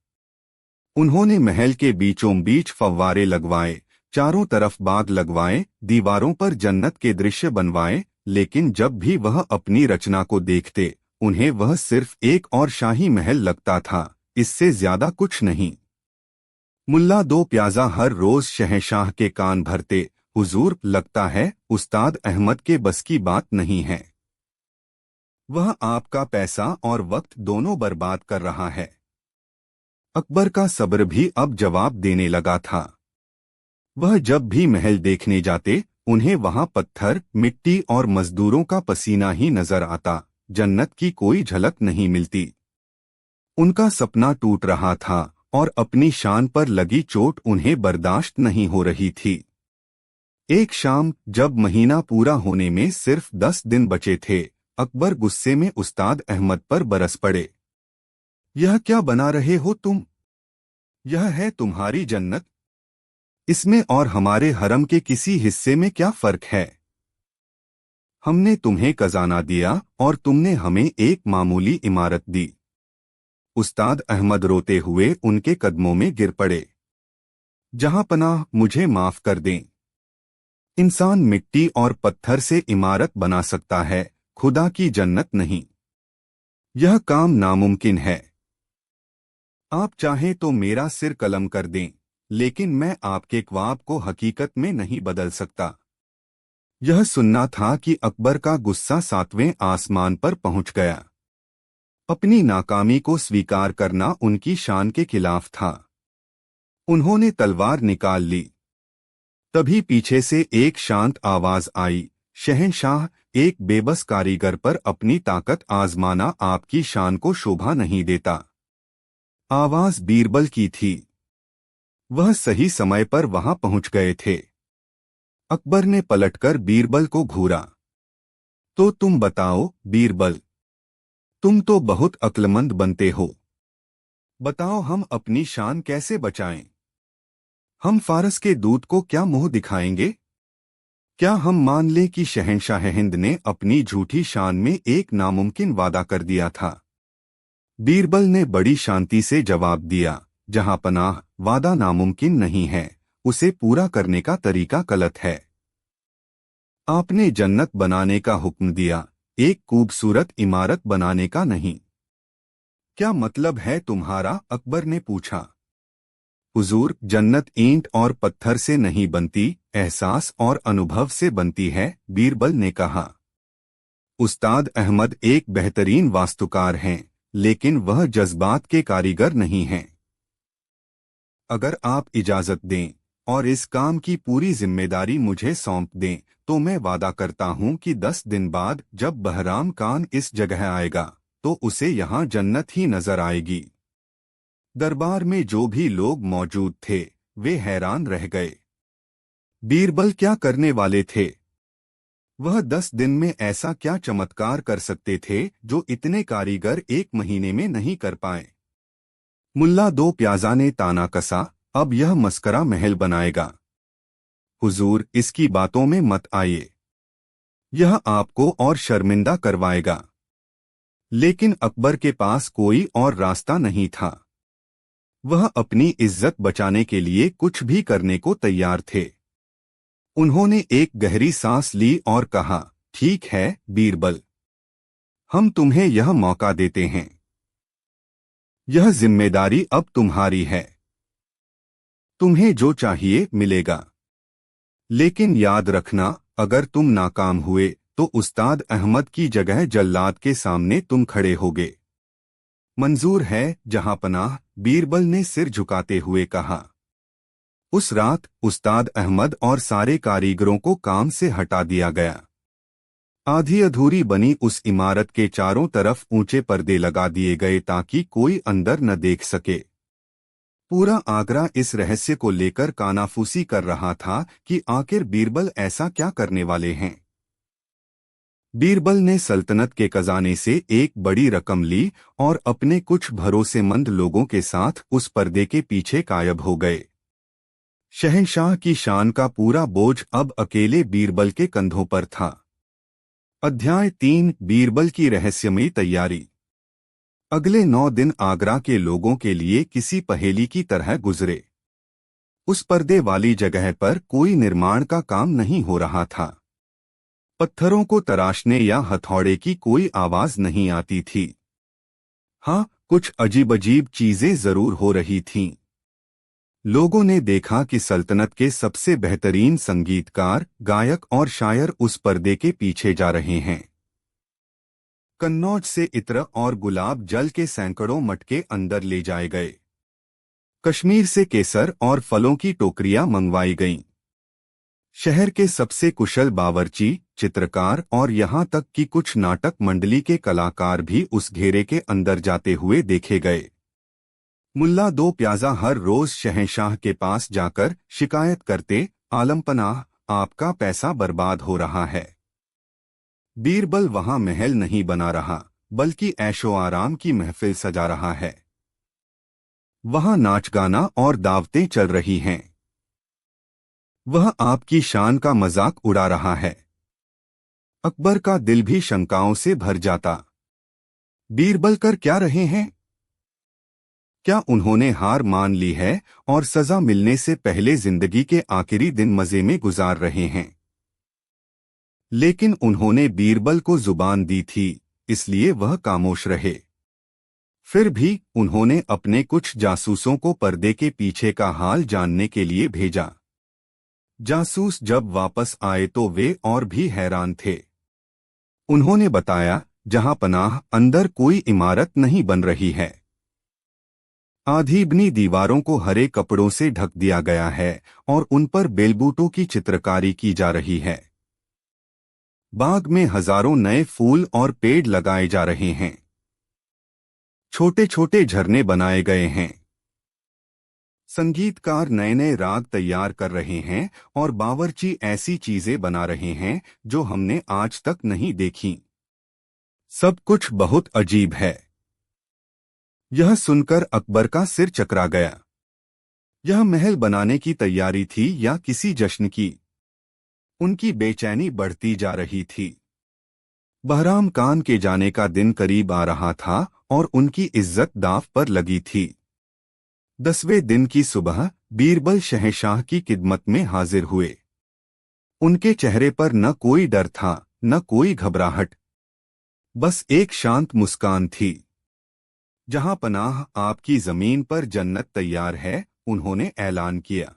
उन्होंने महल के बीचों बीच फव्वारे लगवाए, चारों तरफ बाग लगवाए, दीवारों पर जन्नत के दृश्य बनवाए, लेकिन जब भी वह अपनी रचना को देखते, उन्हें वह सिर्फ एक और शाही महल लगता था, इससे ज्यादा कुछ नहीं। मुल्ला दो प्याजा हर रोज शहंशाह के कान भरते, हुजूर, लगता है उस्ताद अहमद के बस की बात नहीं है। वह आपका पैसा और वक्त दोनों बर्बाद कर रहा है। अकबर का सब्र भी अब जवाब देने लगा था। वह जब भी महल देखने जाते, उन्हें वहां पत्थर, मिट्टी और मजदूरों का पसीना ही नजर आता, जन्नत की कोई झलक नहीं मिलती। उनका सपना टूट रहा था और अपनी शान पर लगी चोट उन्हें बर्दाश्त नहीं हो रही थी। एक शाम, जब महीना पूरा होने में सिर्फ 10 दिन बचे थे, अकबर गुस्से में उस्ताद अहमद पर बरस पड़े। यह क्या बना रहे हो तुम? यह है तुम्हारी जन्नत? इसमें और हमारे हरम के किसी हिस्से में क्या फर्क है? हमने तुम्हें खजाना दिया और तुमने हमें एक मामूली इमारत दी। उस्ताद अहमद रोते हुए उनके कदमों में गिर पड़े। जहां पनाह, मुझे माफ कर दें। इंसान मिट्टी और पत्थर से इमारत बना सकता है, खुदा की जन्नत नहीं। यह काम नामुमकिन है। आप चाहें तो मेरा सिर कलम कर दें, लेकिन मैं आपके ख्वाब को हकीकत में नहीं बदल सकता। यह सुनना था कि अकबर का गुस्सा 7वें आसमान पर पहुंच गया। अपनी नाकामी को स्वीकार करना उनकी शान के खिलाफ था। उन्होंने तलवार निकाल ली। तभी पीछे से एक शांत आवाज आई, शहंशाह, एक बेबस कारीगर पर अपनी ताकत आजमाना आपकी शान को शोभा नहीं देता। आवाज बीरबल की थी। वह सही समय पर वहां पहुंच गए थे। अकबर ने पलटकर बीरबल को घूरा। तो तुम बताओ बीरबल, तुम तो बहुत अक्लमंद बनते हो। बताओ हम अपनी शान कैसे बचाएं? हम फारस के दूत को क्या मुंह दिखाएंगे? क्या हम मान लें कि शहंशाह हिंद ने अपनी झूठी शान में एक नामुमकिन वादा कर दिया था? बीरबल ने बड़ी शांति से जवाब दिया, जहां पनाह, वादा नामुमकिन नहीं है, उसे पूरा करने का तरीका गलत है। आपने जन्नत बनाने का हुक्म दिया, एक खूबसूरत इमारत बनाने का नहीं। क्या मतलब है तुम्हारा? अकबर ने पूछा। हुजूर, जन्नत ईंट और पत्थर से नहीं बनती, एहसास और अनुभव से बनती है, बीरबल ने कहा। उस्ताद अहमद एक बेहतरीन वास्तुकार हैं, लेकिन वह जज्बात के कारीगर नहीं हैं। अगर आप इजाजत दें और इस काम की पूरी जिम्मेदारी मुझे सौंप दें, तो मैं वादा करता हूं कि 10 दिन बाद जब बहराम खान इस जगह आएगा, तो उसे यहाँ जन्नत ही नजर आएगी। दरबार में जो भी लोग मौजूद थे, वे हैरान रह गए। बीरबल क्या करने वाले थे? वह 10 दिन में ऐसा क्या चमत्कार कर सकते थे जो इतने कारीगर एक महीने में नहीं कर पाए? मुल्ला दो प्याजा ने ताना कसा, अब यह मस्करा महल बनाएगा। हुजूर, इसकी बातों में मत आइए। यह आपको और शर्मिंदा करवाएगा। लेकिन अकबर के पास कोई और रास्ता नहीं था। वह अपनी इज्जत बचाने के लिए कुछ भी करने को तैयार थे। उन्होंने एक गहरी सांस ली और कहा, ठीक है बीरबल, हम तुम्हें यह मौका देते हैं। यह जिम्मेदारी अब तुम्हारी है। तुम्हें जो चाहिए मिलेगा। लेकिन याद रखना, अगर तुम नाकाम हुए तो उस्ताद अहमद की जगह जल्लाद के सामने तुम खड़े होगे। मंजूर है जहांपनाह, बीरबल ने सिर झुकाते हुए कहा। उस रात उस्ताद अहमद और सारे कारीगरों को काम से हटा दिया गया। आधी अधूरी बनी उस इमारत के चारों तरफ ऊंचे पर्दे लगा दिए गए ताकि कोई अंदर न देख सके। पूरा आगरा इस रहस्य को लेकर कानाफूसी कर रहा था कि आखिर बीरबल ऐसा क्या करने वाले हैं। बीरबल ने सल्तनत के खजाने से एक बड़ी रकम ली और अपने कुछ भरोसेमंद लोगों के साथ उस पर्दे के पीछे गायब हो गए। शहंशाह की शान का पूरा बोझ अब अकेले बीरबल के कंधों पर था। अध्याय 3 बीरबल की रहस्यमयी तैयारी। अगले 9 दिन आगरा के लोगों के लिए किसी पहेली की तरह गुजरे। उस पर्दे वाली जगह पर कोई निर्माण का काम नहीं हो रहा था। पत्थरों को तराशने या हथौड़े की कोई आवाज नहीं आती थी। हाँ, कुछ अजीब अजीब चीजें जरूर हो रही थीं। लोगों ने देखा कि सल्तनत के सबसे बेहतरीन संगीतकार, गायक और शायर उस पर्दे के पीछे जा रहे हैं। कन्नौज से इत्र और गुलाब जल के सैकड़ों मटके अंदर ले जाए गए। कश्मीर से केसर और फलों की टोकरियां मंगवाई गईं। शहर के सबसे कुशल बावर्ची, चित्रकार और यहां तक कि कुछ नाटक मंडली के कलाकार भी उस घेरे के अंदर जाते हुए देखे गए। मुल्ला दो प्याजा हर रोज शहंशाह के पास जाकर शिकायत करते, आलमपनाह, आपका पैसा बर्बाद हो रहा है। बीरबल वहां महल नहीं बना रहा, बल्कि ऐशो आराम की महफिल सजा रहा है। वहां नाच गाना और दावतें चल रही हैं। वह आपकी शान का मजाक उड़ा रहा है। अकबर का दिल भी शंकाओं से भर जाता। बीरबल कर क्या रहे हैं? क्या उन्होंने हार मान ली है और सजा मिलने से पहले जिंदगी के आखिरी दिन मजे में गुजार रहे हैं? लेकिन उन्होंने बीरबल को जुबान दी थी, इसलिए वह खामोश रहे। फिर भी उन्होंने अपने कुछ जासूसों को पर्दे के पीछे का हाल जानने के लिए भेजा। जासूस जब वापस आए तो वे और भी हैरान थे। उन्होंने बताया, जहांपनाह, अंदर कोई इमारत नहीं बन रही है। आधी-बनी दीवारों को हरे कपड़ों से ढक दिया गया है और उन पर बेलबूटों की चित्रकारी की जा रही है। बाग में हजारों नए फूल और पेड़ लगाए जा रहे हैं। छोटे छोटे झरने बनाए गए हैं। संगीतकार नए नए राग तैयार कर रहे हैं और बावर्ची ऐसी चीजें बना रहे हैं जो हमने आज तक नहीं देखी। सब कुछ बहुत अजीब है। यह सुनकर अकबर का सिर चकरा गया। यह महल बनाने की तैयारी थी या किसी जश्न की? उनकी बेचैनी बढ़ती जा रही थी। बहराम खान के जाने का दिन करीब आ रहा था और उनकी इज्जत दांव पर लगी थी। 10वें दिन की सुबह बीरबल शहंशाह की खिदमत में हाजिर हुए। उनके चेहरे पर न कोई डर था, न कोई घबराहट, बस एक शांत मुस्कान थी। जहांपनाह, आपकी जमीन पर जन्नत तैयार है, उन्होंने ऐलान किया।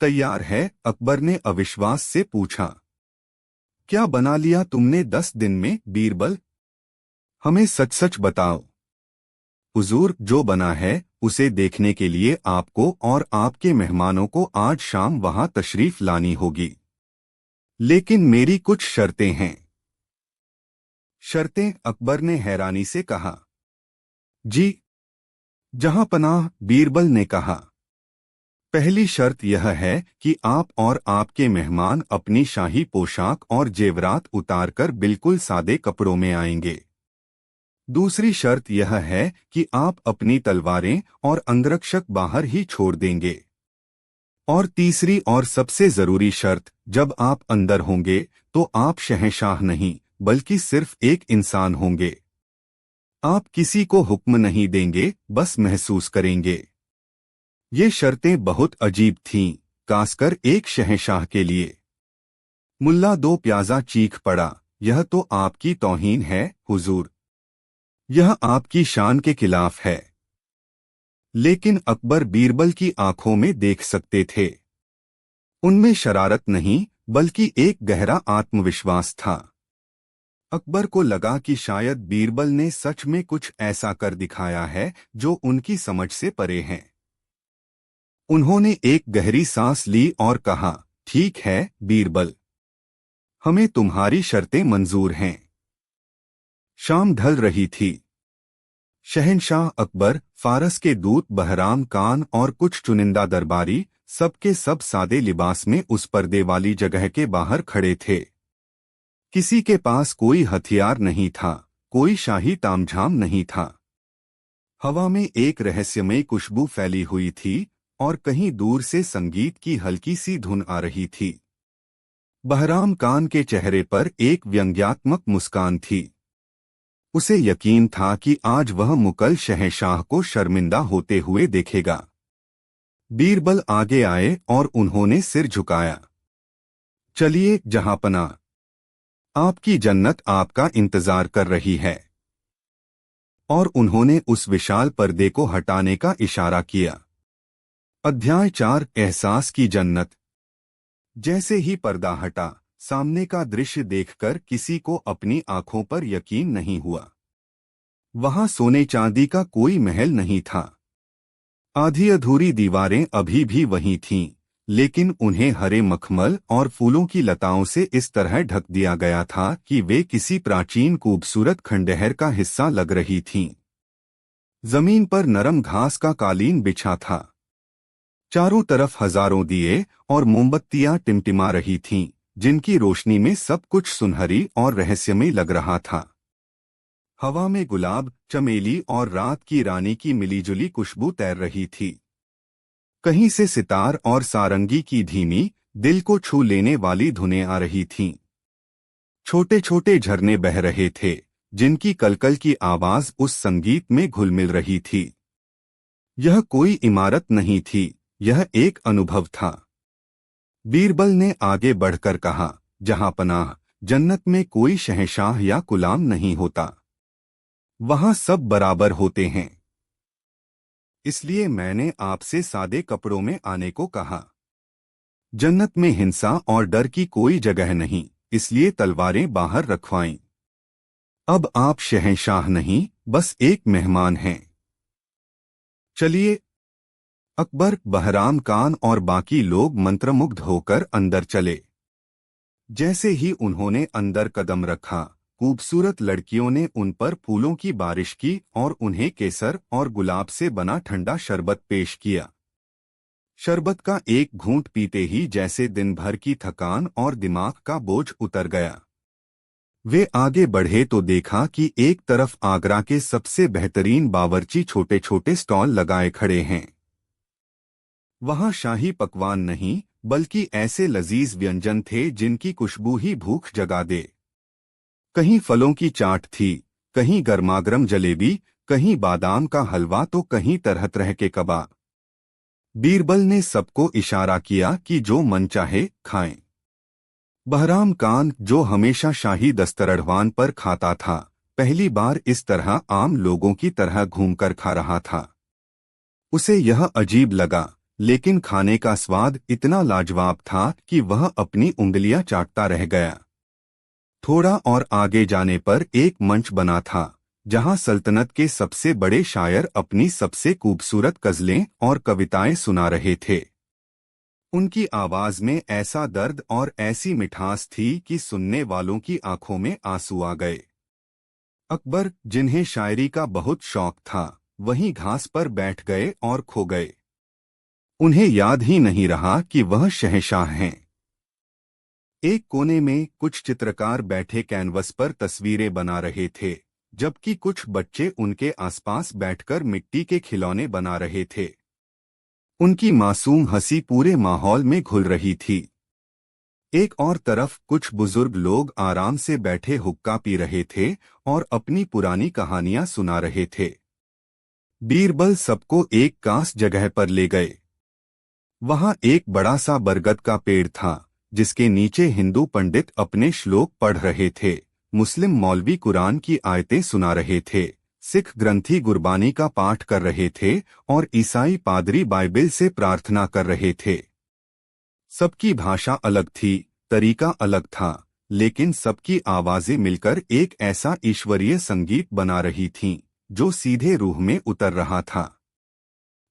तैयार है? अकबर ने अविश्वास से पूछा। क्या बना लिया तुमने 10 दिन में, बीरबल? हमें सच सच बताओ। हुजूर, जो बना है उसे देखने के लिए आपको और आपके मेहमानों को आज शाम वहां तशरीफ लानी होगी। लेकिन मेरी कुछ शर्तें हैं। शर्तें? अकबर ने हैरानी से कहा। जी जहांपनाह, बीरबल ने कहा। पहली शर्त यह है कि आप और आपके मेहमान अपनी शाही पोशाक और जेवरात उतारकर बिल्कुल सादे कपड़ों में आएंगे। दूसरी शर्त यह है कि आप अपनी तलवारें और अंगरक्षक बाहर ही छोड़ देंगे। और तीसरी और सबसे जरूरी शर्त, जब आप अंदर होंगे तो आप शहंशाह नहीं, बल्कि सिर्फ एक इंसान होंगे। आप किसी को हुक्म नहीं देंगे, बस महसूस करेंगे। ये शर्तें बहुत अजीब थीं, खासकर एक शहंशाह के लिए। मुल्ला दो प्याजा चीख पड़ा, यह तो आपकी तौहीन है, हुजूर। यह आपकी शान के खिलाफ है। लेकिन अकबर बीरबल की आंखों में देख सकते थे। उनमें शरारत नहीं, बल्कि एक गहरा आत्मविश्वास था। अकबर को लगा कि शायद बीरबल ने सच में कुछ ऐसा कर दिखाया है जो उनकी समझ से परे है। उन्होंने एक गहरी सांस ली और कहा, ठीक है बीरबल, हमें तुम्हारी शर्तें मंजूर हैं। शाम ढल रही थी। शहंशाह अकबर, फारस के दूत बहराम कान और कुछ चुनिंदा दरबारी सबके सब सादे लिबास में उस पर्दे वाली जगह के बाहर खड़े थे। किसी के पास कोई हथियार नहीं था, कोई शाही तामझाम नहीं था। हवा में एक रहस्यमय खुशबू फैली हुई थी और कहीं दूर से संगीत की हल्की सी धुन आ रही थी। बहराम कान के चेहरे पर एक व्यंग्यात्मक मुस्कान थी। उसे यकीन था कि आज वह मुगल शहंशाह को शर्मिंदा होते हुए देखेगा। बीरबल आगे आए और उन्होंने सिर झुकाया। चलिए जहांपना, आपकी जन्नत आपका इंतजार कर रही है। और उन्होंने उस विशाल पर्दे को हटाने का इशारा किया। अध्याय 4, एहसास की जन्नत। जैसे ही पर्दा हटा, सामने का दृश्य देखकर किसी को अपनी आंखों पर यकीन नहीं हुआ। वहां सोने चांदी का कोई महल नहीं था। आधी अधूरी दीवारें अभी भी वहीं थीं, लेकिन उन्हें हरे मखमल और फूलों की लताओं से इस तरह ढक दिया गया था कि वे किसी प्राचीन खूबसूरत खंडहर का हिस्सा लग रही थीं। जमीन पर नरम घास का कालीन बिछा था। चारों तरफ हजारों दिए और मोमबत्तियां टिमटिमा रही थीं, जिनकी रोशनी में सब कुछ सुनहरी और रहस्यमय लग रहा था। हवा में गुलाब, चमेली और रात की रानी की मिलीजुली खुशबू तैर रही थी। कहीं से सितार और सारंगी की धीमी, दिल को छू लेने वाली धुनें आ रही थीं। छोटे छोटे झरने बह रहे थे, जिनकी कलकल की आवाज उस संगीत में घुल मिल रही थी। यह कोई इमारत नहीं थी, यह एक अनुभव था। बीरबल ने आगे बढ़कर कहा, जहांपनाह, जन्नत में कोई शहंशाह या गुलाम नहीं होता। वहां सब बराबर होते हैं। इसलिए मैंने आपसे सादे कपड़ों में आने को कहा। जन्नत में हिंसा और डर की कोई जगह नहीं, इसलिए तलवारें बाहर रखवाएं। अब आप शहंशाह नहीं, बस एक मेहमान हैं। चलिए। अकबर, बहराम कान और बाकी लोग मंत्रमुग्ध होकर अंदर चले। जैसे ही उन्होंने अंदर कदम रखा, खूबसूरत लड़कियों ने उन पर फूलों की बारिश की और उन्हें केसर और गुलाब से बना ठंडा शरबत पेश किया। शरबत का एक घूंट पीते ही जैसे दिन भर की थकान और दिमाग का बोझ उतर गया। वे आगे बढ़े तो देखा कि एक तरफ आगरा के सबसे बेहतरीन बावर्ची छोटे छोटे स्टॉल लगाए खड़े हैं। वहां शाही पकवान नहीं, बल्कि ऐसे लजीज व्यंजन थे जिनकी खुशबू ही भूख जगा दे। कहीं फलों की चाट थी, कहीं गर्मागर्म जलेबी, कहीं बादाम का हलवा तो कहीं तरह तरह के कबाब। बीरबल ने सबको इशारा किया कि जो मन चाहे खाएं। बहराम कान, जो हमेशा शाही दस्तरखान पर खाता था, पहली बार इस तरह आम लोगों की तरह घूमकर खा रहा था। उसे यह अजीब लगा, लेकिन खाने का स्वाद इतना लाजवाब था कि वह अपनी उंगलियां चाटता रह गया। थोड़ा और आगे जाने पर एक मंच बना था, जहां सल्तनत के सबसे बड़े शायर अपनी सबसे खूबसूरत गज़लें और कविताएं सुना रहे थे। उनकी आवाज में ऐसा दर्द और ऐसी मिठास थी कि सुनने वालों की आंखों में आंसू आ गए। अकबर, जिन्हें शायरी का बहुत शौक था, वहीं घास पर बैठ गए और खो गए। उन्हें याद ही नहीं रहा कि वह शहंशाह हैं। एक कोने में कुछ चित्रकार बैठे कैनवस पर तस्वीरें बना रहे थे, जबकि कुछ बच्चे उनके आसपास बैठकर मिट्टी के खिलौने बना रहे थे। उनकी मासूम हंसी पूरे माहौल में घुल रही थी। एक और तरफ कुछ बुजुर्ग लोग आराम से बैठे हुक्का पी रहे थे और अपनी पुरानी कहानियां सुना रहे थे। बीरबल सबको एक खास जगह पर ले गए। वहां एक बड़ा सा बरगद का पेड़ था, जिसके नीचे हिंदू पंडित अपने श्लोक पढ़ रहे थे, मुस्लिम मौलवी कुरान की आयतें सुना रहे थे, सिख ग्रंथी गुरबानी का पाठ कर रहे थे और ईसाई पादरी बाइबिल से प्रार्थना कर रहे थे। सबकी भाषा अलग थी, तरीका अलग था, लेकिन सबकी आवाजें मिलकर एक ऐसा ईश्वरीय संगीत बना रही थीं, जो सीधे रूह में उतर रहा था।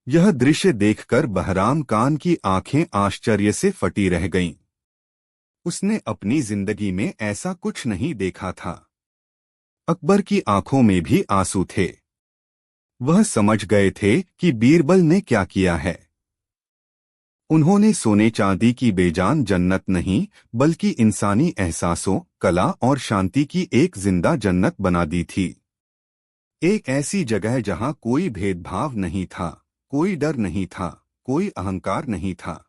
यह दृश्य देखकर बहराम खान की आंखें आश्चर्य से फटी रह गईं। उसने अपनी जिंदगी में ऐसा कुछ नहीं देखा था। अकबर की आंखों में भी आंसू थे। वह समझ गए थे कि बीरबल ने क्या किया है। उन्होंने सोने चांदी की बेजान जन्नत नहीं, बल्कि इंसानी एहसासों, कला और शांति की एक जिंदा जन्नत बना दी थी। एक ऐसी जगह जहां कोई भेदभाव नहीं था, कोई डर नहीं था, कोई अहंकार नहीं था।